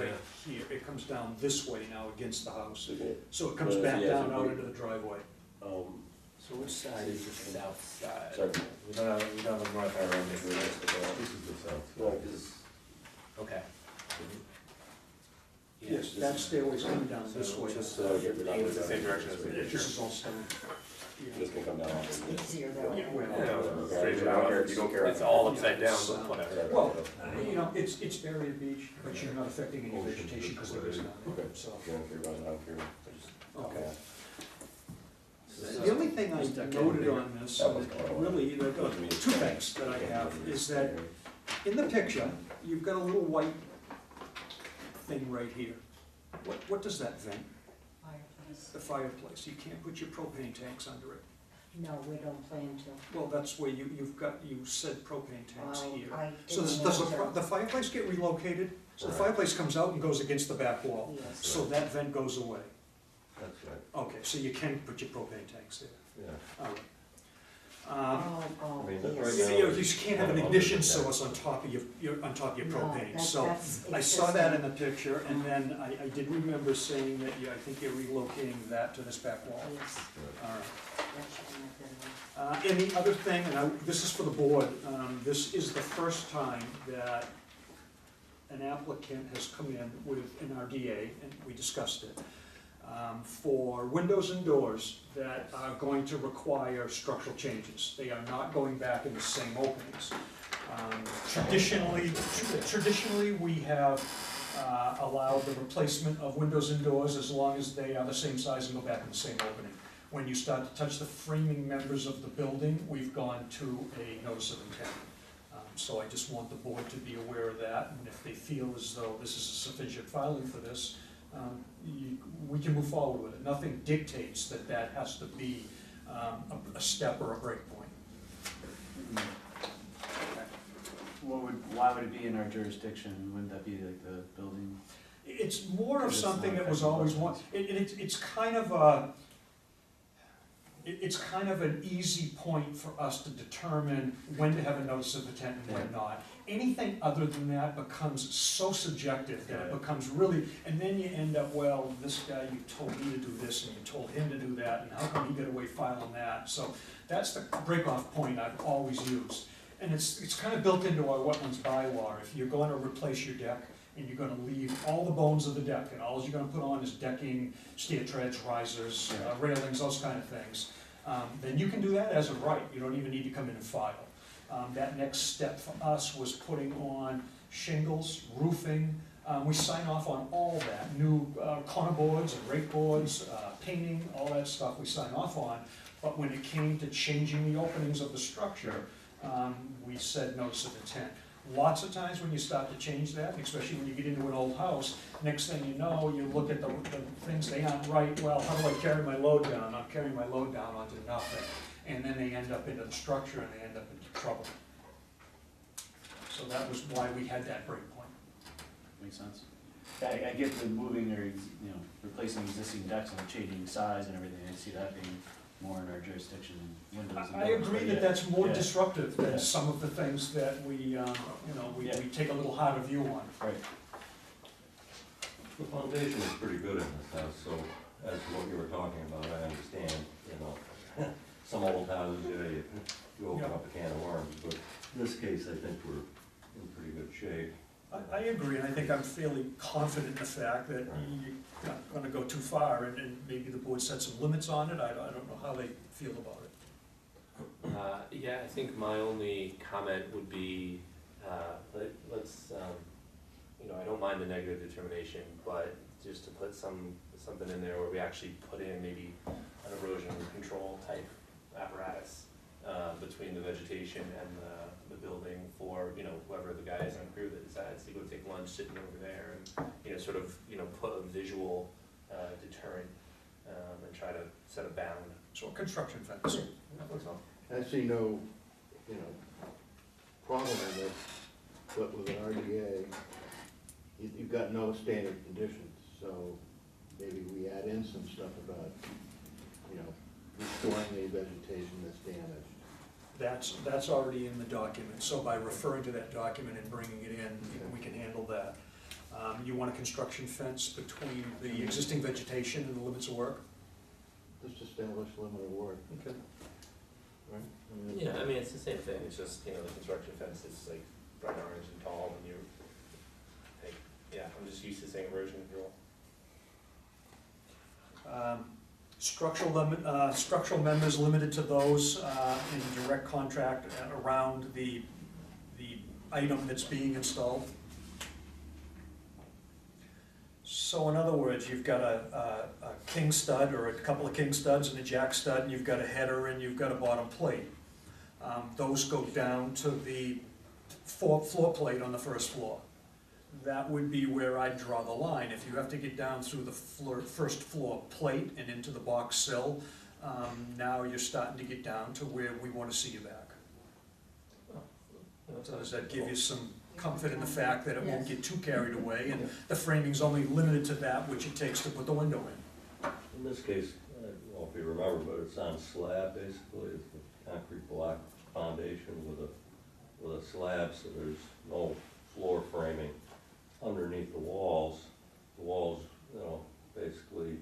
right here. It comes down this way now against the house. Okay. So it comes Well, back yeah, down so out we- into the driveway. So which side is the south side? Sorry. We don't have a north arrow on the list at all. This is the south Well, side. this is, Okay. Yes, that stairway's coming down this So way. just, get rid of aim it the same direction as the This picture. is all stone. Yeah. this can come down. Easier that way. Yeah, well, Yeah, no, Okay, straight I don't out. care if you don't care. It's all upside down, Yeah, but whatever. Well, you know, it's area beach, but you're not affecting any Ocean vegetation because there is none, Okay. so. If you don't care about it, I don't care. I just- Okay. So- The only thing I noted on this, That was going on. really, there are two things that I have, is that in the picture, you've got a little white thing right here. What does that vent? Fireplace. The fireplace, you can't put your propane tanks under it. No, we don't plan to. Well, that's where you said propane tanks Oh, here. I So does didn't know the fireplace get relocated? So the Right. fireplace comes out and goes against the back wall, Yes. so that vent goes away. That's right, Okay, so you can put your propane tanks there. yeah. All right. Oh, I mean, the- yes. right You now- can't have an ignition source on top of your No, propane, that- so that's I saw that in existing. the picture, and then I did remember saying that I think you're relocating that to this back wall. Yes, All right. that should have been. And the other thing, this is for the board, this is the first time that an applicant has come in with an RDA, and we discussed it, for windows and doors that are going to require structural changes. They are not going back in the same openings. Traditionally, we have allowed the replacement of windows and doors as long as they are the same size and go back in the same opening. When you start to touch the framing members of the building, we've gone to a notice of intent. So I just want the board to be aware of that, and if they feel as though this is a sufficient filing for this, we can move forward with it. Nothing dictates that that has to be a step or a break point. Why would it be in our jurisdiction? Wouldn't that be like the building? It's more of Because it's something not that was affecting always wetlands. it's kind of an easy point for us to determine when to have a notice of intent and when not. Anything other than that becomes so subjective that it becomes really, and then you end up, well, this guy, you told me to do this, and you told him to do that, and how come he got away filing that? So that's the break-off point I've always used. And it's kind of built into our wetlands bylaw. If you're going to replace your deck, and you're gonna leave all the bones of the deck, and all you're gonna put on is decking, stair treads, risers, railings, those kind of things, then you can do that as a right. You don't even need to come in and file. That next step for us was putting on shingles, roofing. We sign off on all that, new corner boards and rake boards, painting, all that stuff we sign off on. But when it came to changing the openings of the structure, we said notice of intent. Lots of times when you start to change that, especially when you get into an old house, next thing you know, you look at the things, they aren't right. Well, how do I carry my load down? I'm carrying my load down onto nothing. And then they end up into the structure and they end up into trouble. So that was why we had that break point. Makes sense. I get the moving or, replacing existing decks and changing size and everything. I see that being more in our jurisdiction than windows and I doors, agree but that yeah. that's more Yeah. disruptive than Yeah. some of the things that we Yeah. take a little harder view on. Right. The foundation is pretty good in this house, so as to what you were talking about, I understand, some old houses, you open up a can of worms, but in this case, I think we're in pretty good shape. I agree, and I think I'm fairly confident in the fact that you're not gonna go too far, and maybe the board set some limits on it. I don't know how they feel about it. Yeah, I think my only comment would be, let's, I don't mind the negative determination, but just to put something in there where we actually put in maybe an erosion control type apparatus between the vegetation and the building for, whoever the guy is on crew that decides to go take lunch sitting over there and, sort of, put a visual deterrent and try to set a bound. So a construction fence. I see no, problem with it, but with an RDA, you've got no standard conditions, so maybe we add in some stuff about, you know, restoring the vegetation that's damaged. That's already in the document, so by referring to that document and bringing it in, we can handle that. You want a construction fence between the existing vegetation and the limits of work? Just establish limit of work, Okay. right? I mean, Yeah, I mean, it's the same thing, it's just, you know, the construction fence is like bright orange and tall, and you're, like, yeah, I'm just used to saying erosion control. Structural members limited to those in direct contract around the item that's being installed. So in other words, you've got a king stud or a couple of king studs and a jack stud, and you've got a header and you've got a bottom plate. Those go down to the floor plate on the first floor. That would be where I'd draw the line. If you have to get down through the first floor plate and into the box sill, now you're starting to get down to where we want to see you back. So does that give you some comfort in the fact that it won't get too carried away, and the framing's only limited to that which it takes to put the window in? In this case, I don't know if you remember, but it's on slab basically, it's a concrete block foundation with a slab, so there's no floor framing underneath the walls. The walls, you know, basically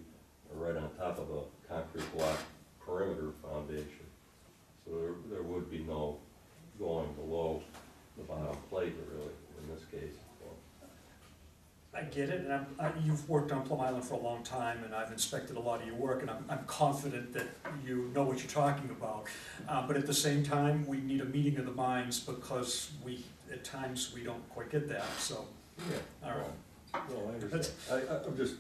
are right on top of a concrete block perimeter foundation. So there would be no going below the bottom plate really, in this case. I get it, and you've worked on Plum Island for a long time, and I've inspected a lot of your work, and I'm confident that you know what you're talking about. But at the same time, we need a meeting of the minds, because at times, we don't quite get that, so. Yeah. All right. No, I understand. I'm just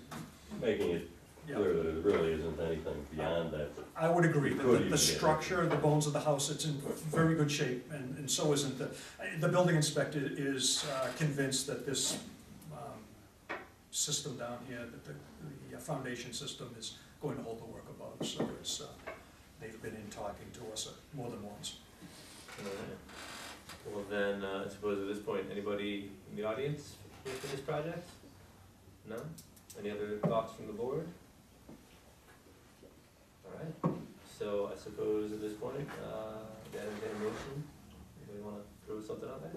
making it Yeah. clear that it really isn't anything beyond that. I would agree, Could the even structure, the bones of the house, it's in very good shape, and so isn't the building inspector is convinced that this system down here, that the foundation system is going to hold the work above, so it's, they've been in talking to us more than once. Alright. Well then, I suppose at this point, anybody in the audience here for this project? No? Any other thoughts from the board? Alright, so I suppose at this point, entertain a motion, anybody wanna throw something out there?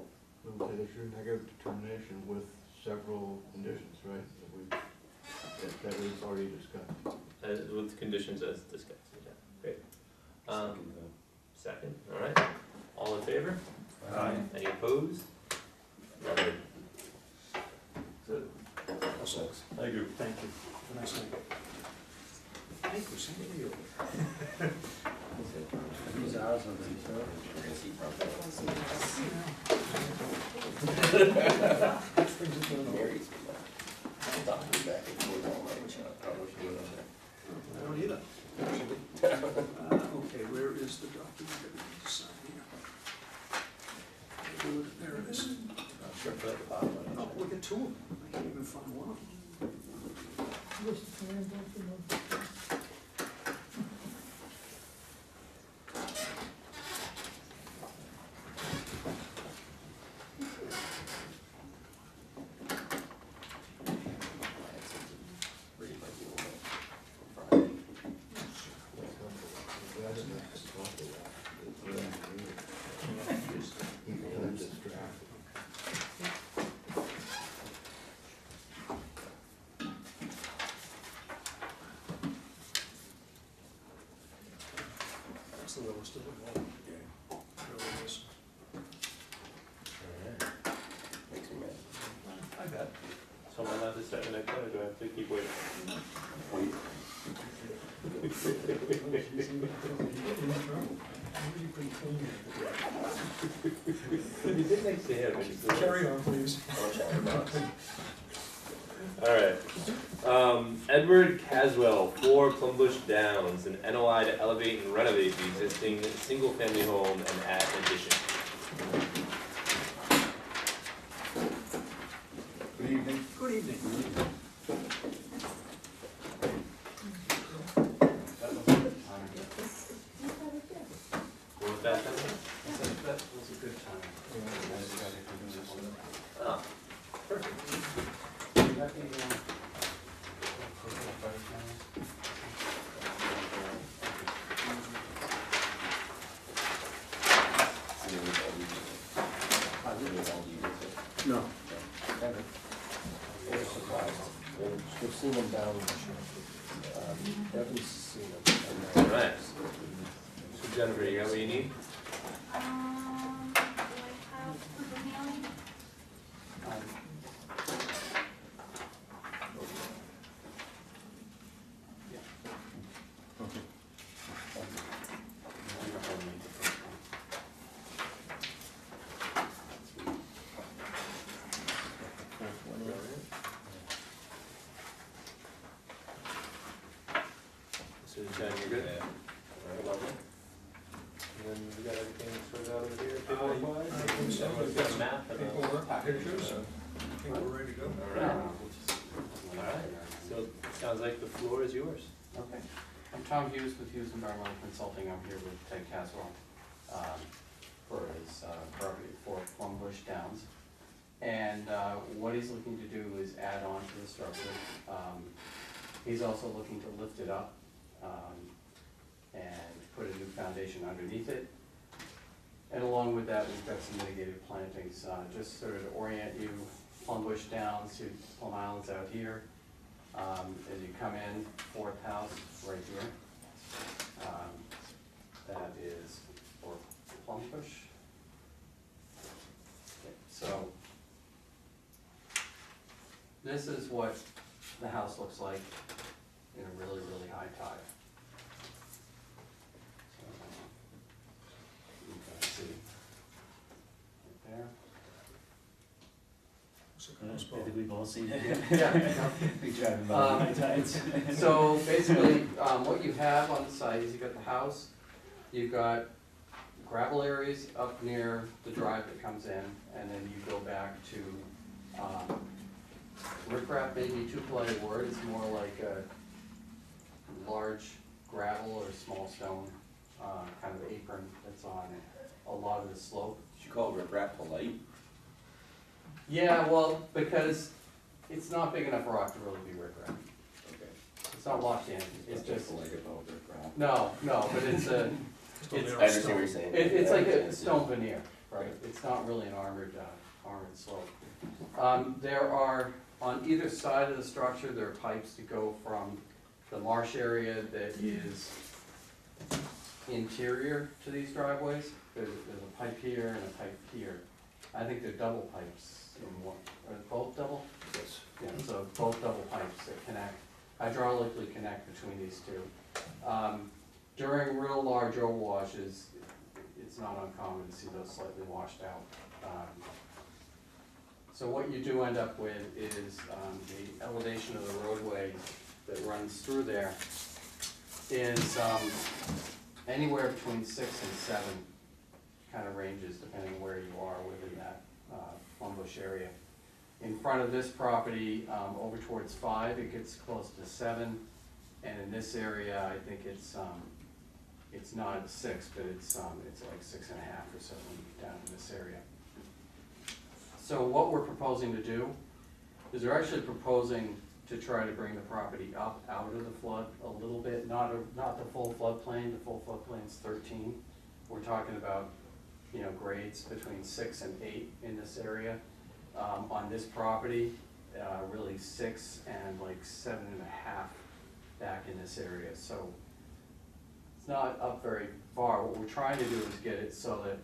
Okay, there's your negative determination with several conditions, right? That we've already discussed. With conditions as discussed, yeah, great. Second, alright, all in favor? Aye. Any opposed? Alright. Also, Thank you. thank you. Have a nice night. Thank you, same to you. These are ours, I think, I don't either. Okay, where is the document that we need to sign here? There it is. Oh, look at two of them. I can't even find one of them. That's the lowest of them all. Yeah, it really is. Makes me mad. I bet. So am I allowed to start the next one, or do I have to keep waiting? You did next to him. Carry on, please. Alright, Edward Caswell, 4 Plumbush Downs, an NOI to elevate and renovate the existing single-family home and add addition. Good evening. Good evening. What was that? That was a good time. Oh, perfect. You got the, No. We're surprised. We've seen them down, Devin's seen them. All right. So Jennifer, you got what you need? Do I have the mailing? So Jen, you're good? All right, lovely. And then we got everything sorted out over here, paperwork wise? I think so. Everyone's got a map and a Paperwork, package, pictures. so- I think we're ready to go. All right. All right, so it sounds like the floor is yours. Okay. I'm Tom Hughes with Hughes Environmental Consulting. I'm here with Ted Caswell for his property for Plum Bush Downs. And what he's looking to do is add on to the structure. He's also looking to lift it up and put a new foundation underneath it. And along with that, we've got some mitigated plantings, just sort of to orient you. Plum Bush Downs to Plum Island's out here. As you come in, fourth house right here. That is for Plum Bush. Okay, so this is what the house looks like in a really, really high tide. So, you can see right there. I think we've all seen it. Yeah. We drive by many times. So basically, what you have on the site is you've got the house, you've got gravel areas up near the drive that comes in, and then you go back to, riprap may be too polite a word, it's more like a large gravel or small stone, kind of apron that's on a lot of the slope. Did you call riprap polite? Yeah, well, because it's not big enough rock to really be riprap. Okay. It's not locked in, it's just, Like about riprap. no, but it's a, I understand what you're saying. it's like a Yeah. stone veneer, right? It's not really an armored slope. There are, on either side of the structure, there are pipes that go from the marsh area that is interior to these driveways. There's a pipe here and a pipe here. I think they're double pipes in one, are both double? Yes. Yeah, so both double pipes that connect, hydraulically connect between these two. During real large overwashes, it's not uncommon to see those slightly washed out. So what you do end up with is the elevation of the roadway that runs through there is anywhere between 6 and 7 kind of ranges, depending where you are within that Plum Bush area. In front of this property, over towards 5, it gets close to 7, and in this area, I think it's not 6, but it's like 6.5 or so down in this area. So what we're proposing to do is we're actually proposing to try to bring the property up out of the flood a little bit, not the full floodplain. The full floodplain's 13. We're talking about, you know, grades between 6 and 8 in this area. On this property, really 6 and like 7.5 back in this area. So it's not up very far. What we're trying to do is get it so that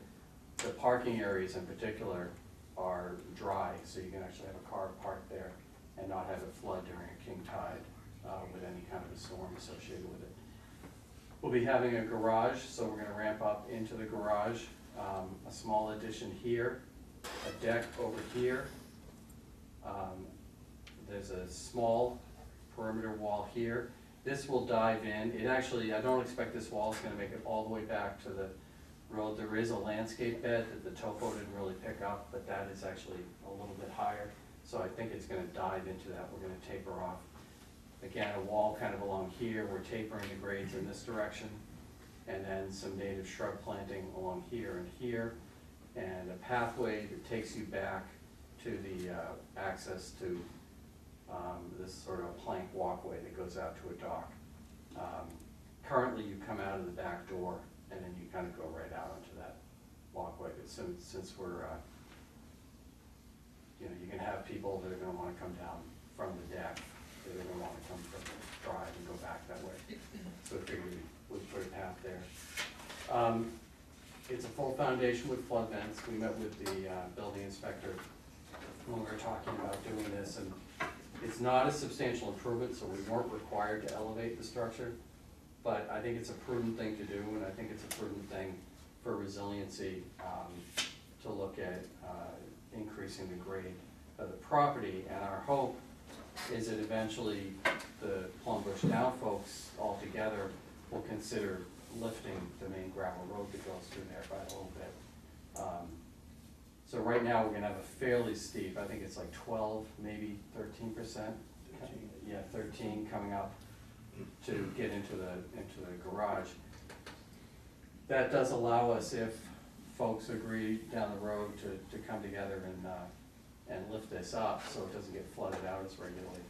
the parking areas in particular are dry, so you can actually have a car parked there and not have it flood during a king tide with any kind of a storm associated with it. We'll be having a garage, so we're gonna ramp up into the garage, a small addition here, a deck over here. There's a small perimeter wall here. This will dive in. It actually, I don't expect this wall is gonna make it all the way back to the road. There is a landscape bed that the topo didn't really pick up, but that is actually a little bit higher. So I think it's gonna dive into that. We're gonna taper off. Again, a wall kind of along here. We're tapering the grades in this direction. And then some native shrub planting along here and here. And a pathway that takes you back to the access to this sort of plank walkway that goes out to a dock. Currently, you come out of the back door and then you kind of go right out onto that walkway. But since we're you know, you can have people that are gonna wanna come down from the deck, that are gonna wanna come from the drive and go back that way. So I figured we'd put a path there. It's a full foundation with flood vents. We met with the building inspector when we were talking about doing this, and it's not a substantial improvement, so we weren't required to elevate the structure. But I think it's a prudent thing to do, and I think it's a prudent thing for resiliency, to look at increasing the grade of the property. And our hope is that eventually the Plum Bush Down folks altogether will consider lifting the main gravel road that goes through there by a little bit. So right now, we're gonna have a fairly steep, I think it's like 12, maybe 13%. Yeah, 13 coming up to get into the garage. That does allow us, if folks agree down the road to come together and lift this up so it doesn't get flooded out as regularly,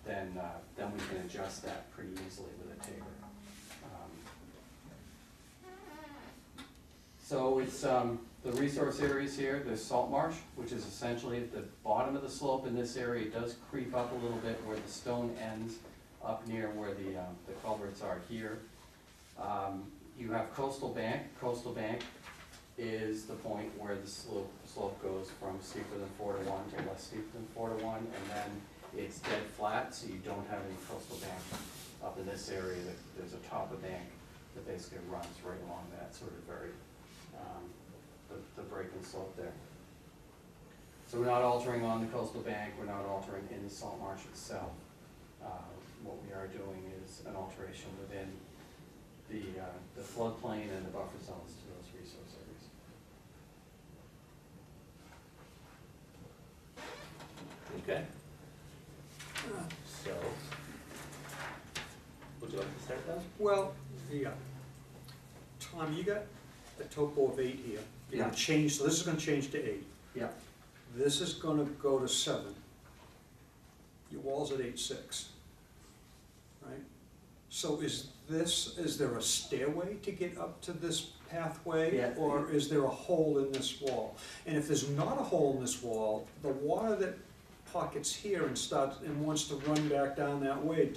then we can adjust that pretty easily with a taper. So it's, the resource areas here, there's salt marsh, which is essentially at the bottom of the slope in this area. It does creep up a little bit where the stone ends up near where the culverts are here. You have coastal bank. Coastal bank is the point where the slope goes from steeper than 4 to 1 to less steep than 4 to 1, and then it's dead flat, so you don't have any coastal bank up in this area. There's a top of bank that basically runs right along that sort of very, the break and slope there. So we're not altering on the coastal bank, we're not altering in the salt marsh itself. What we are doing is an alteration within the floodplain and the buffer zones to those resource areas. Okay. So, would you like to start that? Well, yeah. Tom, you got a topo of 8 here. You're gonna change, so this is gonna change to 8. Yeah. This is gonna go to 7. Your wall's at 8.6, right? So is there a stairway to get up to this pathway? Yeah. Or is there a hole in this wall? And if there's not a hole in this wall, the water that pockets here and wants to run back down that way,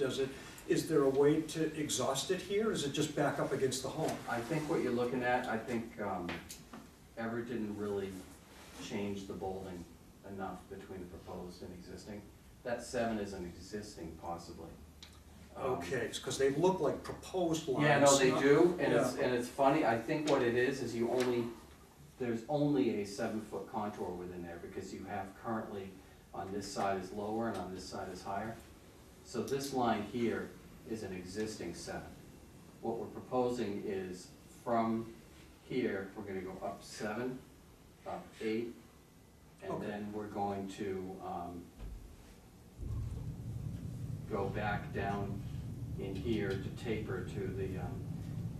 is there a way to exhaust it here, or is it just back up against the home? I think what you're looking at, I think Everett didn't really change the bolding enough between the proposed and existing. That 7 is an existing possibly. Okay, because they look like proposed lines. Yeah, no, they do, and Yeah. it's funny, I think what it is there's only a 7-foot contour within there, because you have currently, on this side is lower and on this side is higher. So this line here is an existing 7. What we're proposing is from here, we're gonna go up 7, up 8, and Okay. then we're going to go back down in here to taper to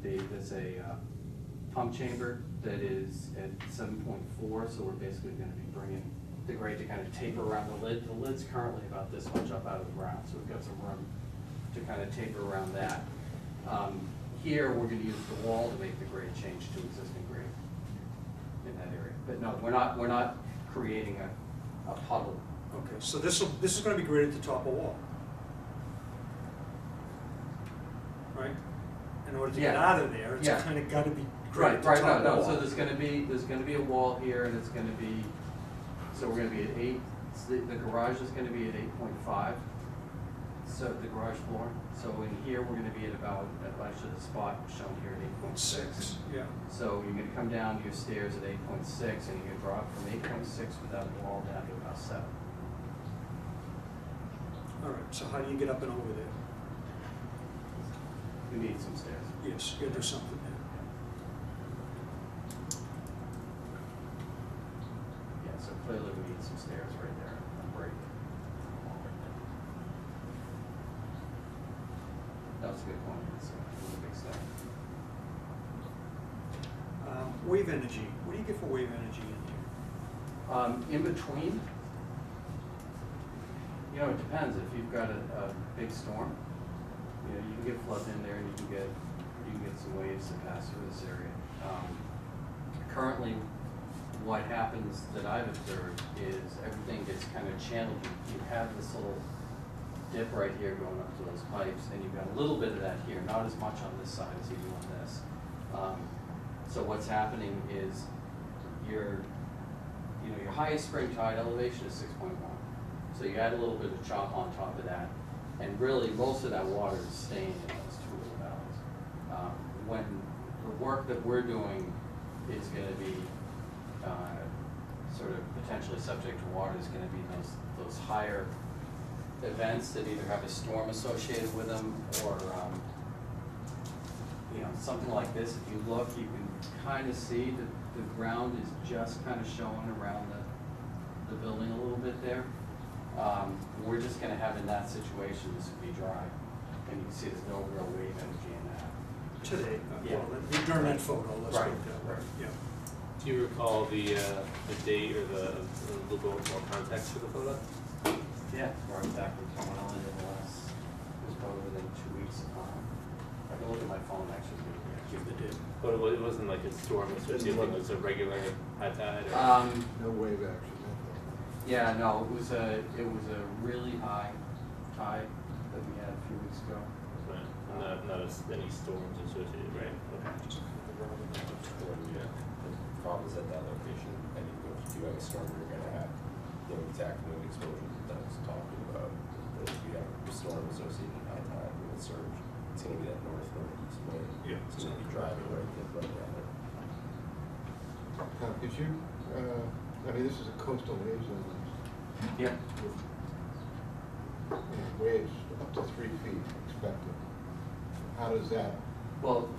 there's a pump chamber that is at 7.4, so we're basically gonna be bringing the grade to kind of taper around the lid. The lid's currently about this much up out of the ground, so we've got some room to kind of taper around that. Here, we're gonna use the wall to make the grade change to existing grade in that area. But no, we're not creating a puddle. Okay, so this is gonna be graded to top of wall. Right? In order to get Yeah. out of there, it's Yeah. kinda gotta be Right, graded to right, top of no, wall. so there's gonna be a wall here, and it's gonna be, so we're gonna be at 8, the garage is gonna be at 8.5, so the garage floor, so in here, we're gonna be at about, actually the spot shown here at 8.6. 6, yeah. So you're gonna come down your stairs at 8.6, and you're gonna drop from 8.6 without a wall down to about 7. All right, so how do you get up and over there? We need some stairs. Yes, you gotta do something there. Yeah, so clearly we need some stairs right there, a break. That was a good point, it's a big step. Wave energy, what do you get for wave energy in here? In between, you know, it depends, if you've got a big storm, you know, you can get flood in there and you can get some waves that pass through this area. Currently, what happens that I've observed is everything gets kind of channeled. You have this little dip right here going up to those pipes, and you've got a little bit of that here, not as much on this side as you do on this. So what's happening is your highest spring tide elevation is 6.1. So you add a little bit of chop on top of that, and really most of that water is staying in those two little valleys. When the work that we're doing is going to be sort of potentially subject to water, is going to be those higher events that either have a storm associated with them or something like this. If you look, you can kind of see that the ground is just kind of showing around the building a little bit there. We're just going to have in that situation, this would be dry, and you can see there's no real wave energy in that. Today, Yeah. well, during that photo, let's Right, put it that way, right. yeah. Do you recall the date or the little bit more context for the photo? Yeah, or exactly what's going on in the last, it was probably within 2 weeks. I can look at my phone actually, give the date. But it wasn't like a storm associated, it was a regular high tide or? No wave action, nothing. Yeah, no, it was a really high tide that we had a few weeks ago. Right, and not any storms associated, right? Okay. Yeah. The problem is at that location, and even if you do have a storm, you're gonna have the exact wind exposure that I was talking about. That if you have a storm associated with high tide with a surge, it's gonna be that northeast wind. Yeah. It's gonna be driving right around it. Could you, this is a coastal wave zone. Yeah. And waves up to 3 feet expected. How does that, Well,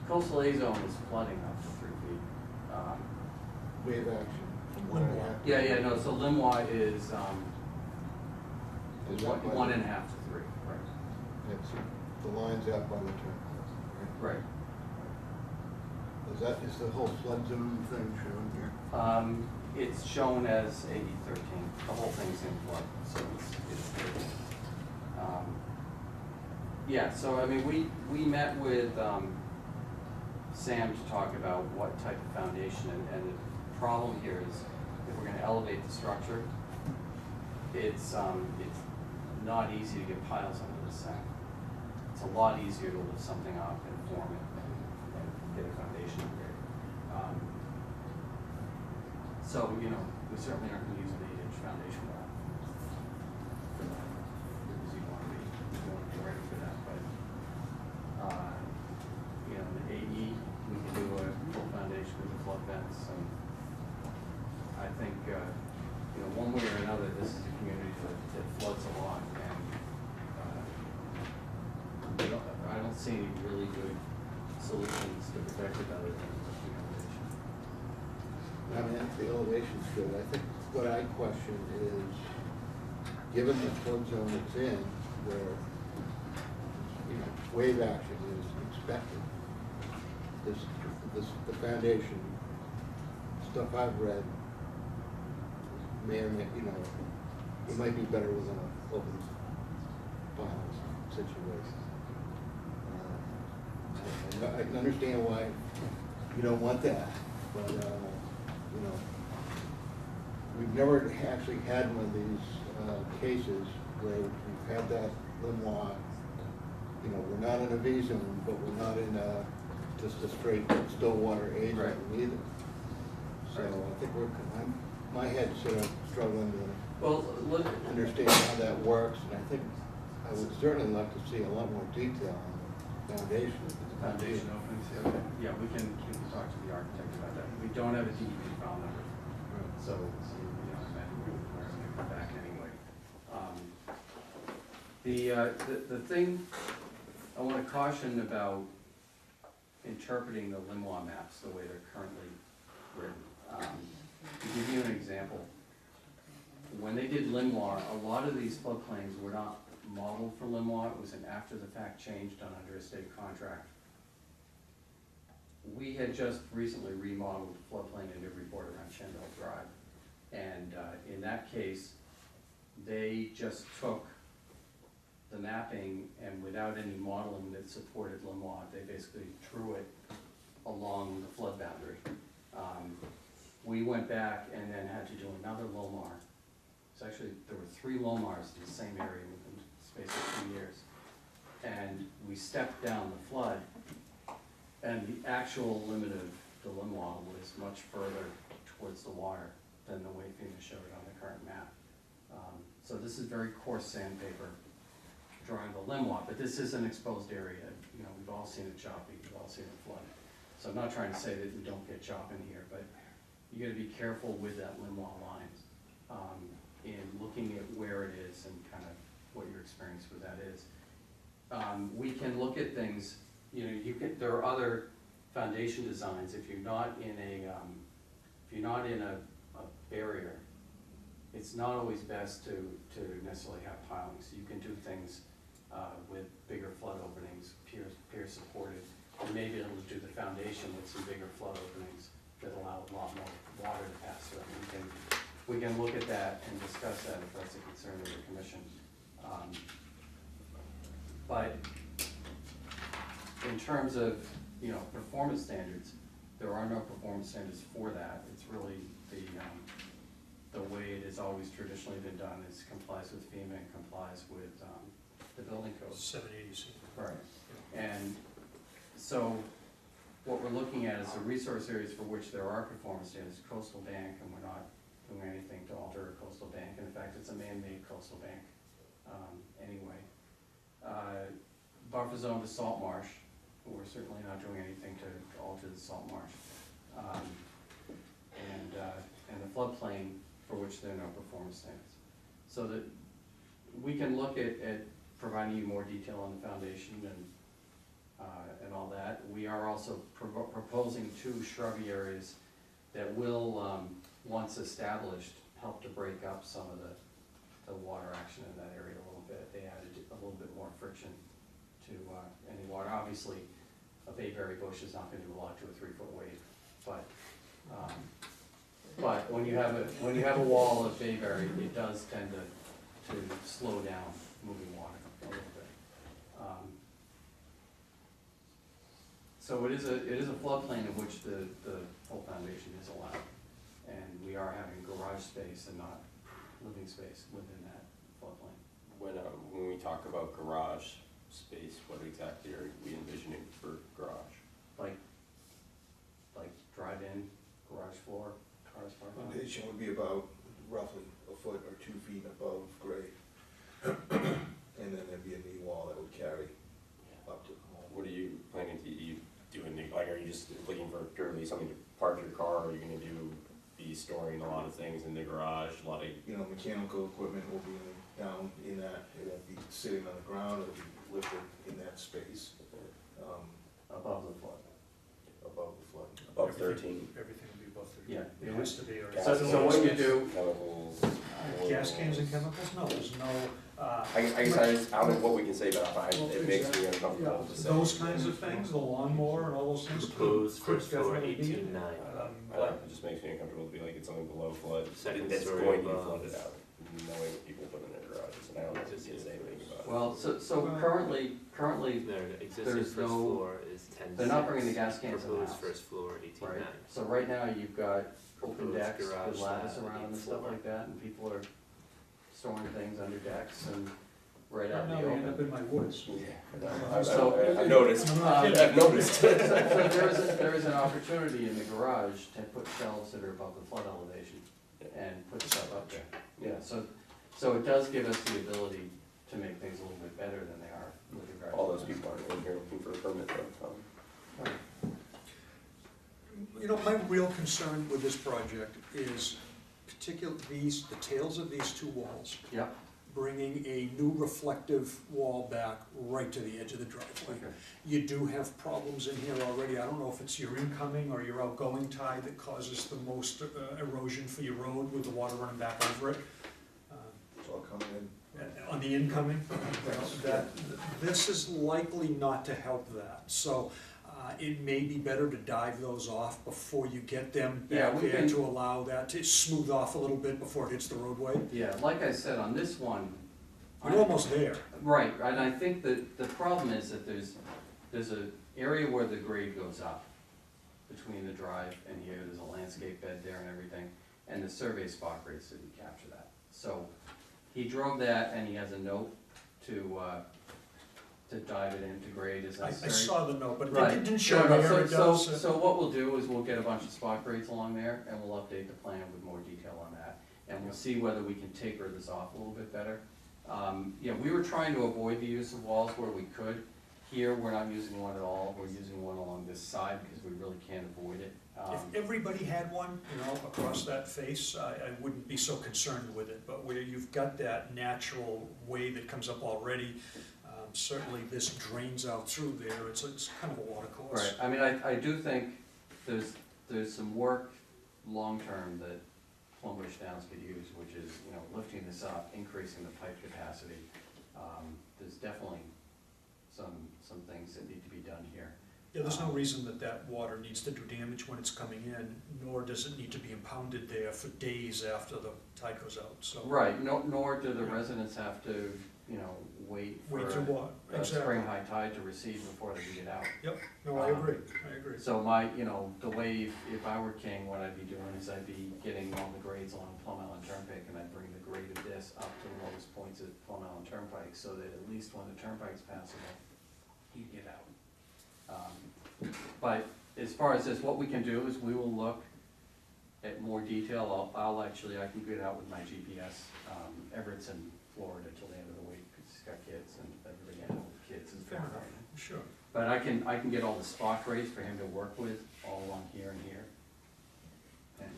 coastal A zone is flooding up to 3 feet. wave action from 1.5? Yeah, no, so Limwa is, Is that by 1.5 the- to 3, right? It's, the line's out by the turnpike, right? Right. Is the whole flood zone thing shown here? It's shown as AE 13, the whole thing's in flood, so it's 13. Yeah, so I mean, we met with Sam to talk about what type of foundation, and the problem here is if we're gonna elevate the structure, it's not easy to get piles under this thing. It's a lot easier to lift something up and form it and get a foundation grade. So, we certainly aren't gonna use an 8-inch foundation wall for that, because you wanna be ready for that, but, the AE, we can do a full foundation with the flood vents, and I think, one way or another, this is a community that floods a lot, and, I don't see any really good solutions to protect it other than the foundation. The elevation's good. I think what I question is, given the flood zone it's in, where, wave action is expected, the foundation, stuff I've read, may or may, it might be better within an open piles situation. I can understand why you don't want that, but, we've never actually had one of these cases where we've had that Limwa, we're not in a V zone, but we're not in just a straight Stillwater A zone either. So I think my head's sort of struggling to understand how that works, and I think I would certainly like to see a lot more detail on the foundation. Foundation openings, yeah, we can talk to the architect about that. We don't have a DEP file number, so, I think we're gonna come back anyway. The thing I want to caution about interpreting the Limwa maps the way they're currently written. To give you an example, when they did Limwa, a lot of these floodplains were not modeled for Limwa. It was an after-the-fact change done under a state contract. We had just recently remodeled the floodplain in Newburyport around Shendell Drive. And in that case, they just took the mapping and without any modeling that supported Limwa, they basically drew it along the flood boundary. we went back and then had to do another Lomar. So actually, there were 3 Lomars in the same area within the space of 2 years. And we stepped down the flood, and the actual limit of the limb wall was much further towards the water than the way FEMA showed it on the current map. So this is very coarse sandpaper drawing the limb wall, but this is an exposed area. You know, we've all seen it choppy, we've all seen it flood. So I'm not trying to say that you don't get chop in here, but you gotta be careful with that limb wall lines, in looking at where it is and kind of what your experience with that is. We can look at things, you know, there are other foundation designs. If you're not in a barrier, it's not always best to necessarily have pilings. You can do things with bigger flood openings, pier supported, and maybe able to do the foundation with some bigger flood openings that allow a lot more water to pass through. We can look at that and discuss that if that's a concern of the commission. But in terms of, you know, performance standards, there are no performance standards for that. It's really the way it has always traditionally been done is complies with FEMA and complies with the building code. 780C. Right. And so what we're looking at is the resource areas for which there are performance standards, coastal bank, and we're not doing anything to alter a coastal bank. And in fact, it's a man-made coastal bank anyway. Buffer zone to salt marsh, we're certainly not doing anything to alter the salt marsh. And the floodplain for which there are no performance standards. So that we can look at providing you more detail on the foundation and all that. We are also proposing 2 shrubby areas that will, once established, help to break up some of the water action in that area a little bit. They added a little bit more friction to any water. Obviously, a bayberry bush is not going to do a lot to a 3-foot wave, but when you have a wall of bayberry, it does tend to slow down moving water a little bit. So it is a floodplain in which the full foundation is allowed, and we are having garage space and not living space within that floodplain. When we talk about garage space, what exactly are we envisioning for garage? Like drive-in, garage floor, cars parked on it. Foundation would be about roughly a foot or 2 feet above grade. And then there'd be a knee wall that would carry up to the home. What are you planning to do in the, like, are you just looking for purely something to park your car, or are you gonna be storing a lot of things in the garage, a lot of? You know, mechanical equipment will be down in that, it won't be sitting on the ground, it'll be lifted in that space, Above the flood. above the flood. Above 13. Everything will be above 13. Yeah. It has to be, or. So what you do, Chemicals. Gas cans and chemicals? No, there's no, I guess I don't know what we can say, but it makes me uncomfortable to say. those kinds of things, the lawnmower and all those things. Proposed could first floor definitely be, 18.9. It just makes me uncomfortable to be like it's something below flood, Second that's story going to be above. flooded out, knowing what people put in their garages, and I don't know if we can say anything about it. well, so currently, Their existing There's first no- floor is 10.6. they're not bringing the gas cans in the Proposed house. first floor 18.9. right, so right now you've got open Proposed decks garage with lattice slab, around them and 8th stuff floor. like that, and people are storing things under decks and right out Right in now, the they end up open. in my woods. So- I've noticed, I'm not kidding. I've noticed. So there is an opportunity in the garage to put shelves that are above the flood elevation and put stuff up there. Yeah, so it does give us the ability to make things a little bit better than they are with the garage. All those people aren't in here looking for a permit though, You know, my real concern with this project is the tails of these 2 walls. Yeah. Bringing a new reflective wall back right to the edge of the driveway. Okay. You do have problems in here already. I don't know if it's your incoming or your outgoing tide that causes the most erosion for your road with the water running back over it. It's all coming in. On the incoming, this is likely not to help that. So it may be better to dive those off before you get them Yeah, back we there can- to allow that to smooth off a little bit before it hits the roadway. Yeah, like I said, on this one. You're almost there. Right, and I think that the problem is that there's a area where the grade goes up between the drive and here, there's a landscape bed there and everything, and the survey spot grades didn't capture that. So he drove that, and he has a note to dive it into grade as I necessary. saw the note, but Right. it didn't show No, where it does. So what we'll do is we'll get a bunch of spot grades along there, and we'll update the plan with more detail on that. And we'll see whether we can taper this off a little bit better. Yeah, we were trying to avoid the use of walls where we could. Here, we're not using one at all, we're using one along this side because we really can't avoid it. If everybody had one, you know, across that face, I wouldn't be so concerned with it, but where you've got that natural way that comes up already, certainly this drains out through there, it's kind of a water course. Right, I mean, I do think there's some work long-term that Plumbush Downs could use, which is, you know, lifting this up, increasing the pipe capacity. There's definitely some things that need to be done here. Yeah, there's no reason that water needs to do damage when it's coming in, nor does it need to be impounded there for days after the tide goes out, so. Right, nor do the residents have to, you know, wait for Wait to what? a Exactly. spring high tide to receive before they can get out. Yep, no, I agree, I agree. So you know, the way, if I were king, what I'd be doing is I'd be getting all the grades along Plum Island Turnpike, and I'd bring the grade of this up to the lowest points at Plum Island Turnpike, so that at least when the turnpike's passable, you get out. But as far as this, what we can do is we will look at more detail. I can get out with my GPS. Everett's in Florida till the end of the week, because he's got kids, and everybody has kids is Fair down enough, there. sure. But I can get all the spot grades for him to work with, all along here and here. And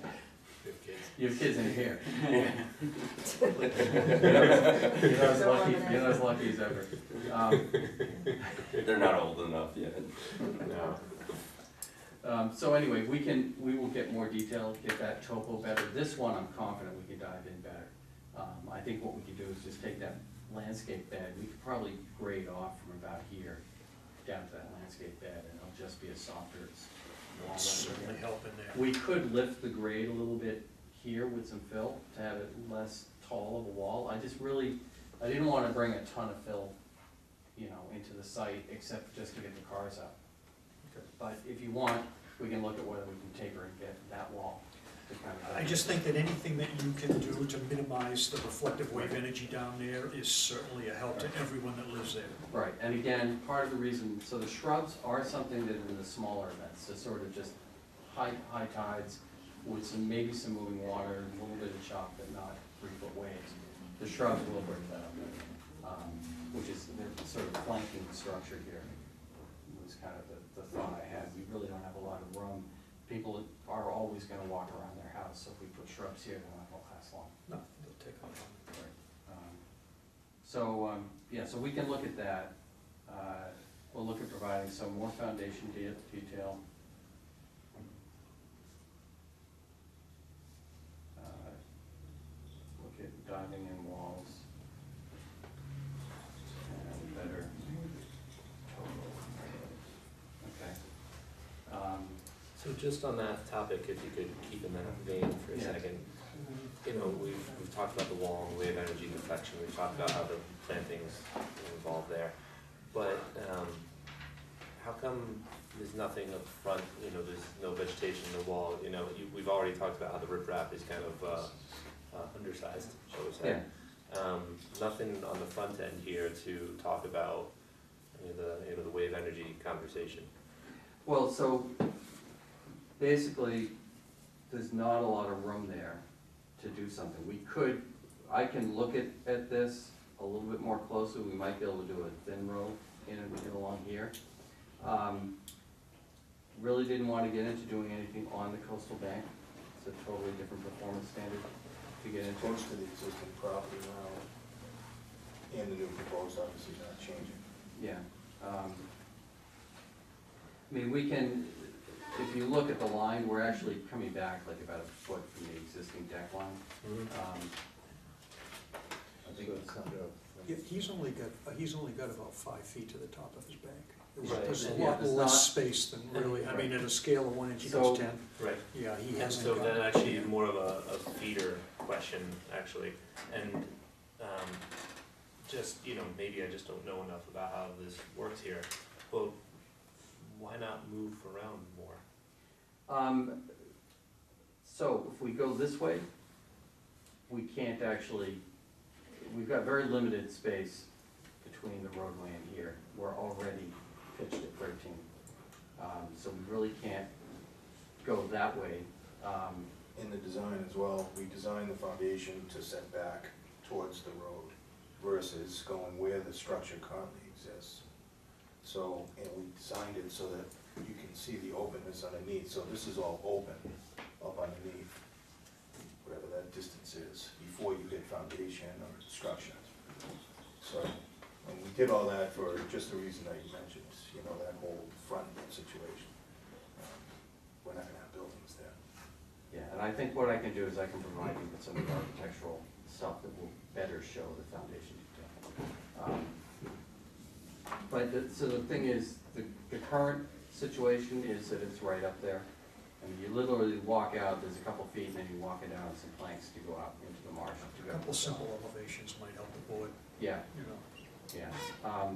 you have kids in here. You're not as lucky as ever. They're not old enough yet. No. So anyway, we will get more detail, get that topo better. This one, I'm confident we can dive in better. I think what we could do is just take that landscape bed, we could probably grade off from about here down to that landscape bed, and it'll just be a softer wall. Certainly help in there. We could lift the grade a little bit here with some fill to have it less tall of a wall. I didn't want to bring a ton of fill, you know, into the site, except just to get the cars out. Okay. But if you want, we can look at whether we can taper and get that wall to kind of. I just think that anything that you can do to minimize the reflective wave energy down there is certainly a help to everyone that lives there. Right, and again, part of the reason, so the shrubs are something that in the smaller events, so sort of just high tides with maybe some moving water, a little bit of chop, but not 3-foot waves. The shrubs will break that up, which is, they're sort of flanking the structure here. It was kind of the thought I had. We really don't have a lot of room. People are always gonna walk around their house, so if we put shrubs here, they're not gonna last long. No, they'll take off. Yeah, so we can look at that. We'll look at providing some more foundation detail. Look at diving in walls. And better total. Okay. So just on that topic, if you could keep in that vein for a Yeah. second, you know, we've talked about the wall, and wave energy deflection, we've talked about how the plantings are involved there, but how come there's nothing up front, you know, there's no vegetation in the wall, you know, we've already talked about how the riprap is kind of undersized, shall we say. Yeah. Nothing on the front end here to talk about, the wave energy conversation. Well, so basically, there's not a lot of room there to do something. I can look at this a little bit more closely. We might be able to do a thin row in along here. Really didn't want to get into doing anything on the coastal bank. It's a totally different performance standard to get into. Close to the existing property now, and the new proposed, obviously not changing. Yeah. I mean, we can, if you look at the line, we're actually coming back like about a foot from the existing deck line. I think it's Yeah, he's only got about 5 feet to the top of his bank. Right. There's a Yeah, lot there's less not- space than really, I mean, at a scale of 1 inch, he So- goes 10. Right. Yeah, he And hasn't so got. then actually more of a feeder question, actually, and, just, maybe I just don't know enough about how this works here, but why not move around more? So if we go this way, we can't actually, we've got very limited space between the roadway and here. We're already pitched at 13. So we really can't go that way. In the design as well, we designed the foundation to set back towards the road versus going where the structure currently exists. So, and we designed it so that you can see the openness underneath, so this is all open up underneath, whatever that distance is, before you hit foundation or structure. So, and we did all that for just the reason that you mentioned, you know, that whole front situation. We're not gonna have buildings there. Yeah, and I think what I can do is I can provide you with some of the architectural stuff that will better show the foundation detail. So the thing is, the current situation is that it's right up there. I mean, you literally walk out, there's a couple feet, and then you walk it down some planks to go out into the marsh. A couple simple elevations might help the board, Yeah, you know. yeah.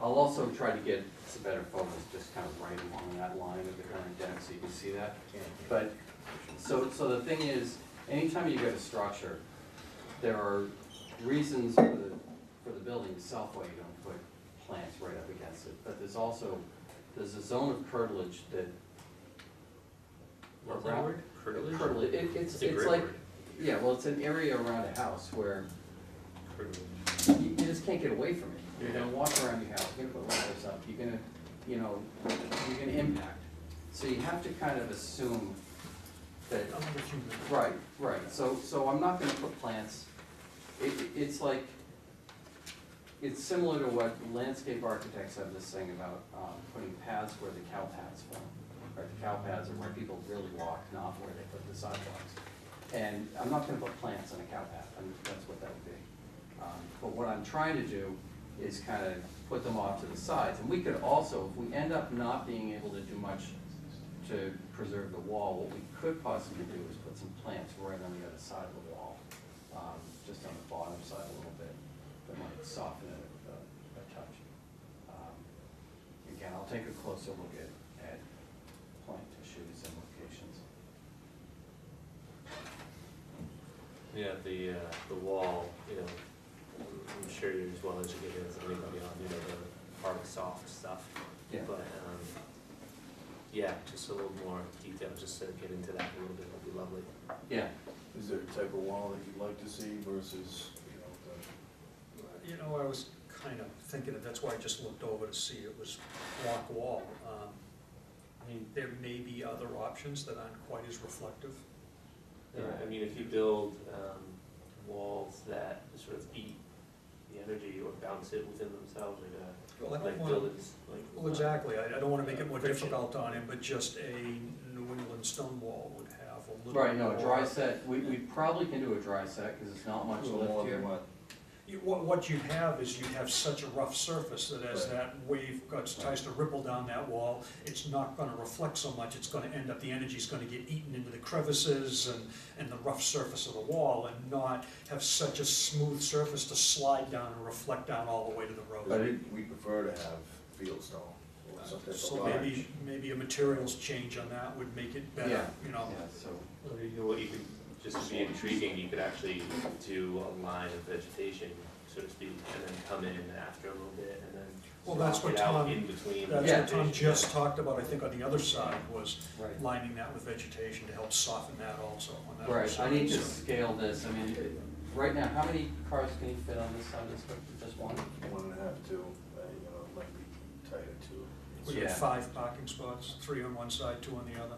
I'll also try to get some better photos, just kind of right along that line of the current deck, so you can see that. But, so the thing is, anytime you get a structure, there are reasons for the building itself why you don't put plants right up against it. But there's a zone of curtilage that. What's that word? Curtilage? Curtilage, it's a great like, word. yeah, well, it's an area around a house where Curtilage. you just can't get away from it. You're gonna walk around your house, you're gonna put ladders up, you're gonna, you're gonna impact. So you have to kind of assume that, I'm with you, man. right, so I'm not gonna put plants. It's like, it's similar to what landscape architects have this thing about, putting paths where the cow paths form. Right, the cow paths are where people really walk, not where they put the sidewalks. And I'm not gonna put plants on a cow path, I mean, that's what that would be. But what I'm trying to do is kind of put them off to the sides. And we could also, if we end up not being able to do much to preserve the wall, what we could possibly do is put some plants right on the other side of the wall, just on the bottom side a little bit, that might soften it a touch. Again, I'll take a closer look at plant tissues and locations. Yeah, the wall, I'm sure you're as well educated as anybody on, the hard, soft stuff. Yeah. But, yeah, just a little more detail, just to get into that a little bit would be lovely. Yeah. Is there a type of wall that you'd like to see versus, You know, I was kind of thinking that, that's why I just looked over to see it was block wall. I mean, there may be other options that aren't quite as reflective. Yeah, I mean, if you build walls that sort of eat the energy or bounce it within themselves, Well, I don't like wanna- buildings, like. Well, exactly, I don't wanna make it more difficult on him, but just a New England stone wall would have a little. Right, no, a dry more- set, we probably can do a dry set, because it's not much a little lift more here. than what? What you have is you have such a rough surface that as Right. that wave tries to ripple down that wall, it's not gonna reflect so much, it's gonna end up, the energy's gonna get eaten into the crevices and the rough surface of the wall, and not have such a smooth surface to slide down and reflect down all the way to the road. But we prefer to have field stone or something So large. maybe a materials change on that would make it better, Yeah. you know? Yeah, so, Well, you know what, you could, just to be intriguing, you could actually do a line of vegetation, so to speak, and then come in after a little bit, and then Well, that's swap what it out Tom- in between. That's Yeah. what Tom just talked about, I think, on the other side, was right. lining that with vegetation to help soften that also on that other Right, I side. need to So- scale this, I mean, right now, how many cars can you fit on this side of this, just one? 1.5, 2, it might be tighter too. We have Yeah. 5 parking spots, 3 on one side, 2 on the other.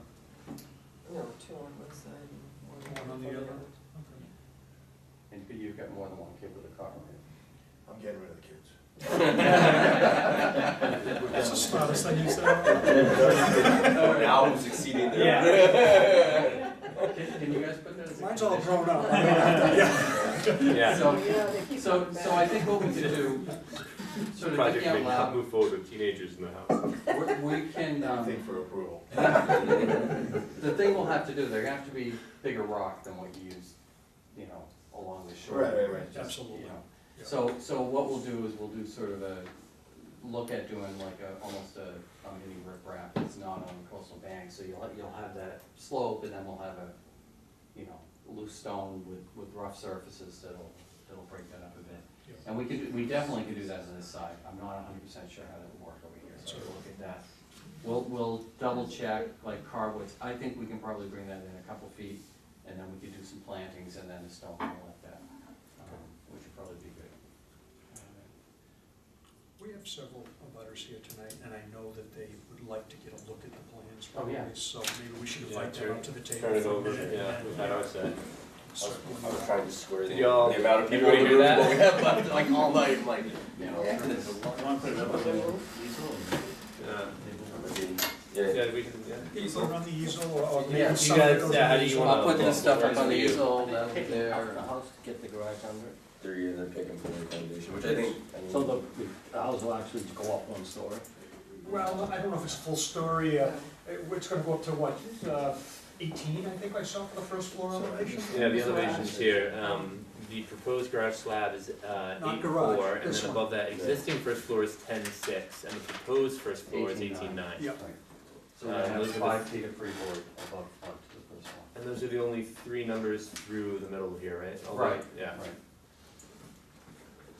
No, 2 on one side and One on the other. Okay. And you've got more than one kid with a car, right? I'm getting rid of the kids. That's the smartest thing you said. Now who's exceeding their. Yeah. Can you guys put that as a Mine's all condition? grown up. Yeah. Yeah. So, yeah, they keep so, coming so I back. think what we could do, sort of Project thinking out may not loud, move forward with teenagers in the house. we can, Anything for approval. the thing we'll have to do, they're gonna have to be bigger rock than what you use, along the shore. Right. Just, Absolutely. Yeah. So what we'll do is we'll do sort of a, look at doing like almost a mini riprap that's not on the coastal bank, so you'll have that slope, and then we'll have you know, loose stone with rough surfaces that'll break that up a bit. And we definitely could do that on this side. I'm not 100% sure how that would work over here, so we'll look at that. We'll double check, like Carwoods, I think we can probably bring that in a couple feet, and then we could do some plantings and then a stone wall like that, which would probably be good. We have several abutters here tonight, and I know that they would like to get a look at the plans. Oh, yeah. So maybe we should invite them up to the table. Turn it for a over, minute, yeah, and we've then- had our say. I was trying to square the Y'all- amount of people in everybody the do room, that? but we have left like all night, I'm like, you know. You wanna put it up on the easel? Yeah, we can, yeah. Put it on the easel, or maybe Yeah, some you of it guys- goes yeah, on how the do you easel. wanna- I'll put this stuff up on the Yeah. easel, that'll be Picking there. up the house to get the garage under it. They're picking for the foundation, which I think, So the house will actually go up one story. Well, I don't know if it's a full story, it's gonna go up to what, 18, I think I saw for the first floor elevation? Yeah, the elevation's here, the proposed garage slab is, Not 8.4, garage, and this then one. above that, existing first floor is 10.6, and the proposed first floor is 18.9. Yep. So we're gonna have those are the- 5 feet of freeboard above up to the first one. And those are the only three numbers through the middle here, right? Although- Right. Yeah, Right.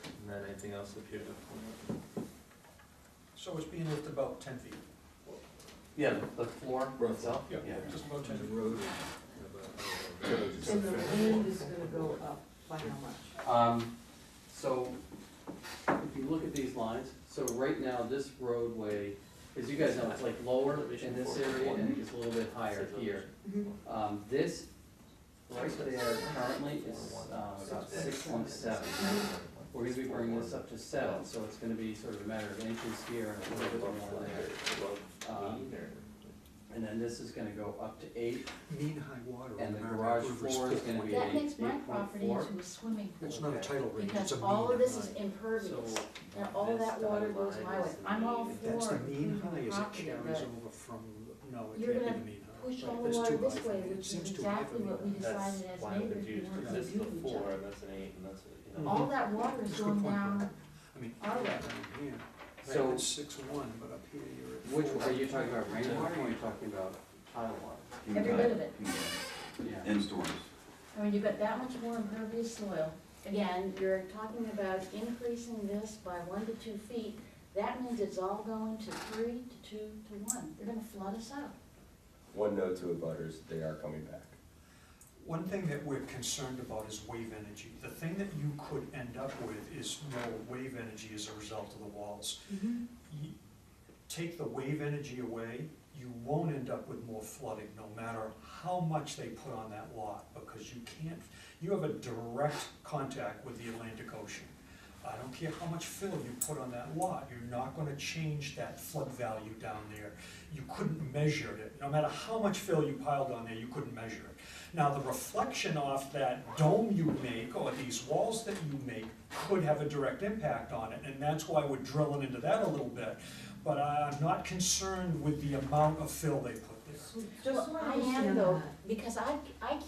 and then anything else up here to point out? So it's being lifted about 10 feet. Yeah, the floor itself? Yeah, Yeah. just about 10 The feet. road. And the land is gonna go up by how much? So, if you look at these lines, so right now, this roadway, as you guys know, it's like lower in this area and it gets a little bit higher here. This, right there currently is, about 6.7. We're gonna be bringing this up to 7, so it's gonna be sort of a matter of inches here and a little bit more there. And then this is gonna go up to 8, Mean high water. and on the Merrimack garage River is floor is gonna be That makes my 8.4. property into a swimming pool. It's not a title range, it's Because a mean. all of this high. is impervious, So, and all that water goes my way. I'm all for That's the mean improving high, the as it property, carries but over from, no, it you're can't be gonna the mean high. push Right, all the that's water too this high for way, me. It which seems is too high exactly for me. what we That's decided as why I'm neighbors we confused, weren't because gonna this is do the to each 4 other. and that's an 8 and that's a, you know. All that water is That's a good going point, down Barbara. I mean, our way. down here, So- right, it's 6.1, but up here you're at 4. which, are you talking about rainwater or are you talking about tile water? Every bit of it. Yeah. In storms. I mean, you've got that much more impervious soil. Again, you're talking about increasing this by 1 to 2 feet. That means it's all going to 3 to 2 to 1. You're gonna flood us out. one note to abutters, they are coming back. One thing that we're concerned about is wave energy. The thing that you could end up with is no wave energy as a result of the walls. You take the wave energy away, you won't end up with more flooding, no matter how much they put on that lot, because you can't, you have a direct contact with the Atlantic Ocean. I don't care how much fill you put on that lot, you're not gonna change that flood value down there. You couldn't measure it, no matter how much fill you piled on there, you couldn't measure it. Now, the reflection off that dome you make, or these walls that you make, could have a direct impact on it, and that's why we're drilling into that a little bit. But I'm not concerned with the amount of fill they put there. Just so Well, I I am understand though, that. because I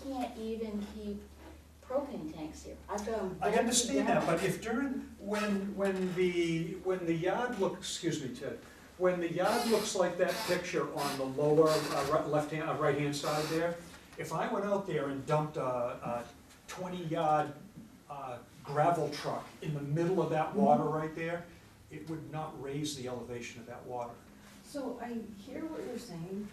can't even keep propane tanks here. I've got them. I understand that, but if during, when the yard looks, excuse me, Ted, when the yard looks like that picture on the lower left-hand, right-hand side there, if I went out there and dumped a 20-yard gravel truck in the middle of that water right there, it would not raise the elevation of that water. So I hear what you're saying.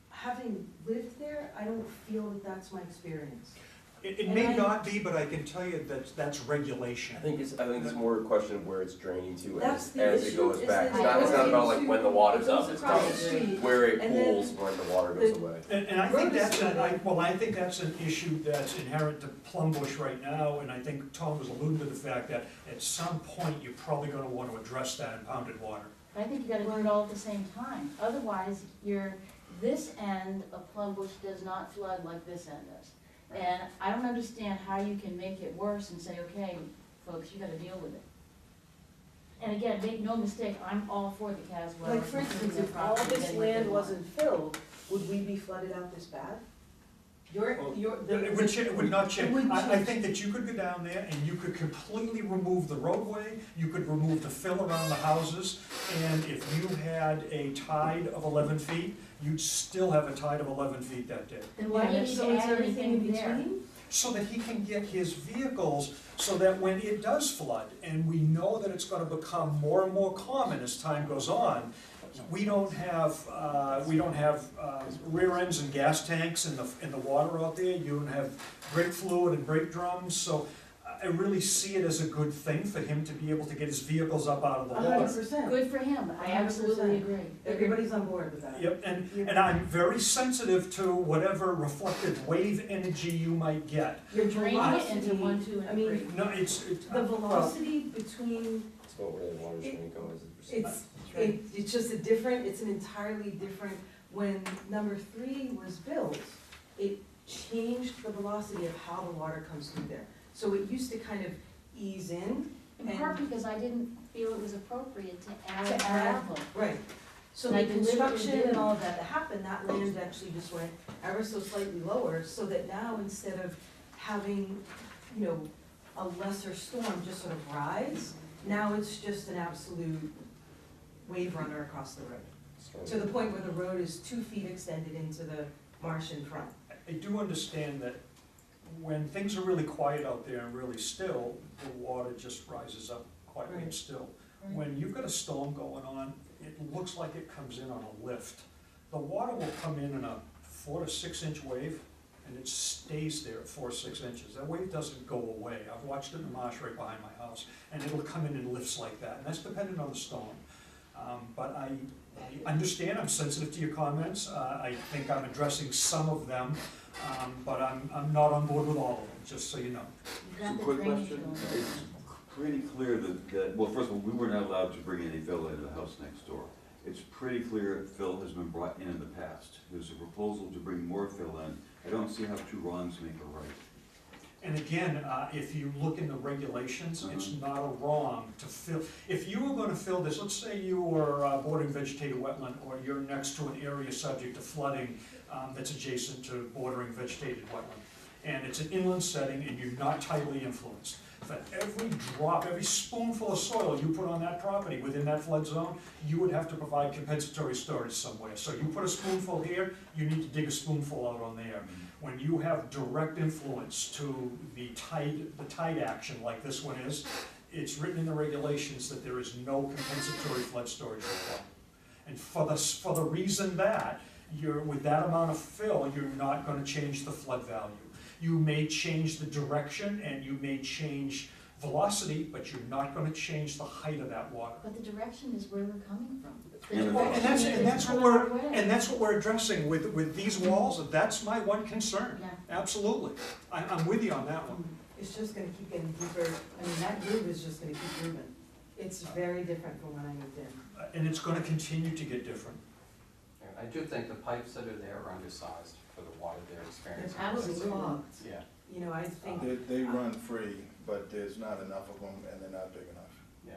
Having lived there, I don't feel that that's my experience. It And may I- not be, but I can tell you that that's regulation. I think it's more a question of where it's draining to That's as the it issue, goes is back. that It's not about like when the water's up, goes it's across about the street, where it and then pools when the water goes the- away. And I Road think is that's, flooded. I think that's an issue that's inherent to Plumbush right now, and I think Tom was alluding to the fact that at some point, you're probably gonna want to address that in pounded water. I think you gotta do it all at the same time. Otherwise, this end of Plumbush does not flood like this end does. And I don't understand how you can make it worse and say, okay, folks, you gotta deal with it. And again, make no mistake, I'm all for the Caswell. Like, for instance, if all this land wasn't filled, would we be flooded out this bad? It would not change. It would I change. think that you could go down there and you could completely remove the roadway, you could remove the fill around the houses, and if you had a tide of 11 feet, you'd still have a tide of 11 feet that day. Then why do you need So to it's add everything in anything there? between? So that he can get his vehicles, so that when it does flood, and we know that it's gonna become more and more common as time goes on, we don't have rear ends and gas tanks in the water out there, you don't have brake fluid and brake drums, so I really see it as a good thing for him to be able to get his vehicles up out of the water. 100%. Good for him, I absolutely agree. Everybody's on board with that. Yep, and I'm very sensitive to whatever reflected wave energy you might get. Your Draining it into velocity, 1, 2, and I mean, 3. No, it's, the velocity between, It's about where the water's gonna go as a percent. it's just a different, it's an entirely different, when number 3 was built, it changed the velocity of how the water comes through there. So it used to kind of ease in. In part because I didn't feel it was appropriate to add To add- gravel. Right. So And I the deliberately construction and didn't. all of that happened, that land actually just went ever so slightly lower, so that now instead of having, you know, a lesser storm just sort of rise, now it's just an absolute wave runner across the road. To the point where the road is 2 feet extended into the marsh in front. I do understand that when things are really quiet out there and really still, the water just rises up quietly and Right. still. When you've got a storm going on, it looks like it comes in on a lift. The water will come in a 4 to 6 inch wave, and it stays there at 4 or 6 inches. That wave doesn't go away. I've watched it in the marsh right behind my house, and it'll come in lifts like that, and that's dependent on the storm. But I understand, I'm sensitive to your comments, I think I'm addressing some of them, but I'm not on board with all of them, just so you know. You Some got the quick drainage question, going. it's pretty clear that, well, first of all, we were not allowed to bring any fill into the house next door. It's pretty clear that fill has been brought in the past. There's a proposal to bring more fill in. I don't see how 2 wrongs make a right. And again, if you look in the regulations, it's not a wrong to fill. If you were gonna fill this, let's say you were bordering vegetated wetland, or you're next to an area subject to flooding that's adjacent to bordering vegetated wetland, and it's an inland setting and you're not tidally influenced. For every drop, every spoonful of soil you put on that property within that flood zone, you would have to provide compensatory storage somewhere. So you put a spoonful here, you need to dig a spoonful out on there. When you have direct influence to the tide action like this one is, it's written in the regulations that there is no compensatory flood storage required. And for the reason that, with that amount of fill, you're not gonna change the flood value. You may change the direction and you may change velocity, but you're not gonna change the height of that water. But the direction is where we're coming from. The And Well, direction and is that's what from our we're, way. and that's what we're addressing with these walls, that's my one concern. Yeah. Absolutely. I'm with you on that one. It's just gonna keep getting deeper, I mean, that groove is just gonna keep moving. It's very different from when I moved in. And it's gonna continue to get different. I do think the pipes that are there are undersized for the water they're They're experiencing. absolutely clogged. Yeah. You know, I think, They run free, but there's not enough of them and they're not big enough. Yeah.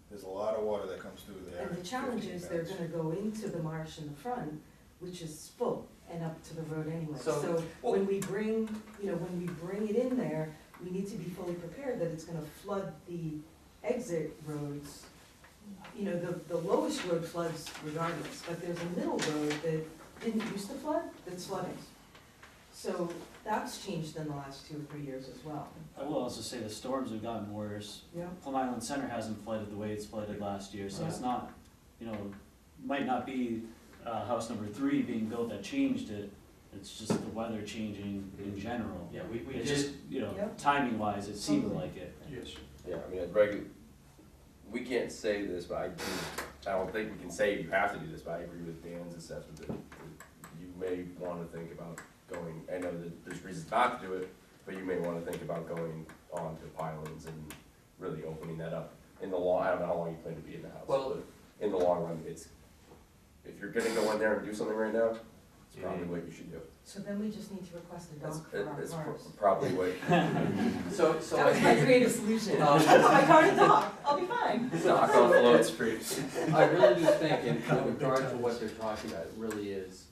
There's a lot of water that comes through there. and the challenge 15 is they're minutes. gonna go into the marsh in the front, which is full, and up to the road anyway. So- So when we bring, you know, when we bring it in there, we need to be fully prepared that it's gonna flood the exit roads. You know, the lowest road floods regardless, but there's a middle road that didn't used to flood, that's flooding. So that's changed in the last 2 or 3 years as well. I will also say the storms have gotten worse. Yeah. Plum Island Center hasn't flooded the way it's flooded last year, so it's Yeah. not, you know, might not be, house number 3 being built that changed it. It's just the weather changing in general. Yeah, we It's did, just, you know, Yep. timing wise, it seemed Totally. like it. Yes. yeah, I mean, we can't say this, but I don't think we can say you have to do this, but I agree with Dan's assessment that you may wanna think about going, I know that there's reasons not to do it, but you may wanna think about going on to pilings and really opening that up in the long, I don't know how long you plan to be in the house, Well- but in the long run, if you're gonna go in there and do something right now, it's probably what you should do. So then we just need to request a That's, dock for our it's cars. probably what, So That was my creative solution. Um, I put my car in the dock, I'll be fine. knock on floats, I really do think, in regard to what they're talking about, it really is,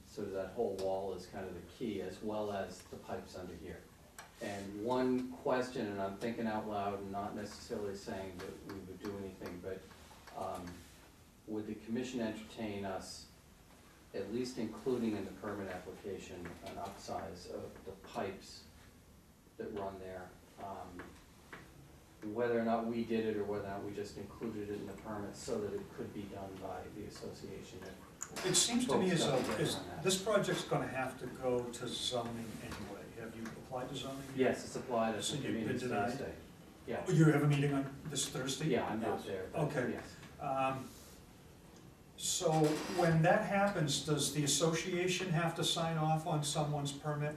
sort of that whole wall is kind of the key, as well as the pipes under here. And one question, and I'm thinking out loud and not necessarily saying that we would do anything, but would the commission entertain us at least including in the permit application an upsize of the pipes that run there. Whether or not we did it or whether or not we just included it in the permit so that it could be done by the association. It seems to me Folks as don't though, agree on that. this project's gonna have to go to zoning anyway. Have you applied to zoning? Yes, it's applied at So the you've been meeting denied? Thursday. Yeah, You have a meeting on this Thursday? yeah, I'm not there, but Okay. yes. So when that happens, does the association have to sign off on someone's permit?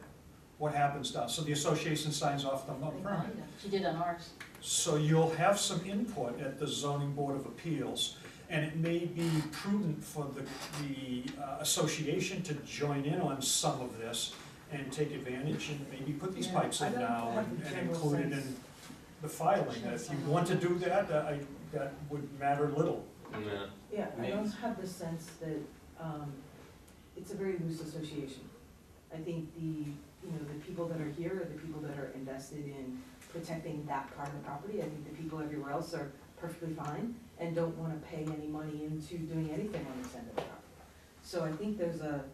What happens now? So the association signs off the permit. She did on ours. So you'll have some input at the zoning board of appeals, and it may be prudent for the association to join in on some of this and take advantage and maybe put these pipes in now and include it in the filing. If you want to do that, that would matter little. Yeah. Yeah, I don't have the sense that, it's a very loose association. I think the people that are here are the people that are invested in protecting that part of the property. I think the people everywhere else are perfectly fine and don't wanna pay any money into doing anything on this end of the property. So I think there's a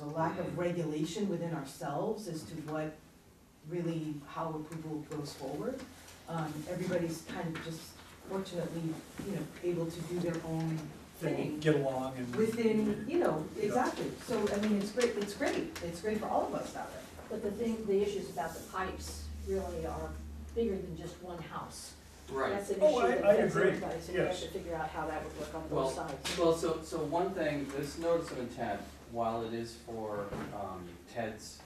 lack of regulation within ourselves as to what really, how approval goes forward. Everybody's kind of just fortunately, able to do their own thing Get along and. within, exactly. So, I mean, it's great for all of us that way. But the issues about the pipes really are bigger than just one house. Right. That's an Oh, issue that I affects agree. everybody, so we have Yes. to figure out how that would work on Well, both sides. well, so one thing, this notice of intent, while it is for Ted's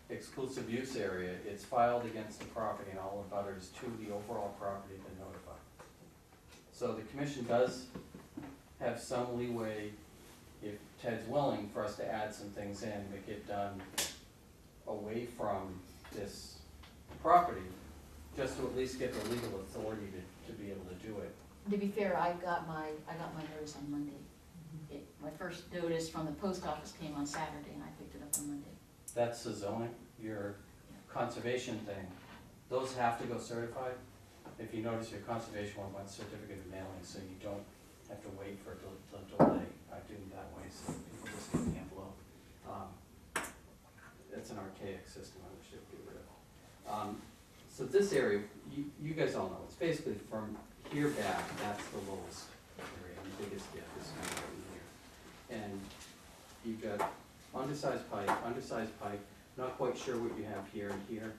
exclusive use area, it's filed against the property and all abutters to the overall property to notify. So the commission does have some leeway, if Ted's willing, for us to add some things in, make it done away from this property, just to at least get the legal authority to be able to do it. To be fair, I got my notice on Monday. My first notice from the post office came on Saturday and I picked it up on Monday. That's the zoning, your conservation thing, those have to go certified. If you notice, your conservation one wants certificate of mailing, so you don't have to wait for the delay. I do it that way, so people just get the envelope. It's an archaic system, I wish they would get rid of. So this area, you guys all know, it's basically from here back, that's the lowest area, the biggest dip is kind of in here. And you've got undersized pipe, not quite sure what you have here and here.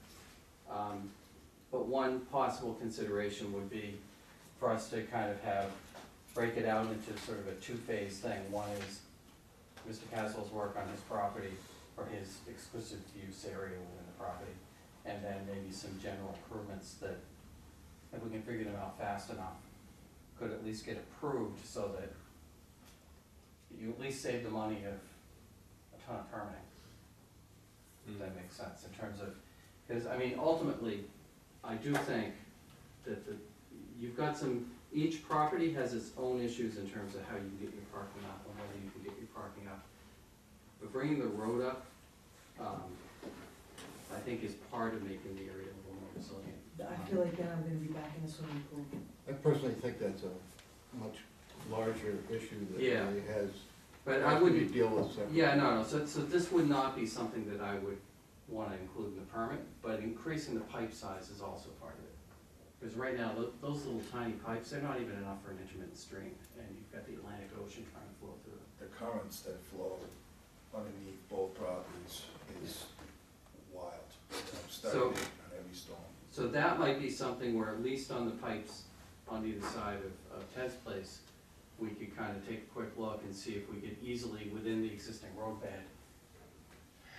But one possible consideration would be for us to kind of break it out into sort of a two-phase thing. One is Mr. Caswell's work on his property, or his exclusive use area within the property, and then maybe some general improvements that, if we can figure them out fast enough, could at least get approved so that you at least save the money of a ton of permitting. If that makes sense, in terms of, because, I mean, ultimately, I do think that you've got each property has its own issues in terms of how you get your parking up, and whether you can get your parking up. But bringing the road up, I think is part of making the area a little more resilient. I feel like then I'm gonna be back in the swimming pool. I personally think that's a much larger issue that Yeah. really has. But I to be wouldn't, deal with separately. yeah, no, so this would not be something that I would wanna include in the permit, but increasing the pipe size is also part of it. Because right now, those little tiny pipes, they're not even enough for an intermittent stream, and you've got the Atlantic Ocean trying to flow through it. The currents that flow underneath both properties is wild. Starting on every storm. So that might be something where at least on the pipes on either side of Ted's place, we could kind of take a quick look and see if we could easily, within the existing road bed,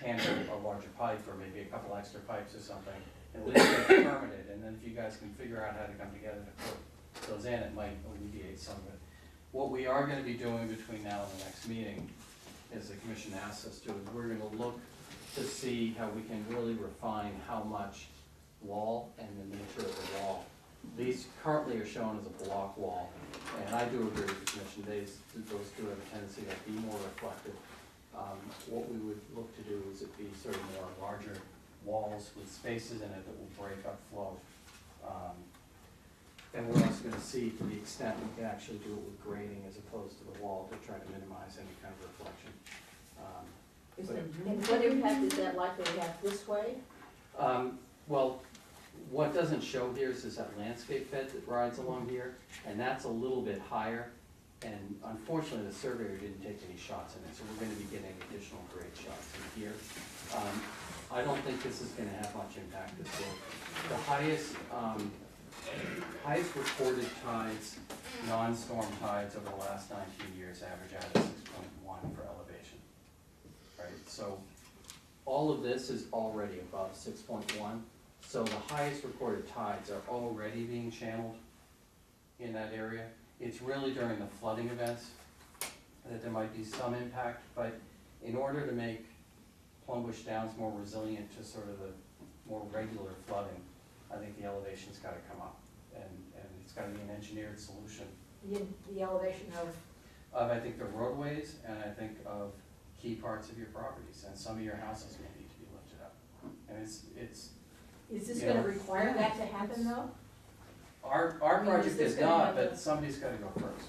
handle a larger pipe or maybe a couple extra pipes or something, at least get it permitted, and then if you guys can figure out how to come together to put those in, it might alleviate some of it. What we are gonna be doing between now and the next meeting, as the commission asks us to, is we're gonna look to see how we can really refine how much wall and the nature of the wall. These currently are shown as a block wall, and I do agree with the commission, those do have a tendency to be more reflective. What we would look to do is it be sort of more larger walls with spaces in it that will break up flow. And we're also gonna see to the extent we can actually do it with grading as opposed to the wall to try to minimize any kind of reflection. Is But- there room And for what impact green? is that likely to have this way? Well, what doesn't show here is that landscape bed that rides along here, and that's a little bit higher. And unfortunately, the surveyor didn't take any shots in it, so we're gonna be getting additional grade shots in here. I don't think this is gonna have much impact this way. The highest recorded tides, non-storm tides over the last 19 years average out at 6.1 for elevation. Right, so all of this is already above 6.1. So the highest recorded tides are already being channeled in that area. It's really during the flooding events that there might be some impact, but in order to make Plumbush Downs more resilient to sort of the more regular flooding, I think the elevation's gotta come up, and it's gotta be an engineered solution The elevation of, I think the roadways, and I think of key parts of your properties, and some of your houses may need to be lifted up. And it's, is this You gonna know, require that to happen though? our I mean, project is this is gonna not, have but a- somebody's gotta go first.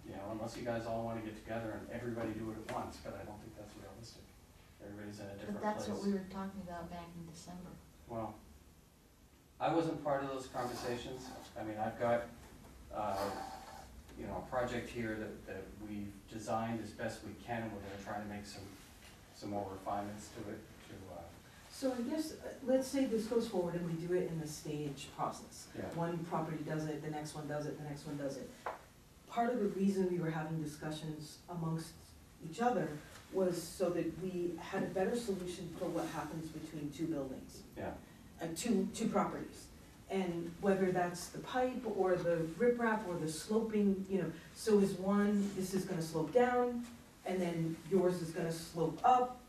You know, unless you guys all wanna get together and everybody do it at once, but I don't think that's realistic. Everybody's in a different But place. that's what we were talking about back in December. Well, I wasn't part of those conversations. I mean, I've got, you know, a project here that we've designed as best we can, and we're gonna try to make some more refinements to it, So I guess, let's say this goes forward and we do it in a stage process. Yeah. One property does it, the next one does it, the next one does it. Part of the reason we were having discussions amongst each other was so that we had a better solution for what happens between two buildings. Yeah. Two properties. And whether that's the pipe or the riprap or the sloping, you know, so is one, this is gonna slope down, and then yours is gonna slope up,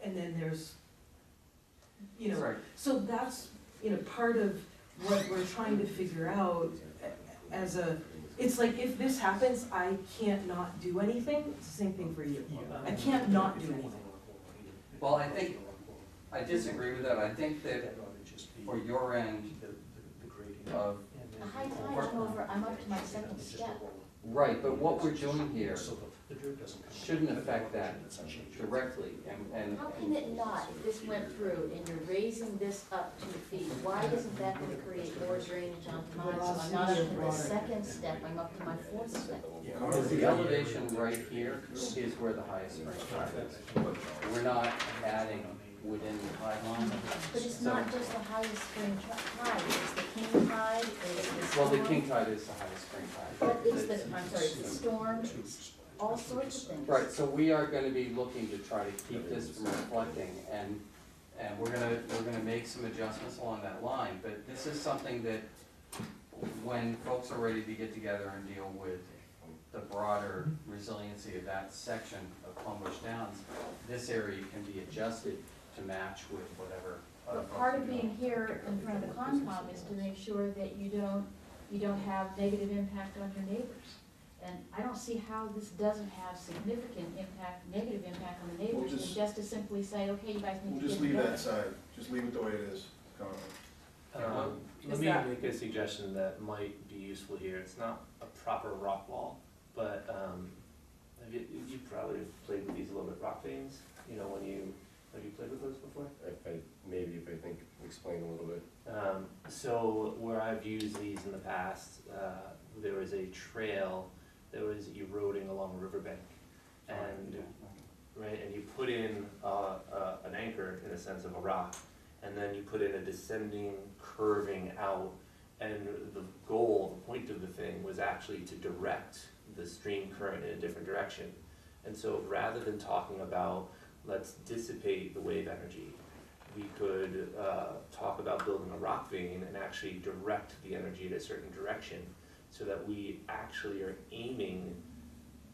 and then there's, you know, Right. so that's, you know, part of what we're trying to figure out as a, it's like if this happens, I can't not do anything, it's the same thing for you. I can't not do anything. Well, I think, I disagree with that. I think that for your end of, The high tide, I'm up to my second step. right, but what we're doing here shouldn't affect that directly, and. How can it not, if this went through and you're raising this up 2 feet, why isn't that gonna create more drainage onto mine? So I'm not up to my second step, I'm up to my fourth step. Because the elevation right here is where the highest spring tide is. We're not adding within the tide line. But it's So- not just the highest spring tide, it's the king tide, it's the storm. Well, the king tide is the highest spring tide. But it's the, I'm sorry, it's the storm, it's all sorts of things. Right, so we are gonna be looking to try to keep this from reflecting, and we're gonna make some adjustments along that line, but this is something that when folks are ready to get together and deal with the broader resiliency of that section of Plumbush Downs, this area can be adjusted to match with whatever. But part of being here in front of the Concom is to make sure that you don't have negative impact on your neighbors. And I don't see how this doesn't have significant impact, negative impact on the neighbors, and just to simply say, okay, you guys need to We'll get just leave together. that side, just leave it the way it is currently. Let Is me that- make a suggestion that might be useful here. It's not a proper rock wall, but you probably have played with these a little bit, rock veins, you know, have you played with those before? Maybe if I think, explain a little bit. So where I've used these in the past, there was a trail that was eroding along a riverbank. And, right, and you put in an anchor in a sense of a rock, and then you put in a descending, curving out, and the goal, the point of the thing was actually to direct the stream current in a different direction. And so rather than talking about, let's dissipate the wave energy, we could talk about building a rock vein and actually direct the energy in a certain direction so that we actually are aiming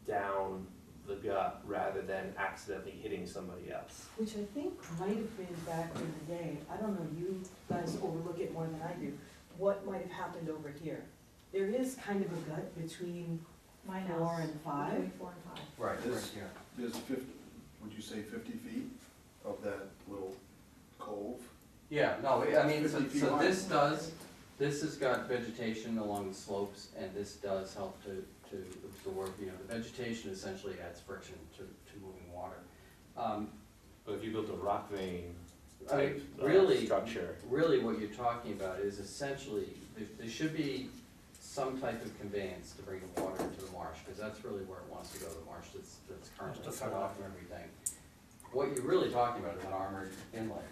down the gut rather than accidentally hitting somebody else. Which I think might have been back in the day, I don't know, you guys overlook it more than I do, what might have happened over here. There is kind of a gut between My 4 house, and 5. between 4 and 5. Right, This- here. There's 50, would you say 50 feet of that little cove? Yeah, no, I mean, so 50 feet so wide. this does, This has got vegetation along the slopes, and this does help to absorb, you know, the vegetation essentially adds friction to moving water. But if you built a rock vein I mean, type really, structure, really what you're talking about is essentially, there should be some type of conveyance to bring the water into the marsh, because that's really where it wants to go, the marsh that's currently cut off and everything. What you're really talking about is an armored inlet,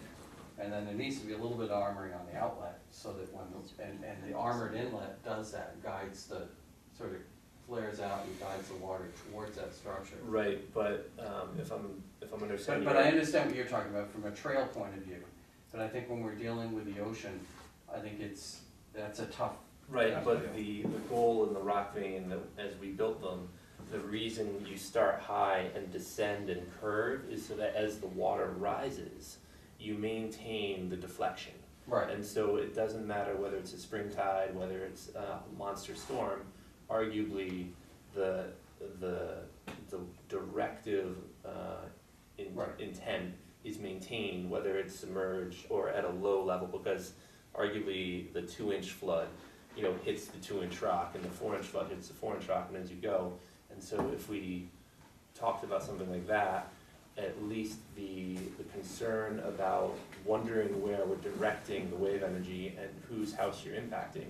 and then there needs to be a little bit of armoring on the outlet, so that when, and the armored inlet does that, guides the, sort of flares out and guides the water towards that structure. right, but if I'm understanding. But I understand what you're talking about from a trail point of view, but I think when we're dealing with the ocean, I think that's a tough. Right, but the goal in the rock vein, as we built them, the reason you start high and descend and curve is so that as the water rises, you maintain the deflection. Right. And so it doesn't matter whether it's a spring tide, whether it's a monster storm, arguably the directive intent is maintained, whether it's submerged or at a low level, because arguably the 2-inch flood, you know, hits the 2-inch rock, and the 4-inch flood hits the 4-inch rock, and as you go. And so if we talked about something like that, at least the concern about wondering where we're directing the wave energy and whose house you're impacting,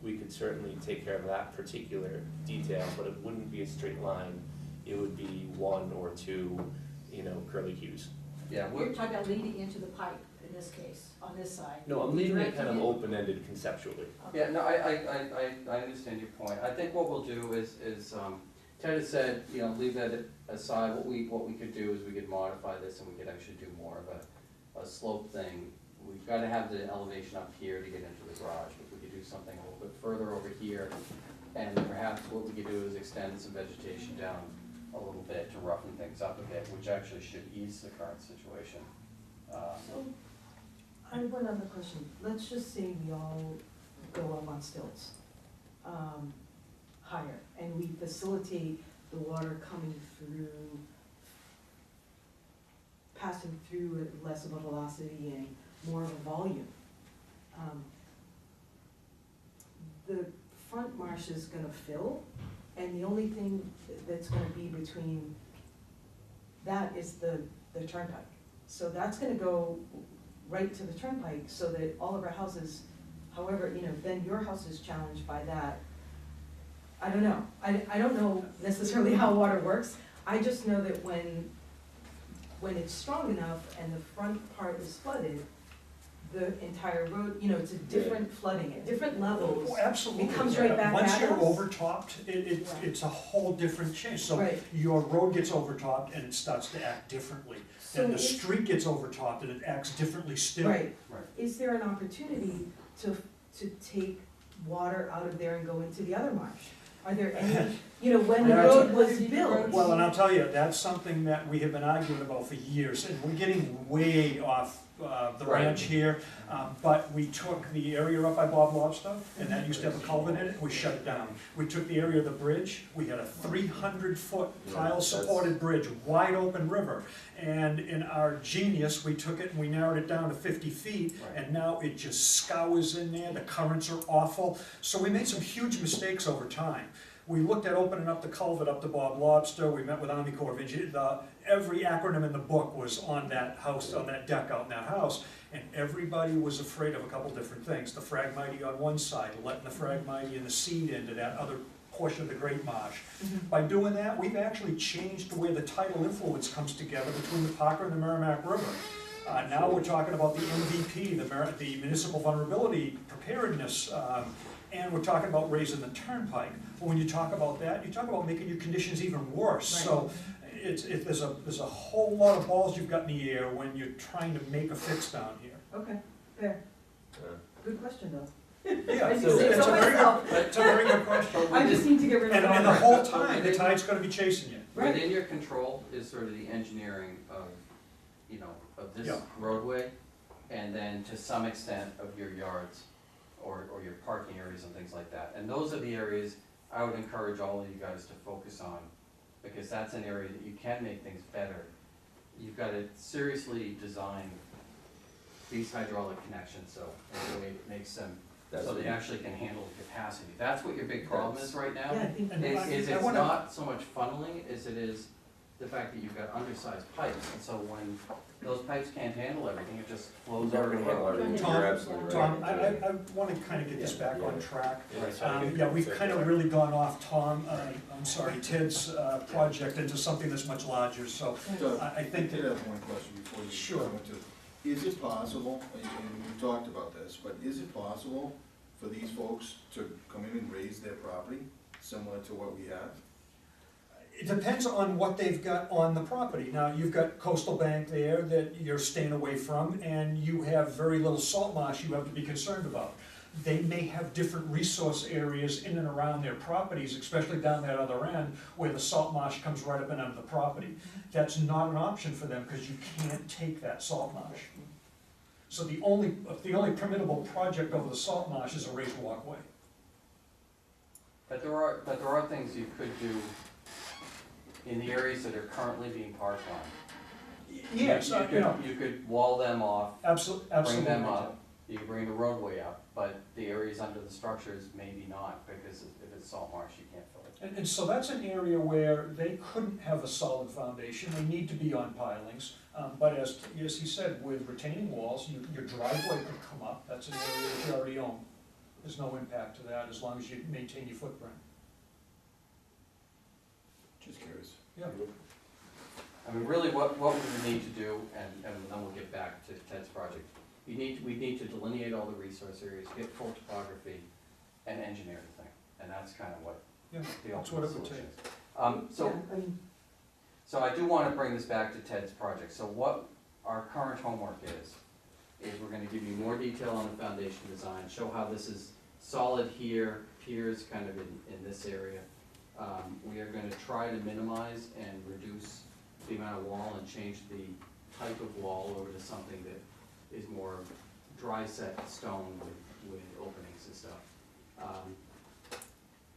we could certainly take care of that particular detail, but it wouldn't be a straight line. It would be 1 or 2, you know, curly cues. Yeah, You're talking about leading into the pipe in this case, on this side. No, I'm leaving it kind of Directing open-ended conceptually. Yeah, no, I understand your point. I think what we'll do is Ted has said, you know, leave that aside. What we could do is we could modify this and we could actually do more of a slope thing. We've got to have the elevation up here to get into the garage, but we could do something a little bit further over here. And perhaps what we could do is extend some vegetation down a little bit to roughen things up a bit, which actually should ease the current situation. So, I have one other question. Let's just say we all go up on stilts, higher, and we facilitate the water coming through, passing through at less of a velocity and more of a volume. The front marsh is gonna fill, and the only thing that's gonna be between that is the turnpike. So that's gonna go right to the turnpike, so that all of our houses, however, you know, then your house is challenged by that. I don't know, I don't know necessarily how water works, I just know that when it's strong enough and the front part is flooded, the entire road, you know, it's a different flooding at different levels. Oh, absolutely. It comes right back at us. Once you're overtopped, it's a whole different change. So Right. your road gets overtopped and it starts to act differently. So Then the is- street gets overtopped and it acts differently still. Right, is there an opportunity to take water out of there and go into the other marsh? Are there any, you know, when the road was built? Well, and I'll tell you, that's something that we have been arguing about for years, and we're getting way off the Right. ranch here. But we took the area up by Bob Lobster, and that used to have a culvert in it, we shut it down. We took the area of the bridge, we had a 300-foot tile-supported bridge, wide open river. And in our genius, we took it and we narrowed it down to 50 feet, and now it just scours in there, the currents are awful. So we made some huge mistakes over time. We looked at opening up the culvert up to Bob Lobster, we met with Army Corps of Engineers, every acronym in the book was on that house, on that deck out in that house, and everybody was afraid of a couple different things. The Phragmite on one side, letting the Phragmite and the seed into that other portion of the Great Marsh. By doing that, we've actually changed the way the tidal influence comes together between the Parker and the Merrimack River. Now we're talking about the MVP, the Municipal Vulnerability Preparedness, and we're talking about raising the turnpike. But when you talk about that, you talk about making your conditions even worse. Right. So there's a whole lot of balls you've got in the air when you're trying to make a fix down here. Okay, fair. Good question though. Yeah, I it's just say so myself. a very good question. I just need to get rid of it. And the whole time, the tide's gonna be chasing you. Within your control is sort of the engineering of, you know, of this Yeah. roadway, and then to some extent of your yards, or your parking areas and things like that. And those are the areas I would encourage all of you guys to focus on, because that's an area that you can make things better. You've got to seriously design these hydraulic connections, so in a way it makes them so they actually can handle the capacity. That's what your big problem is right now. Yeah, I think- and Is I it's wanna- not so much funneling as it is the fact that you've got undersized pipes, and so when those pipes can't handle everything, it just flows Never over the gonna handle road. everything. Tom, You're absolutely right. Tom, I wanna kinda get this back on track. Yeah. Yeah, we've kind of really gone off Tom, I'm sorry, Ted's project into something that's much larger, so So, I think I did that, have one question before you Sure. go into, is it possible, and we talked about this, but is it possible for these folks to come in and raise their property similar to what we have? it depends on what they've got on the property. Now, you've got coastal bank there that you're staying away from, and you have very little salt marsh you have to be concerned about. They may have different resource areas in and around their properties, especially down that other end, where the salt marsh comes right up and under the property. That's not an option for them, because you can't take that salt marsh. So the only permittable project over the salt marsh is a raised walkway. But there are things you could do in the areas that are currently being parked on. Yes, You could wall them off, absolutely. bring them up, you could bring the roadway up, but the areas under the structures, maybe not, because if it's salt marsh, you can't fill it. And so that's an area where they couldn't have a solid foundation, they need to be on pilings. But as he said, with retaining walls, your driveway could come up, that's an area that you already own. There's no impact to that as long as you maintain your footprint. Just curious. Yeah. I mean, really, what we would need to do, and then we'll get back to Ted's project, we need to delineate all the resource areas, get full topography, and engineer the thing, and that's kind of what Yeah, the that's what ultimate it would solution take. is. So I do wanna bring this back to Ted's project, so what our current homework is we're gonna give you more detail on the foundation design, show how this is solid here, piers kind of in this area. We are gonna try to minimize and reduce the amount of wall and change the type of wall over to something that is more dry set stone with openings and stuff.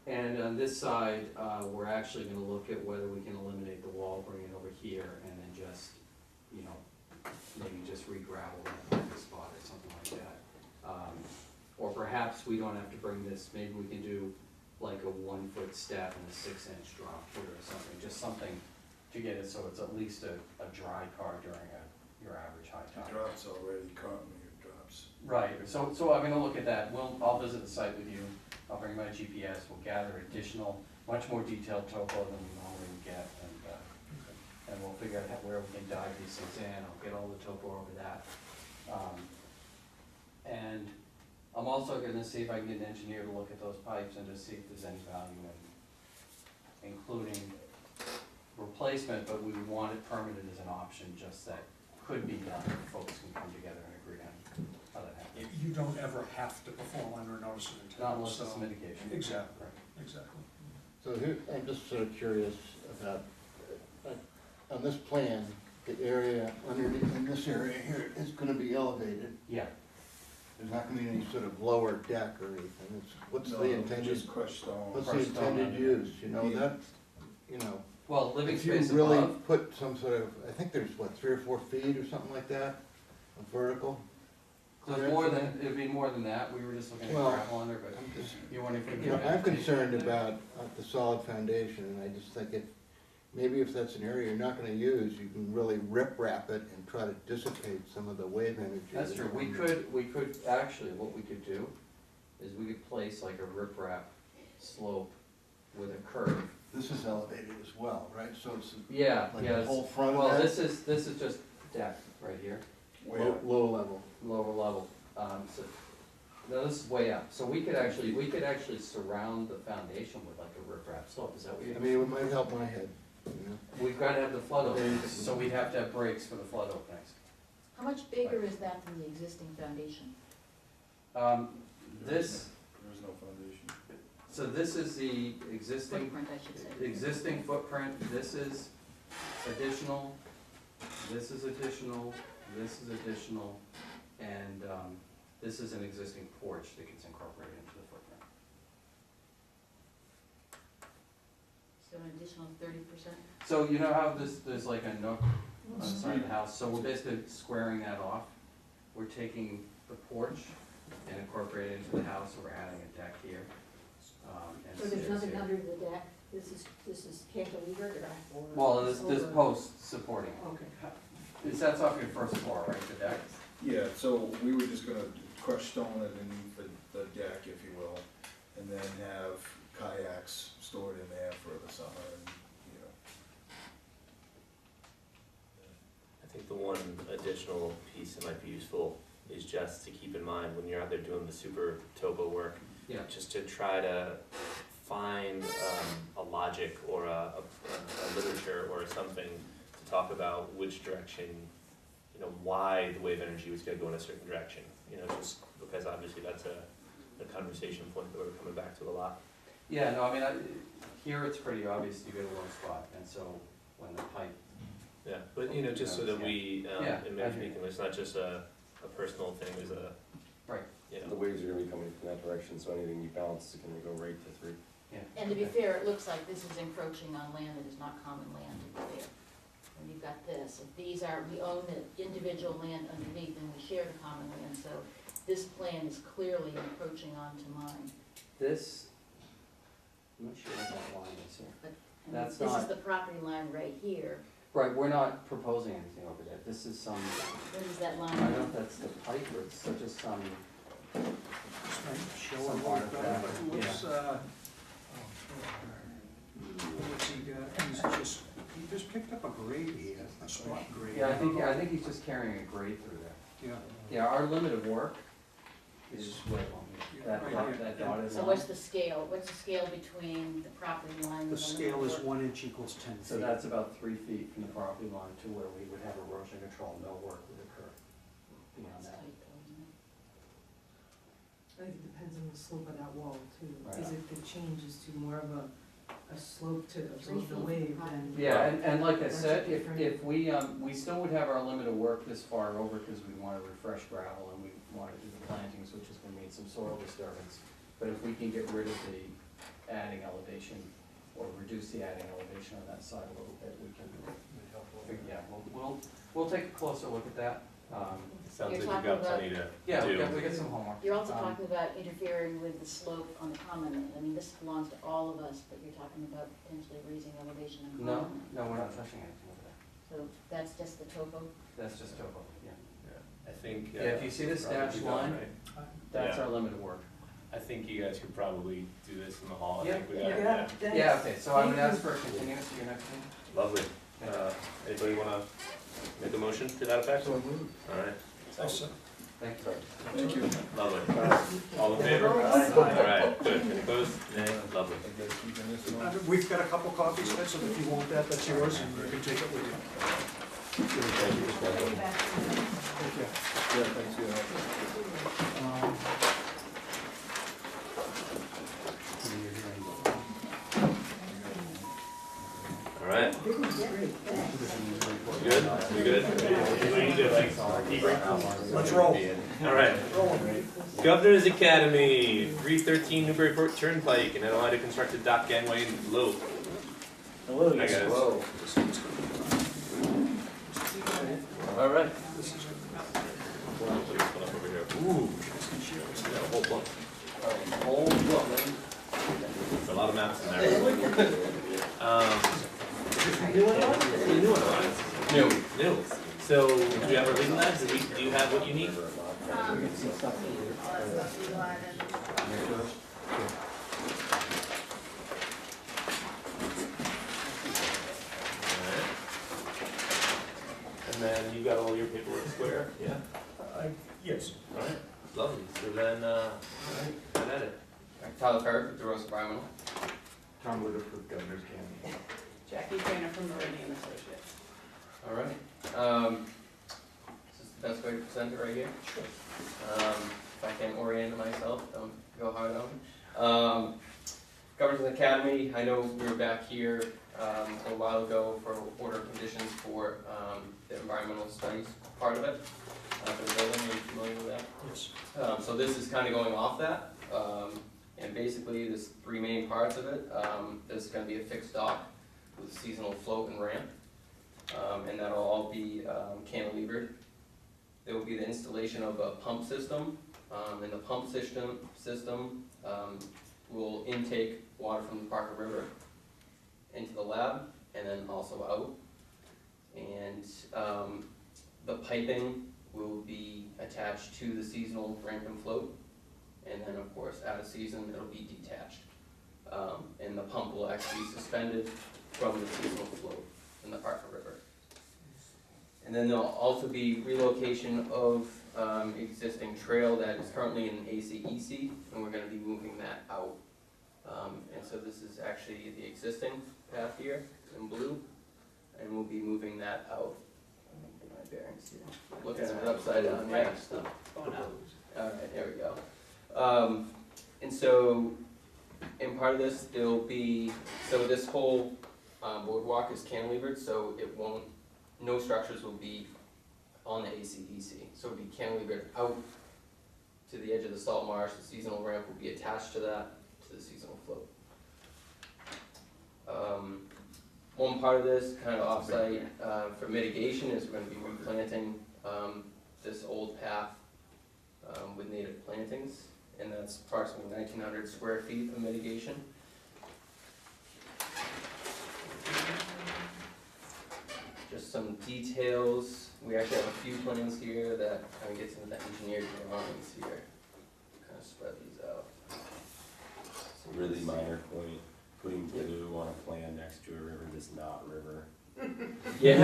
And on this side, we're actually gonna look at whether we can eliminate the wall, bring it over here, and then just, maybe just re-gravel that spot or something like that. Or perhaps we don't have to bring this, maybe we can do like a 1 foot step and a 6-inch drop here or something, just something to get it so it's at least a dry car during your average high tide. Drops already caught me, your drops. Right, so I'm gonna look at that, I'll visit the site with you, I'll bring my GPS, we'll gather additional, much more detailed topo than we normally get, and we'll figure out where we can dive these things in, I'll get all the topo over that. And I'm also gonna see if I can get an engineer to look at those pipes and just see if there's any value in including replacement, but we would want it permitted as an option, just that could be done, if folks can come together and agree on how that happens. You don't ever have to perform under a notice of intent. Not unless it's so- mitigation. Exactly, Right. exactly. So here, I'm just sort of curious about, on this plan, the area underneath, in this area here is gonna be elevated. Yeah, There's not gonna be any sort of lower deck or anything, what's No, the intended, just crushed stone. what's the crushed stone intended under use, Yeah. that, you know? well, living If you space really above, put some sort of, I think there's what, 3 or 4 feet or something like that, of vertical? so it's more than, it'd be more than that, we were just looking at Well, gravel under, but I'm just, you wonder if we can you get know, I'm vegetation concerned under there? about the solid foundation, and I just think maybe if that's an area you're not gonna use, you can really rip-wrap it and try to dissipate some of the wave energy. That's true, we could, actually, what we could do is we could place like a riprap slope with a curve. This is elevated as well, right, so it's Yeah, like yeah, the it's- whole front of well, that? this is just depth right here, Low level. lower level, so, no, this is way up, so we could actually surround the foundation with like a riprap slope, is that what you? I mean, it might help my head, you know? We've gotta have the flood openings, so we'd have to have breaks for the flood openings. How much bigger is that than the existing foundation? This, There's no foundation. so this is the existing Footprint, I should say. existing footprint, this is additional, this is additional, this is additional, and, this is an existing porch that gets incorporated into the footprint. So an additional 30%? So you know how there's like a nook on the side of the house, so we're basically squaring that off. We're taking the porch and incorporate it into the house, so we're adding a deck here. And So there's stairs nothing here. under the deck, this is cantilevered or? Well, there's over? posts supporting it. Okay. It sets off your first floor, right, the deck? Yeah, so we were just gonna crush stone underneath the deck, if you will, and then have kayaks stored in there for the summer and, you know. I think the one additional piece that might be useful is just to keep in mind when you're out there doing the super topo work, Yeah. just to try to find a logic or a literature or something to talk about which direction, you know, why the wave energy was gonna go in a certain direction, you know, just because obviously that's a conversation point that we're coming back to a lot. Yeah, no, I mean, here it's pretty obvious you get a low spot, and so when the pipe. Yeah, but you know, just so that we, Yeah, in I Mayor agree. speaking, it's not just a personal thing, there's a, Right. you The know, waves are gonna be coming from that direction, so anything you balance is gonna go right to 3. Yeah. And to be fair, it looks like this is encroaching on land that is not common land to be there. And you've got this, if these are, we own the individual land underneath and we share the common land, so this plan is clearly encroaching onto mine. This, I'm not sure what that line is here. And That's this is not- the property line right here. Right, we're not proposing anything over there, this is some, What is that I line? don't know if that's the pipe or it's such as some, Show Some him what we've artifact, got, but it looks, what's he got? He just picked up a grade here, a spot grade. yeah, I think he's just carrying a grade through there. Yeah. Yeah, our limit of work is right on that, Right dot- here. that dotted So line. what's the scale? What's the scale between the property line and The the scale limit is of 1 inch equals 10 feet. So that's about 3 feet from the property line to where we would have erosion control, no work would occur beyond That's that. tight, though, isn't it? I think it depends on the slope of that wall too. Right. Is if the change is to more of a slope to 3 absorb the feet wave, from then. Yeah, and like I That's said, different. if we still would have our limit of work this far over, because we wanna refresh gravel and we wanna do the plantings, which is gonna mean some soil disturbance. But if we can get rid of the adding elevation, or reduce the adding elevation on that side a little bit, we can, yeah, we'll take a closer look at that. sounds You're like you've talking got about- plenty to Yeah, do. we get some homework. You're also talking about interfering with the slope on the common land. I mean, this belongs to all of us, but you're talking about potentially raising elevation on No, common land. no, we're not touching anything over there. So that's just the topo? That's just topo, yeah. I think. Yeah, if you see this probably dashed be done, line, right? that's Yeah. our limit of work. I think you guys could probably do this in the hall, I Yeah. think we got it, Yeah, yeah. Yeah, okay, so I would ask for a continuance to your next meeting. Lovely. Anybody wanna make a motion to that effect? Alright, Also, Thank you. Thank you. lovely. All in favor? Alright, good. Any opposed? Nay? Lovely. we've got a couple copies of it, so if you want that, that's yours, and you can take it with you. Thank you. Yeah, thanks for your help. Alright. You good? You good? What do you do, like, debrief? Let's roll. Alright. Governor's Academy, 313 Newburyport Turnpike, and NOI to construct a dock gangway in Low. Hello, Hi, guys. Hello. Alright. Over here. Ooh. Got a whole book. Whole book. There's a lot of maps in there. New one? New. So, do you have a reason that? Do you have what you need? And then you got all your paperwork square, yeah? Yes. Alright, lovely. So then, get at it. Tyler Ferry with DeRosa Environmental. Tom Woodruff with Governor's Academy. Jackie Trainer from Meridian Associates. All right. This is the best way to present it right here. If I can orient myself, don't go hard on it. Governors Academy, I know we were back here a while ago for order of conditions for the environmental studies part of it. For the building, are you familiar with that? Yes. So this is kind of going off that, and basically there's 3 main parts of it. There's going to be a fixed dock with a seasonal float and ramp, and that'll all be cantilevered. There will be the installation of a pump system And the pump system will intake water from the Parker River into the lab and then also out. And the piping will be attached to the seasonal ramp and float. And then of course, out of season, it'll be detached. And the pump will actually be suspended from the seasonal float in the Parker River. And then there'll also be relocation of existing trail that is currently in ACEC, and we're gonna be moving that out. And so this is actually the existing path here in blue, and we'll be moving that out. Let me get my bearings here. Looking at it upside down, yeah. Going out. Alright, there we go. And so, in part of this, there'll be, so this whole boardwalk is cantilevered, so it won't, no structures will be on the ACEC. So it'll be cantilevered out to the edge of the salt marsh. The seasonal ramp will be attached to that, to the seasonal float. One part of this, kind of offsite for mitigation, is we're going to be replanting this old path with native plantings, and that's approximately 1,900 square feet of mitigation. Just some details. We actually have a few plans here that kind of gets into the engineered drawings here. Kind of spread these out. It's a really minor point, putting blue on a plan next to a river that's not river. Yeah.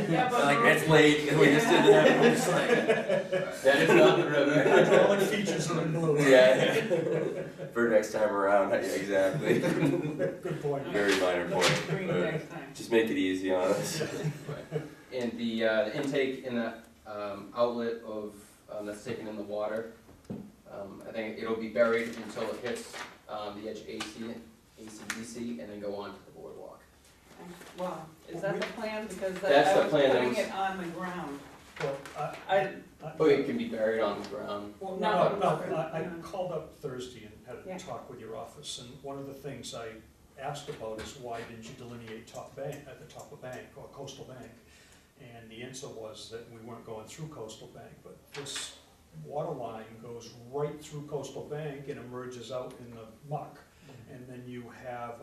Yeah, but Like, it's late, and we just did that, we're just like, That is not the river. Hydraulic features are in blue. yeah. For next time around, yeah, exactly. Good point. Very minor point, green but next time. just make it easy on us. And the intake in that outlet of, that's taken in the water, I think it'll be buried until it hits the edge of ACDC and then go on to the boardwalk. Wow, is that the plan? Because That's the I was plan that putting was- it on the ground. Well, Oh, it can be buried on the ground. Well, No, no, I no. called up Thursday and had Yeah. a talk with your office, and one of the things I asked about is why didn't you delineate top bank, at the top of bank, or coastal bank? And the answer was that we weren't going through coastal bank, but this water line goes right through coastal bank and emerges out in the muck. And then you have,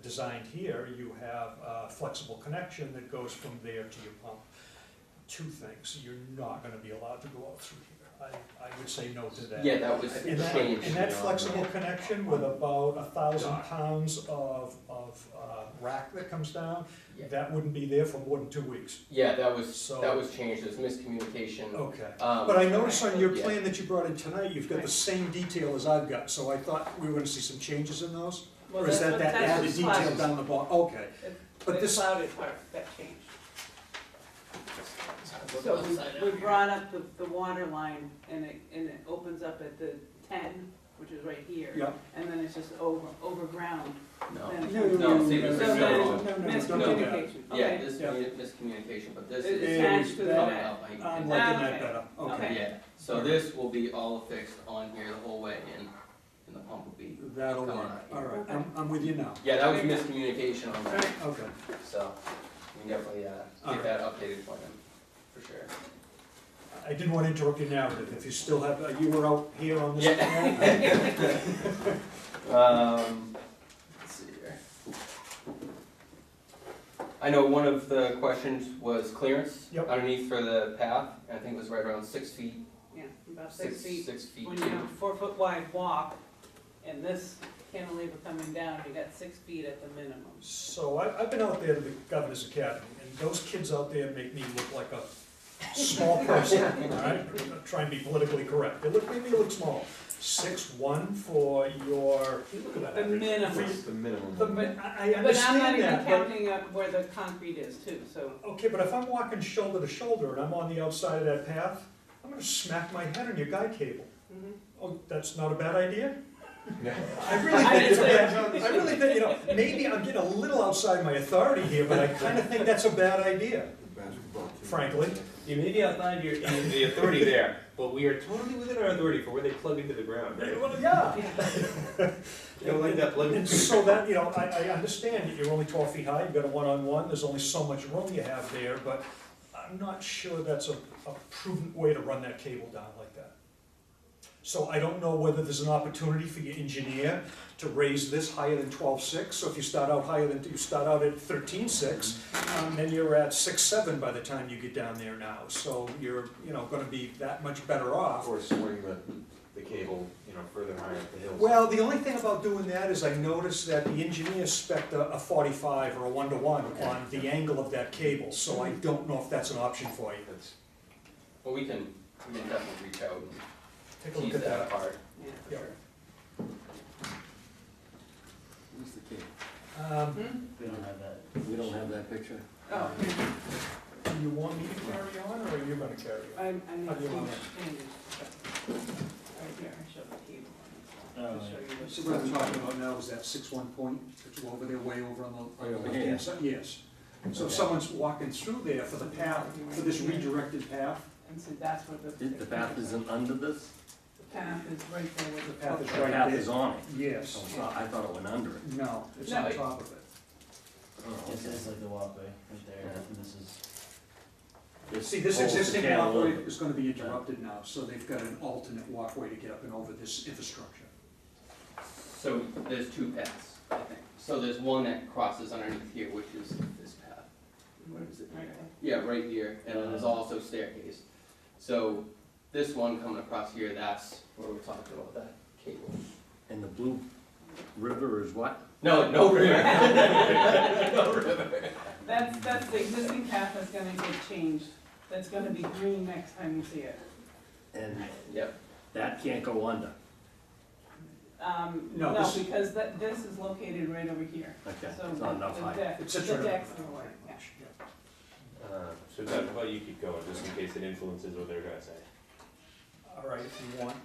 designed here, you have a flexible connection that goes from there to your pump. Two things, you're not gonna be allowed to go out through here. I would say no to that. Yeah, that was And that, changed. and that flexible connection with about 1,000 pounds of rack that comes down, Yeah. that wouldn't be there for more than 2 weeks. Yeah, that was So- changed. There's miscommunication. Okay. Um, But I noticed on your yeah. plan that you brought in tonight, you've got the same detail as I've got, so I thought we were gonna see some changes in those? Well, Or is that's that what- that's added what's detail clouded. down the bottom? Okay. But The this- clouded part, that changed. So we brought up the water line and it opens up at the 10, which is right here. Yeah. And then it's just over ground. No, Then it No, comes no, down. no, see, this So is then no, don't do that. miscommunication, yeah, okay. this Yeah. miscommunication, but this It's is attached to the coming net. up. I'm I- liking Okay. that better, okay. Okay. Yeah, so this will be all fixed on here the whole way in, and the pump will be That'll coming work, out all here. right, I'm with you now. Yeah, that was miscommunication on that, Okay. so we can definitely get that updated plan, for sure. I didn't want to interrupt your narrative, if you still have, you were out here on this Yeah. plan? Let's see here. I know one of the questions was clearance Yep. underneath for the path, I think it was right around 6 feet. Yeah, about 6 feet. 6 feet. When you have a 4-foot wide walk and this cantilever coming down, you got 6 feet at the minimum. So I've been out there to the Governor's Academy, and those kids out there make me look like a small person, all right? I'm not trying to be politically correct, they make me look small. 6'1" for your, look at that. The minimum. The minimum. I But I'm not understand even that, but, counting up where the concrete is too, so. okay, but if I'm walking shoulder to shoulder and I'm on the outside of that path, I'm gonna smack my head on your guide cable. Oh, that's not a bad idea? I really think it's a bad, I really think, you know, maybe I'm getting a little outside my authority here, but I kinda think that's a bad idea, Basketball team. frankly. You may be outside your, the authority there, but we are totally within our authority for where they plug into the ground, right? Well, yeah. You don't like that plug? And so that, you know, I understand that you're only 12 feet high, you've got a one-on-one, there's only so much room you have there, but I'm not sure that's a prudent way to run that cable down like that. So I don't know whether there's an opportunity for your engineer to raise this higher than 12.6. So if you start out you start out at 13.6, then you're at 6.7 by the time you get down there now. So you're, gonna be that much better off. Or swing the cable, further higher up the hill. Well, the only thing about doing that is I noticed that the engineer spec'd a 45 or a 1-to-1 on the angle of that cable. So I don't know if that's an option for you. Well, we can definitely reach out Take a and look tease at that that. apart. Yeah, Yeah. sure. Where's the cable? We don't have that. We don't have that picture? Oh, Do you want me to carry on, or are you gonna carry on? I'm How do you want it? Right here, I showed the cable on Oh, this. Show you So what I'm talking about now is that 6.1 point that's over there, way over on the left-hand side? Yes. So if someone's walking through there for the path, for this redirected path, And so that's what the. The path isn't under this? The path is right there with the the. path is The right path there. is on it? Yes. Oh, I thought it went under it. No, it's No, on it- top of it. Oh, This okay. is like the walkway right there, and this is. See, this holds the existing cable walkway under. is gonna be interrupted now, so they've got an alternate walkway to get up and over this infrastructure. So there's two paths, I think. So there's one that crosses underneath here, which is this path. Where is it? Right there. Yeah, right here, and then there's also staircase. So this one coming across here, that's where we're talking about that cable. And the Blue River is what? No, no river. No river. That's the existing path that's gonna get changed. That's gonna be green next time you see it. And Yep. that can't go under. No, No, this- because this is located right over here. Okay, So it's not enough the height. deck, It's the a turn. deck's in the way, yeah. So Doug, how about you keep going, just in case it influences what they're gonna say? All right, if you want.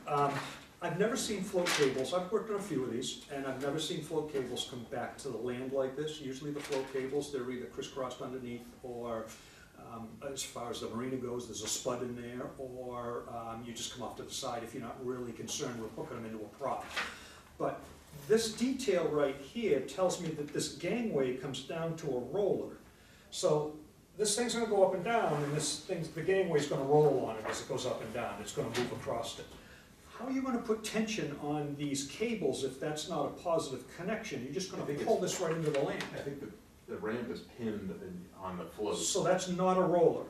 I've never seen float cables, I've worked on a few of these, and I've never seen float cables come back to the land like this. Usually the float cables, they're either crisscrossed underneath, or as far as the marina goes, there's a spud in there, or you just come off to the side if you're not really concerned with hooking them into a prop. But this detail right here tells me that this gangway comes down to a roller. So this thing's gonna go up and down, and the gangway's gonna roll on it as it goes up and down, it's gonna move across it. How are you gonna put tension on these cables if that's not a positive connection? You're just gonna pull this right into the land. I think the ramp is pinned on the float. So that's not a roller.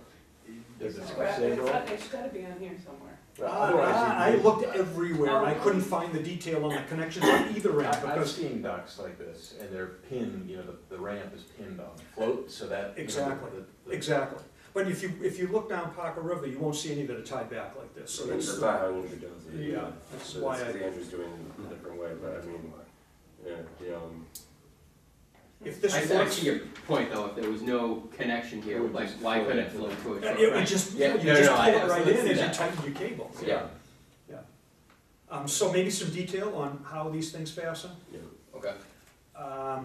Does it It's say roller? gotta be on here somewhere. I looked everywhere, and I couldn't find the detail on the connections on either ramp, I've because, seen ducks like this, and they're pinned, the ramp is pinned on the float, so that. Exactly. Exactly. But if you look down Parker River, you won't see any that are tied back like this, so that's. That's not how it usually does it. Yeah, that's So why this is I, Andrew's doing it a different way, but I mean, if this I works, see your point though, if there was no connection here, like why couldn't it flow to it? it would just, you Yeah, just no, pull no, I it right absolutely in see as you that. tighten your cable. Yeah, So maybe some detail on how these things fasten? okay. I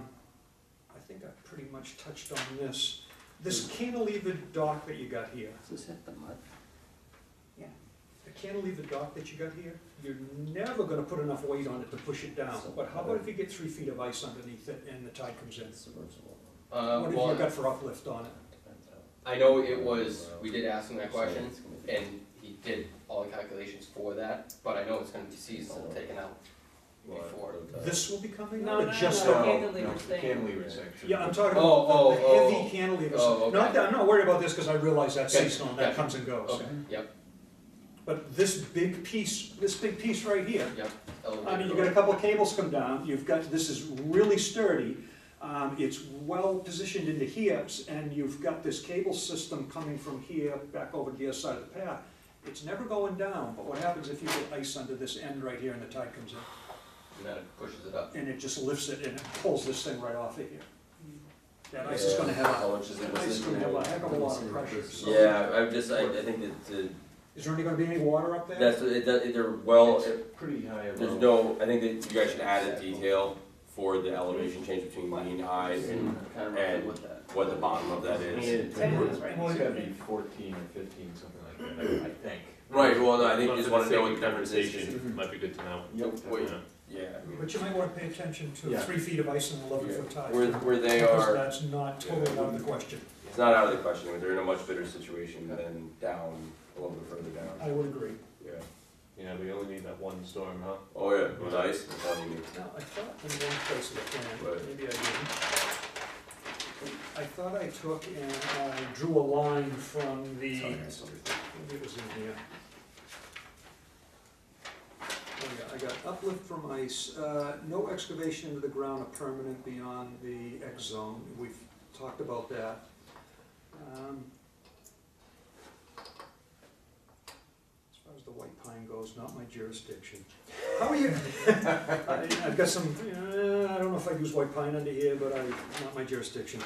think I pretty much touched on this. This cantilever dock that you got here, Does this hit the mud? the cantilever dock that you got here, you're never gonna put enough weight on it to push it down. But how about if you get 3 feet of ice underneath it and the tide comes in? What have you Well, got for uplift on it? I know it was, we did ask him that question, and he did all the calculations for that, but I know it's gonna be seasonal, taken out before. This will be coming No, out, no, or no, just no, the? cantilever The thing. cantilever section. Yeah, I'm talking Oh, about the oh, heavy cantilevers. oh, okay. I'm not worried about this, because I realize that's Okay, seasonal and that gotcha. comes and goes. Okay, yep, But this big piece right here, yep. I mean, you've got a couple of cables come down, this is really sturdy, it's well positioned into here, and you've got this cable system coming from here back over to the other side of the path. It's never going down, but what happens if you get ice under this end right here and the tide comes in? And then it pushes it up. And it just lifts it and it pulls this thing right off of here. That ice is gonna have How much is it? that ice is gonna have a heck of a lot of pressure, so. Yeah, I think that, Is there only gonna be any water up there? they're well, Pretty high. there's no, I think that you guys should add a detail for the elevation change between green eyes and And with that. what the bottom of that is. It's gotta be 14 or 15, something like that, I think. Right, well, no, I think But you just for wanna know what sake the of conversation. conversation, might be good to know. Wait, Yeah. yeah. But you might wanna pay attention to Yeah. 3 feet of ice and 11-foot tide. Where they Because are, that's not totally out of the question. it's not out of the question, they're in a much better situation than down, a little bit further down. I would agree. Yeah. You know, we only need that one storm, huh? Oh, yeah, with ice, that's all you need. Now, I thought in one place of the plan, maybe I didn't. I thought I took and I drew a line from the, maybe it was in here. Oh, yeah, I got uplift from ice, no excavation into the ground are permanent beyond the X zone, we've talked about that. As far as the white pine goes, not my jurisdiction. How are you? I've got some, I don't know if I use white pine under here, but not my jurisdiction.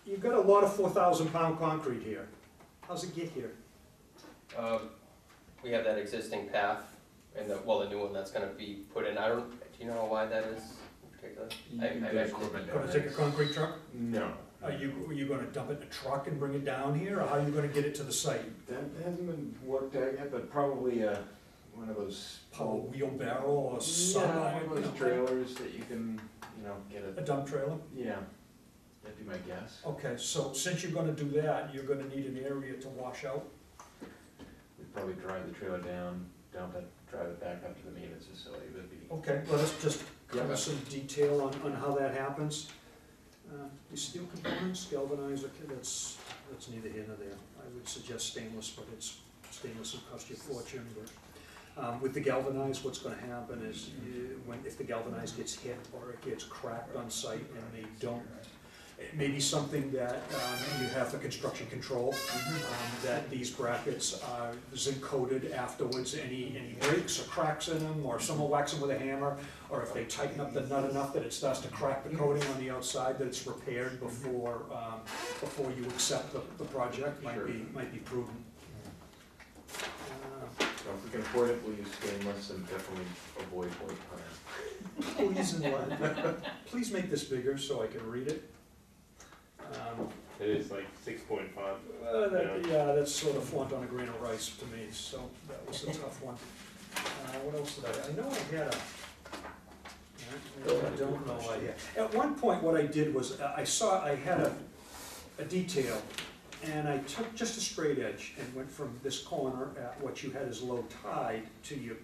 You've got a lot of 4,000-pound concrete here. How's it get here? We have that existing path, and the new one that's gonna be put in. Do you know why that is in particular? Gonna take a concrete truck? No. Are you gonna dump it in a truck and bring it down here, or how are you gonna get it to the site? That hasn't been worked out yet, but probably one of those Power wheelbarrow or something? one of those trailers that you can, get A dump trailer? Yeah, that'd be my guess. Okay, so since you're gonna do that, you're gonna need an area to wash out? We'd probably drive the trailer down, dump it, drive it back up to the maintenance facility, that'd be. Okay, let us just cover some detail on how that happens. The steel components, galvanized, okay, that's neither here nor there. I would suggest stainless, but stainless will cost you a fortune, but, with the galvanized, what's gonna happen is, if the galvanized gets hit or it gets cracked on site and they don't, it may be something that, you have for construction control, that these brackets are zinc coated afterwards, any breaks or cracks in them, or someone whacks them with a hammer, or if they tighten up the nut enough that it starts to crack the coating on the outside, that it's repaired before you accept the project, might be prudent. So if we can afford it, we'll use stainless and definitely avoid white pine. Please and please make this bigger so I can read it. It is like 6-point font. Yeah, that's sort of font on a grain of rice to me, so that was a tough one. What else did I know I had I don't know I had. At one point, what I did was, I had a detail, and I took just a straight edge and went from this corner at what you had as low tide to your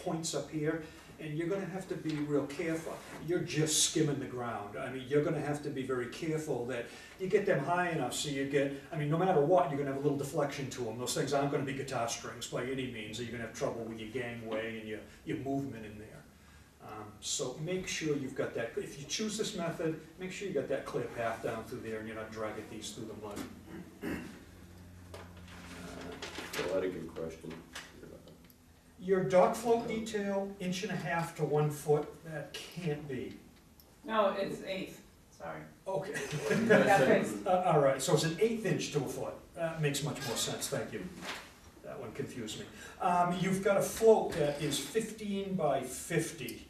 points up here, and you're gonna have to be real careful. You're just skimming the ground. I mean, you're gonna have to be very careful that you get them high enough so you get, no matter what, you're gonna have a little deflection to them. Those things aren't gonna be guitar strings by any means, or you're gonna have trouble with your gangway and your movement in there. So make sure you've got that, if you choose this method, make sure you got that clear path down through there and you're not dragging these through the mud. Well, that's a good question. Your dock float detail, 1.5 to 1 foot, that can't be. No, it's 1/8, sorry. Okay. Got fixed. All right, so it's an 1/8 inch to a foot. That makes much more sense, thank you. That one confused me. You've got a float that is 15 by 50.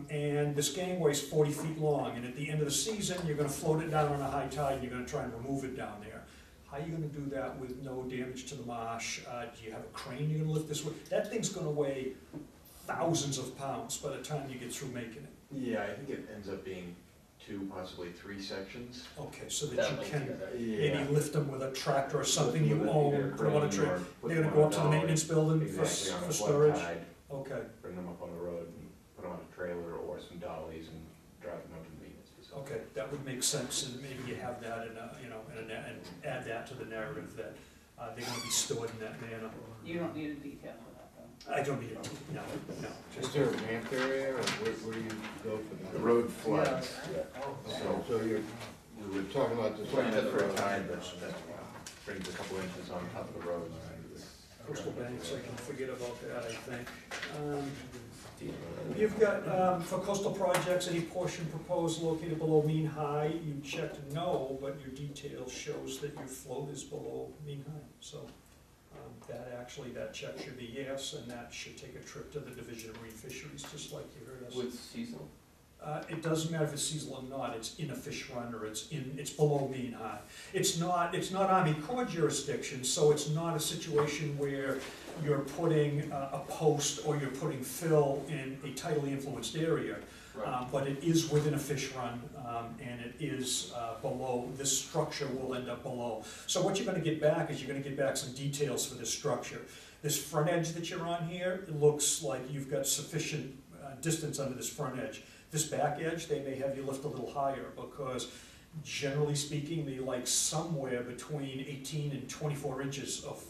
And this gangway's 40 feet long, and at the end of the season, you're gonna float it down on a high tide, and you're gonna try and remove it down there. How are you gonna do that with no damage to the marsh? Do you have a crane you're gonna lift this with? That thing's gonna weigh thousands of pounds by the time you get through making it. Yeah, I think it ends up being 2, possibly 3 sections. Okay, so that you can Yeah. maybe lift them with a tractor or something you own, Either put them on a crane trailer. or put They're them gonna on go a up to the dolly. maintenance building Exactly, on for a flood storage? tide, Okay, bring them up on the road and put them on a trailer or some dollies and drive them up to the maintenance facility. okay, that would make sense, and maybe you have that in a, and add that to the narrative that they're gonna be stored in that manner. You don't need a detail for that, though. I don't need it, no. Is there a ramp area, or where do you go for that? The road floods. So you were talking about this. Plan it for a tide that brings a couple inches on top of the road. Coastal banks, I can forget about that, I think. You've got, for coastal projects, any portion proposed located below mean high, you checked no, but your detail shows that your float is below mean high. So that check should be yes, and that should take a trip to the Division of Marine Fisheries, just like you heard us. With seasonal? It doesn't matter if it's seasonal or not, it's in a fish run, or it's below mean high. It's not Army Corps jurisdiction, so it's not a situation where you're putting a post or you're putting fill in a tidally influenced area. But it is within a fish run, and it is below, this structure will end up below. So what you're gonna get back is you're gonna get back some details for this structure. This front edge that you're on here, it looks like you've got sufficient distance under this front edge. This back edge, they may have you lift a little higher, because generally speaking, they like somewhere between 18 and 24 inches of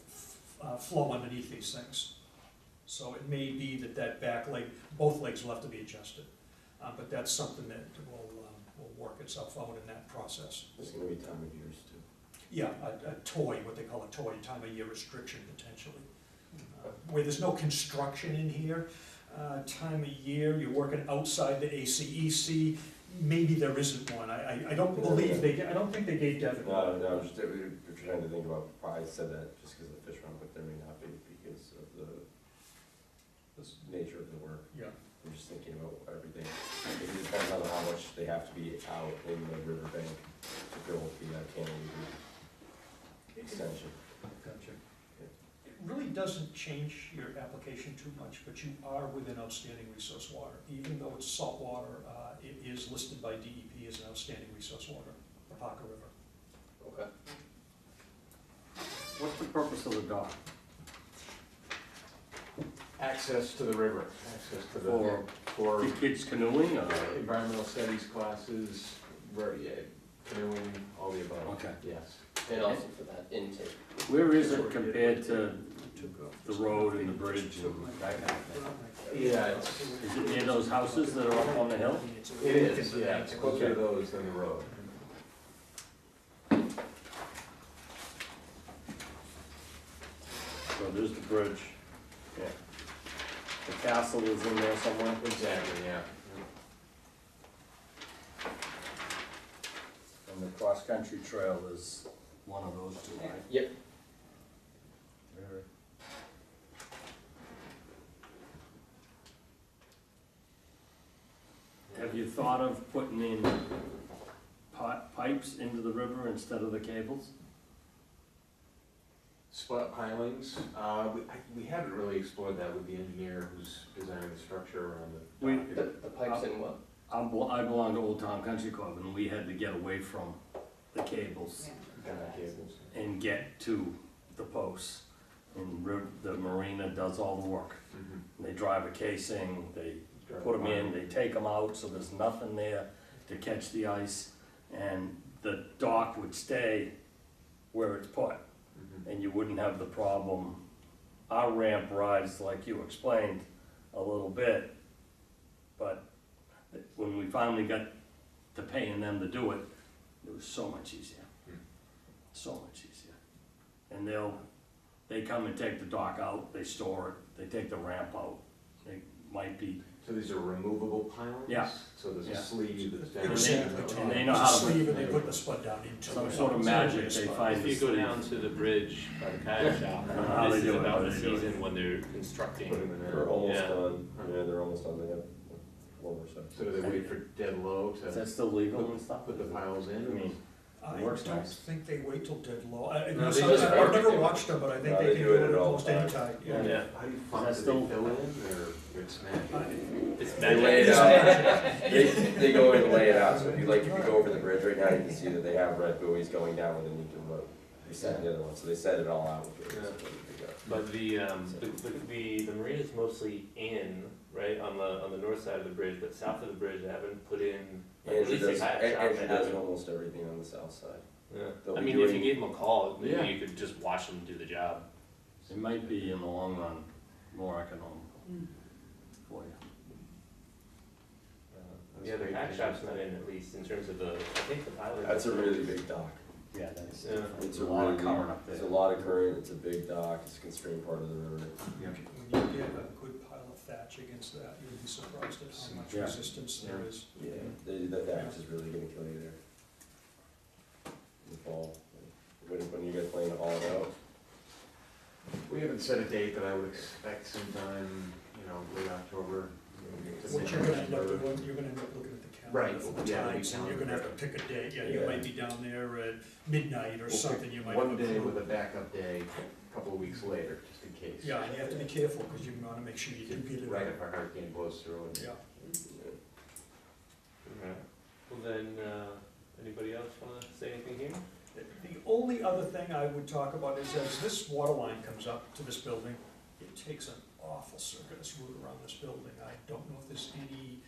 flow underneath these things. So it may be that that back leg, both legs will have to be adjusted. But that's something that will work itself out in that process. There's gonna be time of years too. Yeah, a toy, what they call a toy, time of year restriction potentially. Where there's no construction in here, time of year, you're working outside the ACEC, maybe there isn't one. I don't believe I don't think they gave Devin one. No, I'm just, we're trying to think about, I said that just because of the fish run, but there may not be because of the nature of the work. Yeah. I'm just thinking about everything. It depends on how much they have to be out in the riverbank to build the cantilever extension. Gotcha. It really doesn't change your application too much, but you are within outstanding resource water. Even though it's salt water, it is listed by DEP as an outstanding resource water, the Parker River. Okay. What's the purpose of the dock? Access to the river, access to the, For for kids canoeing or? environmental studies classes, yeah, canoeing, all the above. Okay. Yes. And also for that intake. Where is it compared to the road and the bridge and that kind of thing? Yeah, it's, Is it near those houses that are up on the hill? it is, yeah, it's closer to those than the road. So there's the bridge. Yeah. The castle is in there somewhere? Exactly, yeah. And the cross-country trail is one of those two, right? Yep. Very. Have you thought of putting in pipes into the river instead of the cables? Split pilings, we haven't really explored that with the engineer who's designing the structure around the. We- dock. The pipes in what? I belong to Old Town Country Club, and we had to get away from the cables Cables. and get to the posts. And the marina does all the work. Mhm. They drive a casing, they put them in, they take them out, so there's nothing there to catch the ice. And the dock would stay where it's put, Mhm. and you wouldn't have the problem. Our ramp rides, like you explained, a little bit, but when we finally got to paying them to do it, it was so much easier. So much easier. And they come and take the dock out, they store it, they take the ramp out. They might be, So these are removable pilings? Yeah. So there's a Yeah. sleeve that's down. Exactly. and they know It's a how to- sleeve and they put the spud down into it. some sort of magic they find. If you go down to the bridge by the kayak shop, How they this is do it, about how the they do it. season when they're constructing. Put them in They're there. almost Yeah. done, yeah, they're almost done, they have one more section. So do they wait for dead low Is that to still legal and stuff? put the piles in? I mean, I Works don't nice. think they wait till dead low. No, they just- I've never watched them, but I think No, they they can do it do at it all almost any times. time, Yeah. yeah. How do you find, that do still- they fill in or it's magic? It's They magic. lay it out, they go in and lay it out, so if you go over the bridge right now, you can see that they have red buoys going down underneath the road. They set the other one, so they set it all out with it. Yeah. But the marina's mostly in, right, on the north side of the bridge, but south of the bridge, they haven't put in, at Andrew least the does, kayak shop, they Andrew does haven't. almost everything on the south side. Yeah, They'll I be mean, if you doing- gave them a call, maybe Yeah. you could just watch them do the job. it might be in the long run more economical for you. Yeah, the kayak shop's not in, at least, in terms of the, I think the pilot. That's a really big dock. Yeah, that's Yeah. different. It's There's a lot of really- current up there. There's a lot of current, it's a big dock, it's a constrained part of the river. When you get a good pile of thatch against that, you'll be surprised at how much Yeah. resistance there is. Yeah, the thatch is really gonna kill you there. In the fall, when you guys plan to haul it out. We haven't set a date, but I would expect sometime, late October. What you're gonna end up doing, you're gonna end up looking at the calendar Right, for the yeah, the times, and you're gonna have to pick a day, yeah, you Yeah. might be down there at midnight or We'll something, pick you might. one have a day crew. with a backup day, a couple of weeks later, just in case. Yeah, and you have to be careful, because you wanna make sure you do get it Right right. if a hurricane blows through and. Yeah. Alright, well then, anybody else wanna say anything here? The only other thing I would talk about is as this water line comes up to this building, it takes an awful circuitous route around this building. I don't know if there's any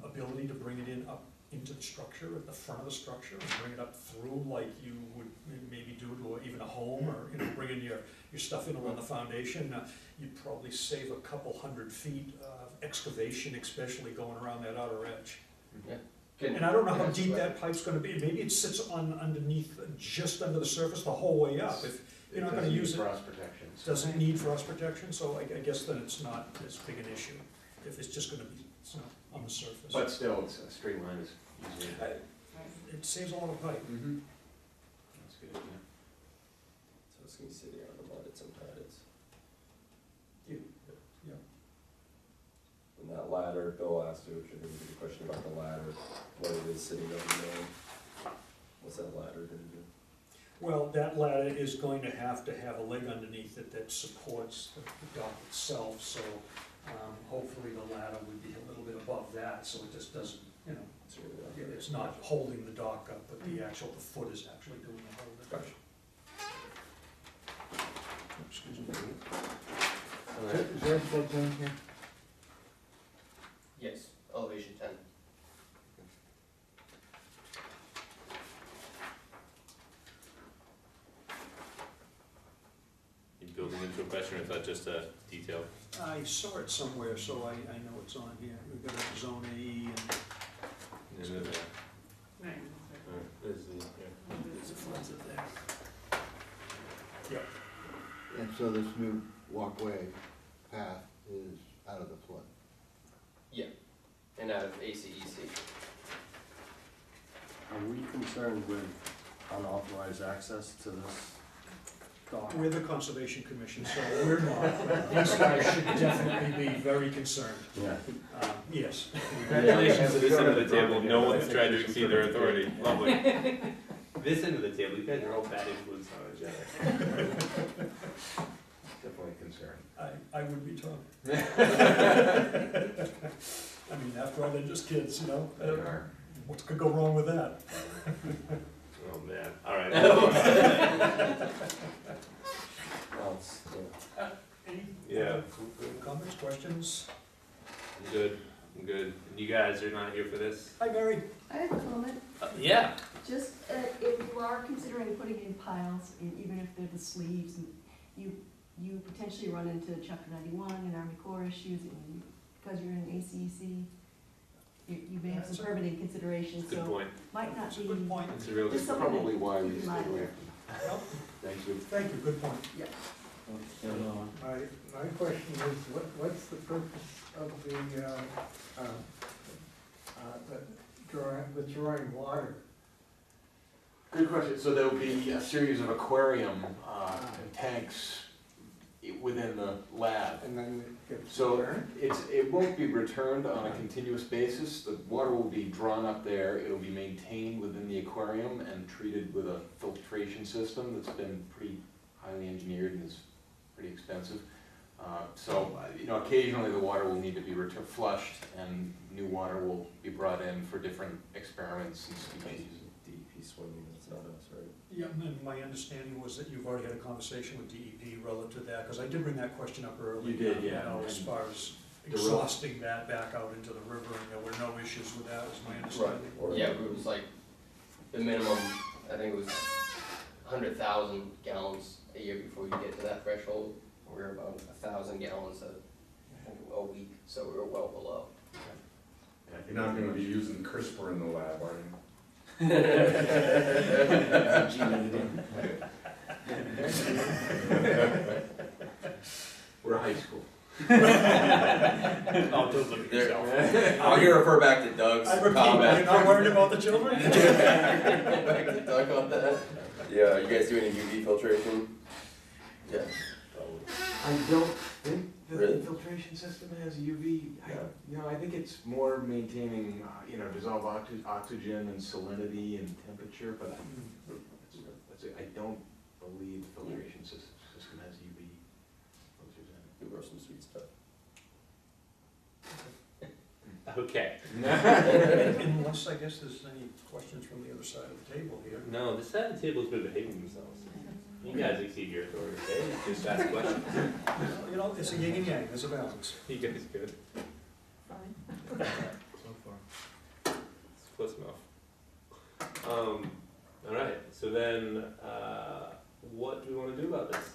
ability to bring it in up into the structure, at the front of the structure, and bring it up through like you would maybe do to even a home, or, you know, bringing your stuff in along the foundation. You'd probably save a couple 100 feet of excavation, especially going around that outer edge. Yeah. And I don't know how deep that pipe's gonna be, maybe it sits underneath, just under the surface the whole way up, if you're not gonna use it. Frost protection. Doesn't need frost protection, so I guess then it's not as big an issue, if it's just gonna be, you know, on the surface. But still, it's a straight line is easier. It saves a lot of pipe. Mm-hmm. That's good, yeah. So it's gonna be sitting on the mud at some times. Yeah. And that ladder, Bill asked you, which I think was a question about the ladder, what it is sitting on the mill. What's that ladder gonna do? Well, that ladder is going to have a leg underneath it that supports the dock itself, so hopefully the ladder would be a little bit above that, so it just doesn't, you know, it's not holding the dock up, but the foot is actually doing the holding. Gotcha. Excuse me. Is there a flood zone here? Yes, elevation 10. You building into a question, or is that just a detail? I saw it somewhere, so I know it's on here. We've got a zone AE and. Is it there? There's the, There's a flood there. Yep. And so this new walkway path is out of the flood. Yeah, and out of ACEC. Are we concerned with unauthorized access to this dock? We're the Conservation Commission, so we're not. These guys should definitely be very concerned. Yeah. Yes. Congratulations to this end of the table, no one's tried to exceed their authority, lovely. This end of the table, you guys are all bad influence on each other. definitely a concern. I would be too. I mean, after all, they're just kids, you know? They are. What could go wrong with that? Oh, man, alright. Well, it's, Any Yeah. Comments, questions? I'm good, I'm good. You guys are not here for this? Hi, Mary. I have a comment. Yeah. Just, if you are considering putting in piles, even if they're the sleeves, and you potentially run into Chapter 91 and Army Corps issues, and because you're in ACEC, you may have some permitting considerations, Good so point. might not be. Good point. It's a real Just good something point. to why we keep in stay mind. away from Well, Thank you. thank you, good point. Yeah. My question is, what's the purpose of the drawing water? Good question. So there'll be a series of aquarium tanks within the lab. And then it gets So returned? it won't be returned on a continuous basis. The water will be drawn up there. It'll be maintained within the aquarium and treated with a filtration system that's been pretty highly engineered and is pretty expensive. Occasionally the water will need to be flushed, and new water will be brought in for different experiments and species. DEP swimming, it's not us, right? Yeah, and my understanding was that you've already had a conversation with DEP relative to that, because I did bring that question up earlier. You did, yeah. You know, as far as The real- exhausting that back out into the river, and there were no issues with that, is my understanding. Yeah, it was like, the minimum, I think it was 100,000 gallons a year before you get to that threshold. We were about 1,000 gallons a week, so we were well below. Yeah, you're not gonna be using CRISPR in the lab, are you? Gene editing. We're high school. Oh, don't look at yourself. I'll here refer back to Doug's I repeat, comment. you're not worried about the children? Back to Doug on that. Yeah, you guys doing a UV filtration? Yeah. I don't think the Really? filtration system has UV. I think it's more maintaining, dissolved oxygen and salinity and temperature, but I don't believe the filtration system has UV filters in it. We grow some sweet stuff. Okay. Unless, I guess, there's any questions from the other side of the table here. No, this side of the table's been behaving themselves. You guys exceed your authority, okay? Just ask questions. You know, it's a yin and yang, there's a balance. You guys good? So far. It's close enough. All right, so then, what do we wanna do about this?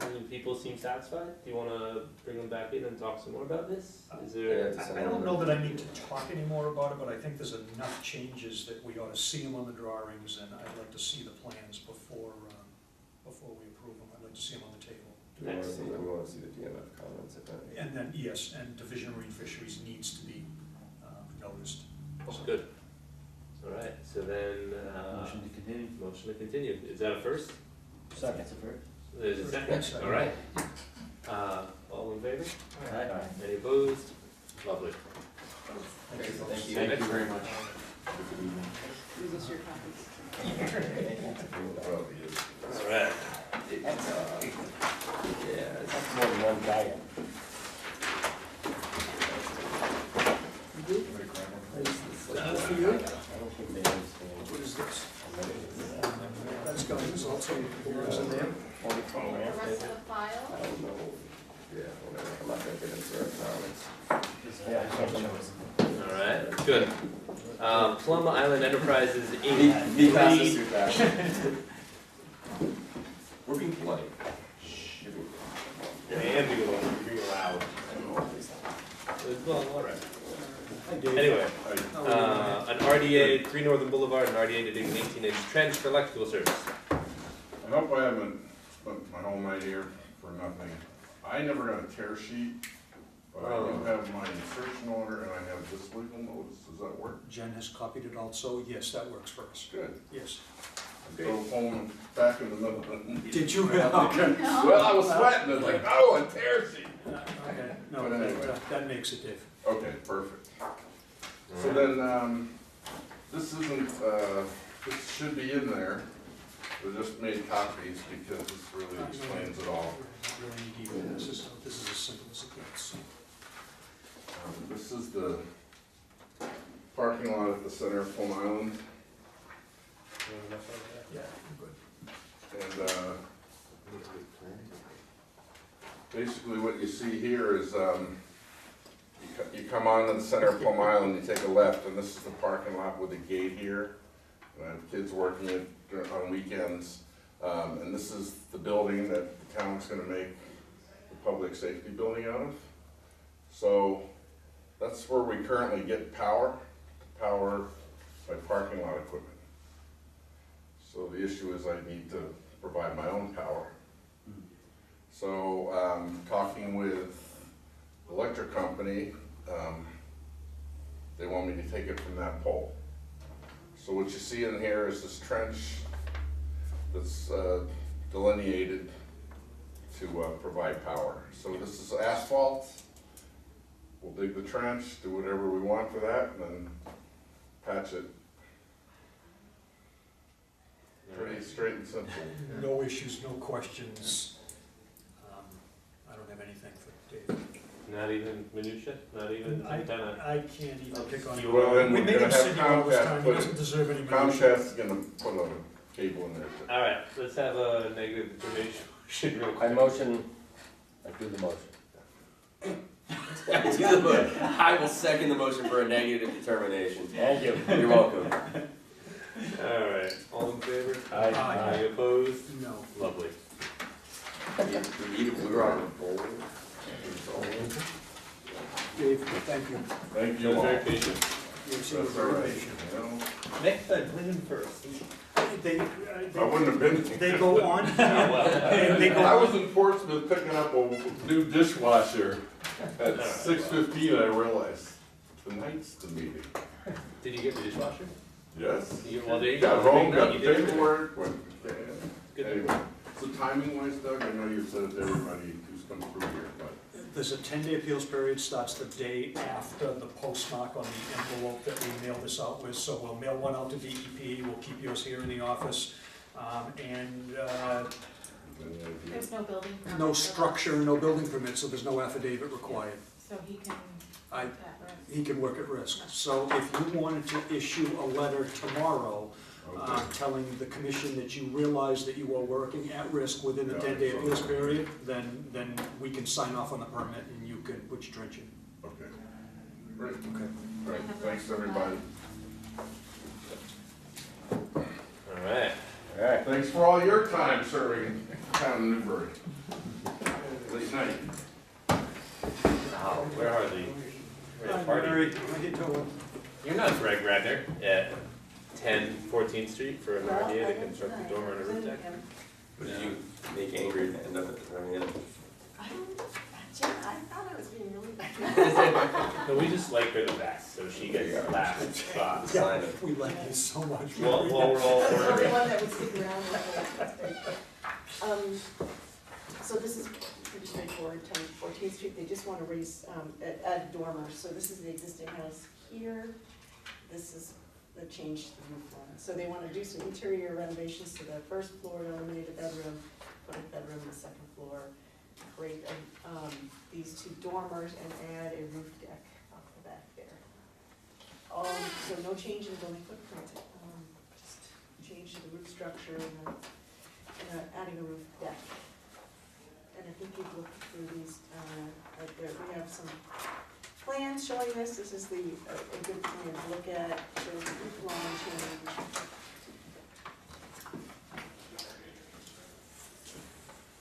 I mean, people seem satisfied. Do you wanna bring them back in and talk some more about this? Is there? I don't know that I need to talk anymore about it, but I think there's enough changes that we ought to see them on the drawings, and I'd like to see the plans before we approve them. I'd like to see them on the table. We wanna see the DMF comments if any. And then, yes, and Division of Marine Fisheries needs to be noticed. Oh, good. All right, so then, Motion to continue. motion to continue. Is that a first? Second. That's a first. There's a second. All right. All in favor? Aye. Any opposed? Lovely. Thank you. Thank you very much. These are your copies. All right. That's more than one guy. For you? What is this? That's got results, yours in there. The rest of the file? I don't know. Yeah, whatever. I'm not gonna get into our economics. All right, good. Plum Island Enterprises Inc. Be fast and super fast. We're being polite. And being loud. Well, all right. Anyway, an RDA, 3 Northern Boulevard, an RDA to dig an 18-inch trench for electrical service. I hope I haven't spent my whole night here for nothing. I never got a tear sheet, but I do have my insertion order and I have this legal notice. Does that work? Jen has copied it also. Yes, that works for us. Good. Yes. Go home back in the middle. Did you? Well, I was sweating. It's like, oh, a tear sheet. Okay, no, But anyway. that makes it, Dave. Okay, perfect. So then, this isn't, this should be in there. We just made copies because this really explains it all. This is as simple as it gets. This is the parking lot at the center of Plum Island. Yeah, good. And basically what you see here is you come on to the center of Plum Island, you take a left, and this is the parking lot with a gate here. And I have kids working it on weekends. And this is the building that the town's gonna make the public safety building out of. So that's where we currently get power by parking lot equipment. So the issue is I need to provide my own power. So talking with the electric company, they want me to take it from that pole. So what you see in here is this trench that's delineated to provide power. So this is asphalt. We'll dig the trench, do whatever we want for that, and then patch it. Pretty straight and simple. No issues, no questions. I don't have anything for Dave. Not even minutia? Not even some kind of? I can't even pick on. Well, then We we're make gonna him have sit here all this time, Comcast he doesn't deserve any. Comcast is gonna put a cable in there. All right, let's have a negative determination real quick. I do the motion. I will second the motion for a negative determination. Thank you. You're welcome. All right, all in favor? Aye. Any opposed? No. Lovely. We need a blue rock. Dave, thank you. Thank you You're all. very patient. You're That's all right. You know, Next time, put him first. I wouldn't have been. They go on, and they go I on. was in Portsmouth picking up a new dishwasher at 6:15. I realized tonight's the meeting. Did you get the dishwasher? Yes. Well, there you Got go. home, got You the did it. paperwork, went, Good. anyway. So timing wise, Doug, I know you said it to everybody who's come through here, but There's a 10-day appeals period, starts the day after the postmark on the envelope that we mail this out with. So we'll mail one out to DEP, we'll keep yours here in the office. There's no building permit. No structure, no building permit, so there's no affidavit required. So he can I- at risk. He can work at risk. So if you wanted to issue a letter tomorrow, telling the commission that you realize that you are working at risk within the Yeah, 10-day so- appeals period, then we can sign off on the permit and you can put your trench in. Okay. Great. Okay. Great, thanks, everybody. All right. All right. Thanks for all your time serving in town of Newbury. Late night. Oh, where are the, where's the party? You're not Greg Radner at 10 14th Street for an RDA to construct a dormer and a roof deck? What did you make angry to end up at the very end? Jim, I thought I was being really bad. No, we just like her the best, so she gets last spot. Sign it. We like you so much. Well, we're all I'm the only ordering. one that would stick around. That's great. So this is pretty straightforward, 10 14th Street, they just want to raise, add dormers. So this is the existing house here, this is the change to the roof line. So they want to do some interior renovations to the first floor, to eliminate a bedroom, put a bedroom in the second floor, create these two dormers and add a roof deck off the back there. So no change in building footprint, just change to the roof structure and adding a roof deck. And I think you've looked through these, right there, we have some plans showing this. This is a good plan to look at, shows the roof line change.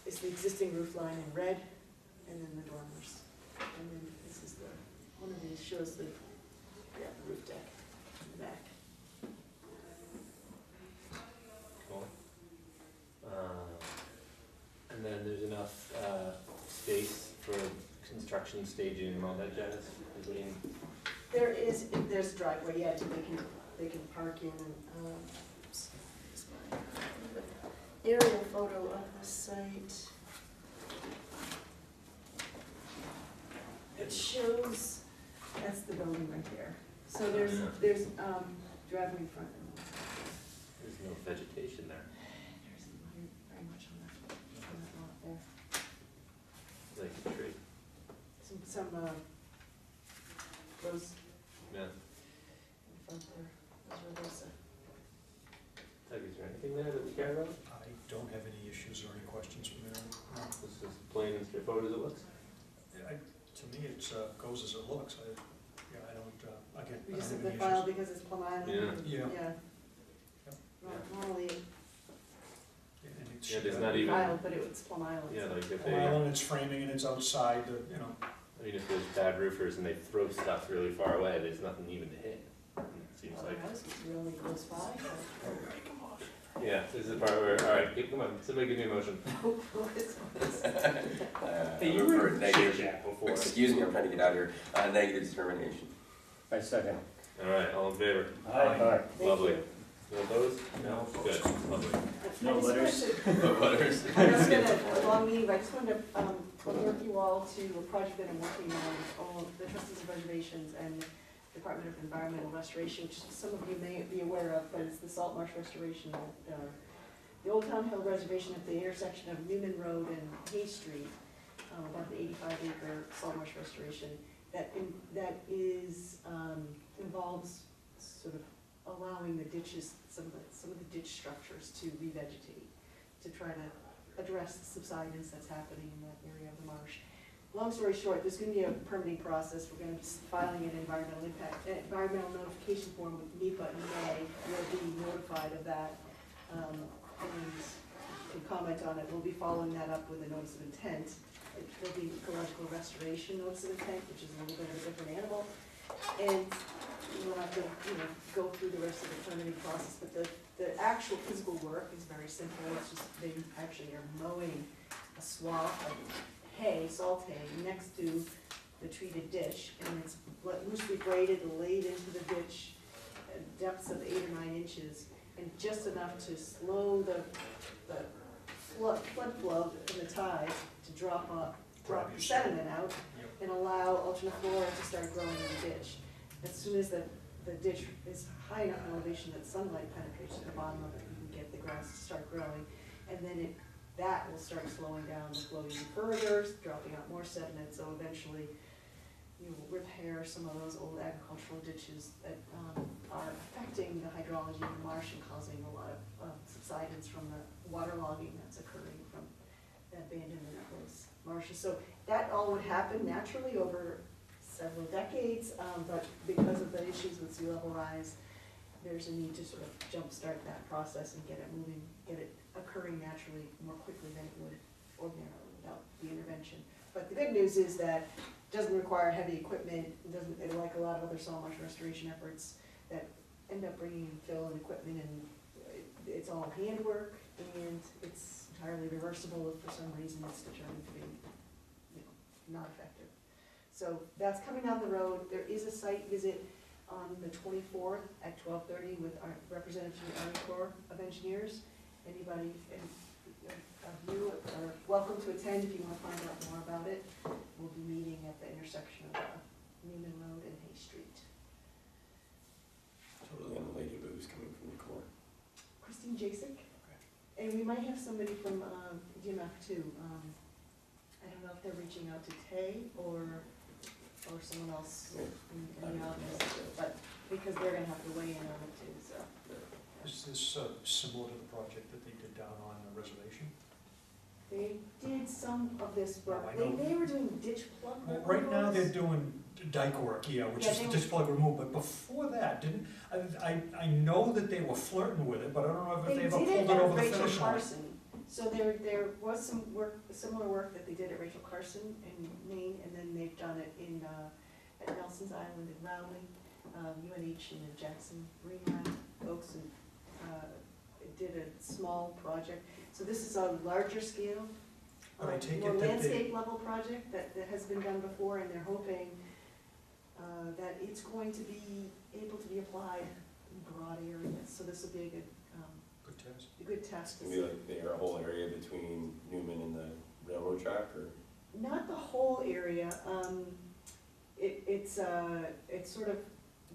It's the existing roof line in red, and then the dormers. And then this is one of these shows the roof deck in the back. Cool. And then there's enough space for construction, staging, and all that jazz between. There's a driveway, yeah, they can park in and, aerial photo of the site. It shows, that's the building right there. So there's driveway in front and There's no vegetation there. there's very much on that lot there. Like a tree. Some rose Yeah. in front there, those are those, Doug, is there anything there that we care about? I don't have any issues or any questions from there. No. This is plain and straightforward as it looks. To me, it goes as it looks. I don't, again, we I just don't have have the any file issues. because it's Plum Island. Yeah. Yeah. Normally And it's, Yeah, there's not even, filed, but it was Plum Island. yeah, like if Plum they, Island, it's framing and it's outside, you know. I mean, if there's bad roofers and they throw stuff really far away, there's nothing even to hit. It seems Well, like. the house was really close by. Yeah, this is the part where, all right, come on, somebody give me a motion. Hey, you were a negative before. Excuse me, I'm trying to get out of here. Negative determination. I second. All right, all in favor? Aye. Lovely. No opposed? No? Good, lovely. No letters? No letters. I know it's been a long meeting, but I just wanted to alert you all to a project that I'm working on, all the trustees of reservations and Department of Environmental Restoration, which some of you may be aware of, but it's the salt marsh restoration at the Old Town Hill Reservation at the intersection of Newman Road and Hay Street, about the 85-acre salt marsh restoration. That involves sort of allowing the ditches, some of the ditch structures to revegetate, to try to address the subsidence that's happening in that area of the marsh. Long story short, there's gonna be a permitting process. We're gonna be filing an environmental notification form with NEPA in May. We'll be notified of that, and can comment on it. We'll be following that up with a notice of intent. There'll be ecological restoration notice of intent, which is a little bit of a different animal. And we'll have to, go through the rest of the permitting process, but the actual physical work is very simple. It's just, they actually are mowing a swath of hay, salt hay, next to the treated ditch, and it's loosely graded, laid into the ditch at depths of 8 or 9 inches, and just enough to slow the flood flow from the tide to drop the sediment out and allow ultraflora to start growing in the ditch. As soon as the ditch is high enough in elevation that sunlight penetrates to the bottom of it, you can get the grass to start growing, and then that will start slowing down the flow even further, dropping out more sediment, so eventually you know, repair some of those old agricultural ditches that are affecting the hydrology in the marsh and causing a lot of subsidence from the waterlogging that's occurring from the abandonment of those marshes. So that all would happen naturally over several decades, but because of the issues with sea level rise, there's a need to sort of jumpstart that process and get it moving, get it occurring naturally more quickly than it would ordinarily without the intervention. But the good news is that it doesn't require heavy equipment, it doesn't, like a lot of other salt marsh restoration efforts that end up bringing in fill and equipment, and it's all handwork, and it's entirely reversible if for some reason it's determined to be, you know, not effective. So that's coming down the road. There is a site visit on the 24th at 12:30 with our representative from the Army Corps of Engineers. Anybody of you are welcome to attend if you want to find out more about it. We'll be meeting at the intersection of Newman Road and Hay Street. Totally unrelated, but who's coming from the Corps? Christine Jasek, and we might have somebody from DMF too. I don't know if they're reaching out to Tay or someone else in the office, but because they're gonna have to weigh in on it too, so. Is this similar to the project that they did down on the reservation? They did some of this work. I know. They were doing ditch plug Well, removals. right now they're doing dike work, yeah, which Yeah, is they the were- ditch plug removal, but before that, I know that they were flirting with it, but I don't know if They they did ever pulled it it at over the Rachel finish line. Carson. So there was some work, similar work that they did at Rachel Carson in Maine, and then they've done it in, at Nelson's Island in Rowley, UNH and the Jackson Marine Lab folks, and did a small project. So this is a larger scale, But I take more it that landscape level project that has been done before, and they're hoping that it's going to be able to be applied in broad areas. So this will be a good test. A good test. It's gonna be like the whole area between Newman and the railroad track, or? Not the whole area, it's sort of,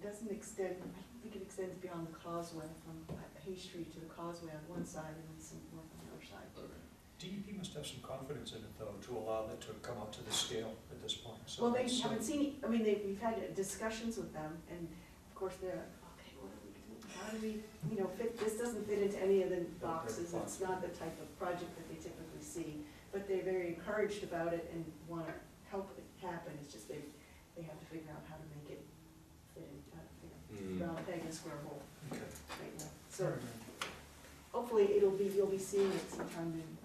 doesn't extend, I don't think it extends beyond the causeway, from Hay Street to the causeway on one side and then some work on the other side. DEP must have some confidence in it though, to allow that to come up to the scale at this point, so. Well, they that's, haven't seen, I mean, we've had discussions with them, and of course they're like, okay, what do we do? How do we, you know, this doesn't fit into any of the boxes, it's not the type of project that they typically see, but they're very encouraged about it and want to help it happen, it's just they have to figure out how to make it fit in, round peg in a square hole right now. So hopefully you'll be seeing it sometime in,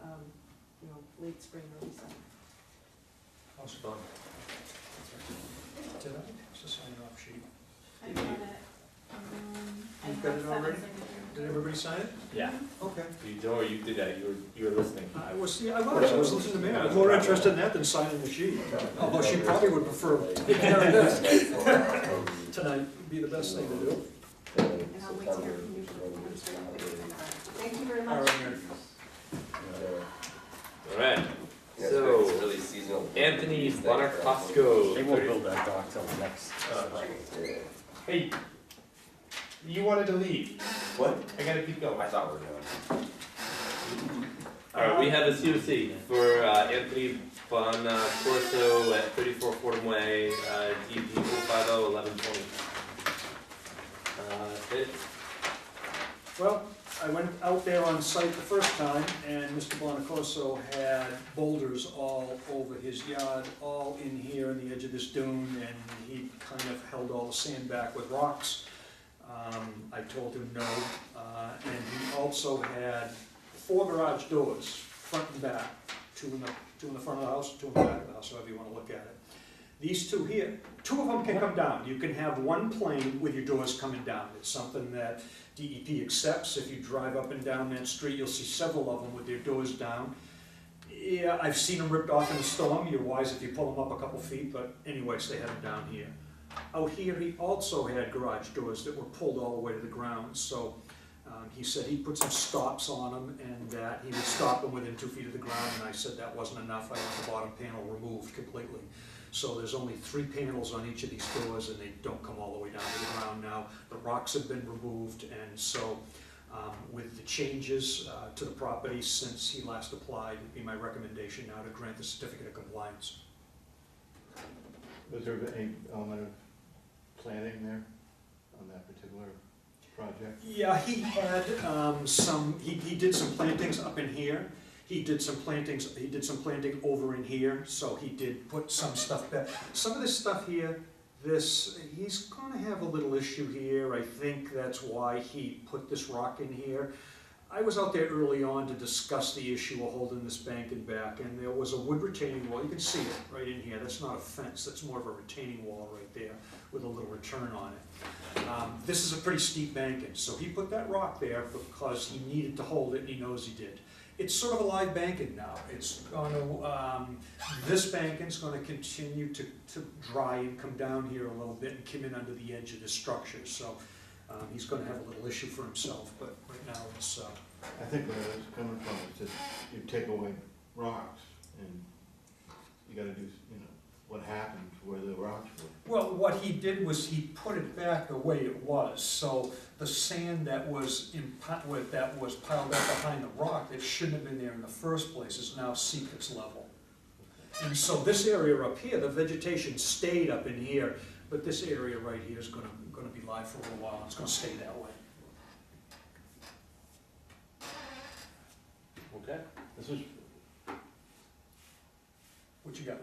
you know, late spring, early summer. How's it going? Did I, it's a sign off sheet. I got it. I You've got have it 7 already? signatures. Did everybody sign it? Yeah. Okay. You did that, you were listening. I was listening to me, I was more interested in that than signing the sheet. Although she probably would prefer carrying this tonight, would be the best thing to do. And I'll wait to hear from you. Thank you very much. All right, Yeah, so, it's really seasonal. Anthony Bonacosco. They won't build that dock till next spring. Hey, You wanted to leave. what? I gotta keep going. I thought we were doing. All right, we have a COC for Anthony Bonaccorso at 34 Fordham Way, DP 0501120. Well, I went out there on site the first time, and Mr. Bonaccorso had boulders all over his yard, all in here in the edge of this dune, and he kind of held all the sand back with rocks. I told him no, and he also had 4 garage doors, front and back, 2 in the front of the house, 2 in the back of the house, however you want to look at it. These 2 here, 2 of them can come down. You can have one plane with your doors coming down. It's something that DEP accepts. If you drive up and down that street, you'll see several of them with their doors down. Yeah, I've seen them ripped off in a storm. You're wise if you pull them up a couple feet, but anyways, they had them down here. Out here, he also had garage doors that were pulled all the way to the ground. So he said he put some stops on them, and that he would stop them within 2 feet of the ground, and I said that wasn't enough. I want the bottom panel removed completely. So there's only 3 panels on each of these doors, and they don't come all the way down to the ground now. The rocks have been removed, and so with the changes to the property since he last applied, it'd be my recommendation now to grant the certificate of compliance. Was there any element of planning there on that particular project? Yeah, he had he did some plantings up in here. He did some planting over in here, so he did put some stuff back. Some of this stuff here, he's gonna have a little issue here. I think that's why he put this rock in here. I was out there early on to discuss the issue of holding this banking back, and there was a wood retaining wall. You can see it right in here. That's not a fence, that's more of a retaining wall right there with a little return on it. This is a pretty steep banking, so he put that rock there because he needed to hold it, and he knows he did. It's sort of a live banking now. It's gonna, this banking's gonna continue to dry and come down here a little bit and come in under the edge of the structure, so he's gonna have a little issue for himself, but right now it's, I think where it's coming from is that you take away rocks and you gotta do, what happened where the rocks were. well, what he did was he put it back the way it was, so the sand that was piled up behind the rock that shouldn't have been there in the first place is now seepage level. And so this area up here, the vegetation stayed up in here, but this area right here is gonna be live for a little while. It's gonna stay that way. Okay. This is What you got?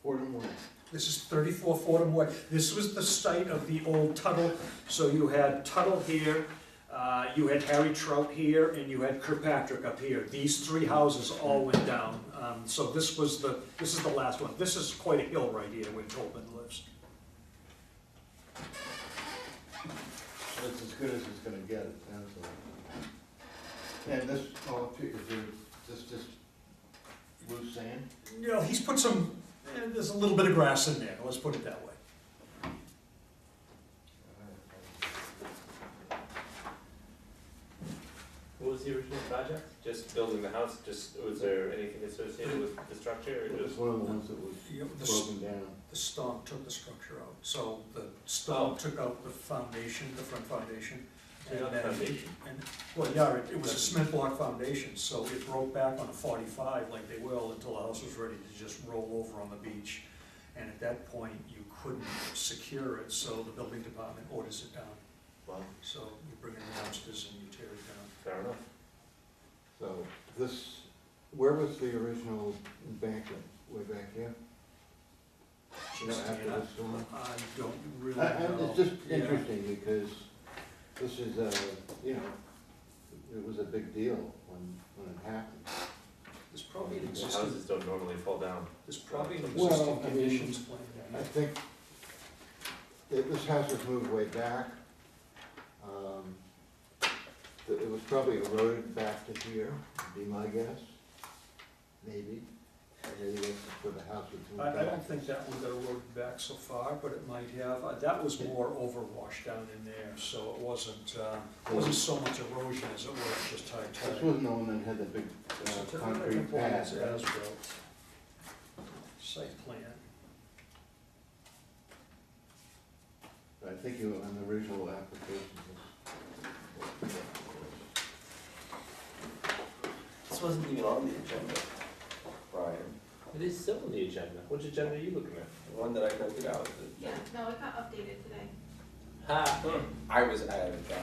Fordham Way. This is 34 Fordham Way. This was the site of the old Tuttle. So you had Tuttle here, you had Harry Trout here, and you had Kirkpatrick up here. These three houses all went down. So this is the last one. This is quite a hill right here where Tobin lives. That's as good as it's gonna get, it sounds like. And this, is this just loose sand? You know, he's put some, there's a little bit of grass in there, let's put it that way. What was the original project? Just building the house, was there anything associated with the structure, or It was just? one of the ones that was broken down. The storm took the structure out. So the storm took out the foundation, the front foundation. Took out the foundation? Well, yeah, it was a cement block foundation, so it broke back on a 45 like they will until the house was ready to just roll over on the beach. And at that point, you couldn't secure it, so the building department orders it down. Wow. So you bring in the dumpsters and you tear it down. Fair enough. So where was the original embankment? Way back here? After the storm? I don't really know. It's just Yeah. interesting because this is, it was a big deal when it happened. There's probably an The existing, houses don't normally fall down. there's probably an Well, existing I mean, conditions plan. I think this house was moved way back. It was probably eroded back to here, would be my guess, maybe. Or maybe that's where the house was moved back. I don't think that one got eroded back so far, but it might have. That was more overwashed down in there, so it wasn't so much erosion as it was just high tide. This wasn't the one that had the big concrete pad, As right? built. Site plan. I think you, on the original application. This wasn't even on the agenda, Brian. It is still on the agenda. Which agenda are you looking at? The one that I printed out. Yeah, no, it got updated today. Ha! I was out of job.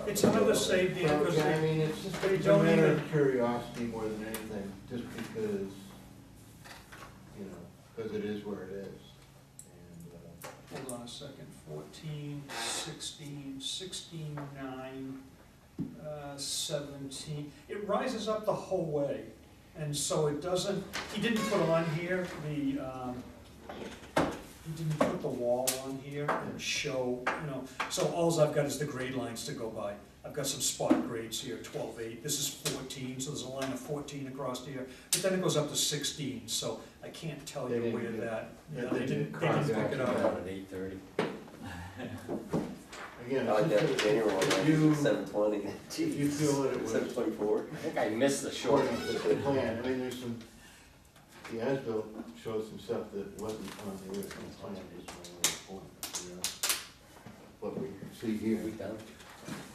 It's another same deal, because I they, mean, it's just they a don't matter even- of curiosity more than anything, just because, because it is where it is. And, hold on a second, 14, 16, 16, 9, 17. It rises up the whole way. And so it doesn't, he didn't put on here he didn't put the wall on here and show, so alls I've got is the grade lines to go by. I've got some spot grades here, 12/8, this is 14, so there's a line of 14 across here, but then it goes up to 16, so I can't tell you where that, they didn't pick it up. At 8:30. Again, I like that it's just January if you, one, 7:20. if you feel that it was 7:24. I think I missed the short according to the plan, I mean, there's some, the as-built shows some stuff that wasn't on the original plan, is my only point, What we see here. we done.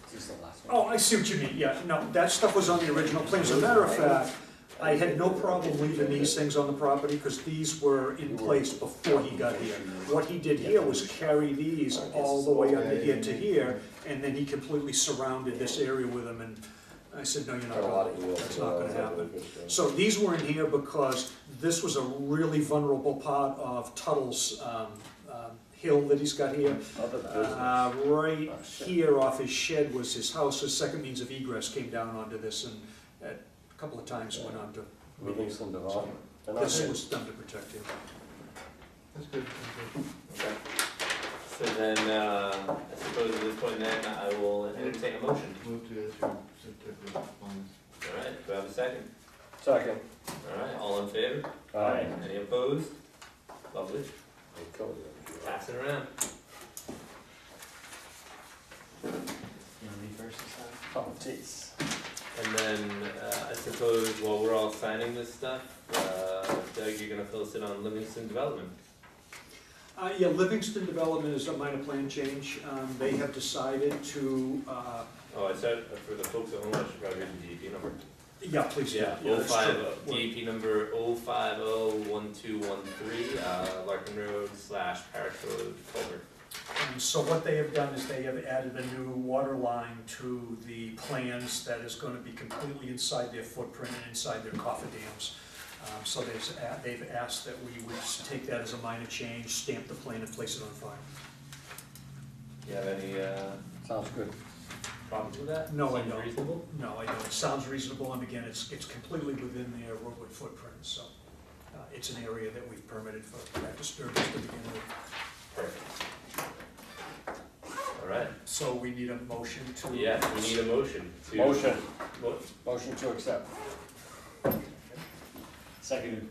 Is this the last one? Oh, I see what you mean, yeah, no, that stuff was on the original plan, as a matter of fact, I had no problem leaving these things on the property, because these were in place before he got here. What he did here was carry these all the way under here to here, and then he completely surrounded this area with them, and I said, no, you're not gonna, that's not gonna happen. So these were in here because this was a really vulnerable part of Tuttle's, hill that he's got here. Right here off his shed was his house. His second means of egress came down onto this, and a couple of times went on to. Livingston Development. This was done to protect him. That's good. Okay. So then, I suppose at this point then, I will entertain a motion. Move to issue certificate of funds. All right, do I have a second? Second. All right, all in favor? Aye. Any opposed? Lovely. Pass it around. You want me first this time? Oh, jeez. And then, I suppose while we're all signing this stuff, Doug, you're gonna fill us in on Livingston Development. Yeah, Livingston Development is a minor plan change. They have decided to, Oh, I said, for the folks at home, I should probably read the DEP number. yeah, please do. Yeah, that's 50, true. DEP number 0501213, Larkin Road / Parish Road culvert. So what they have done is they have added a new water line to the plans that is going to be completely inside their footprint and inside their cofferdams. So they've asked that we would take that as a minor change, stamp the plan and place it on file. Do you have any Sounds good. problems with that? No, I Seems don't. reasonable? No, I don't. It sounds reasonable, and again, it's completely within their roadway footprint, so it's an area that we've permitted for that disturbance to begin with. Perfect. All right. So we need a motion to. Yeah, we need a motion to. Motion. What? Motion to accept. Seconded.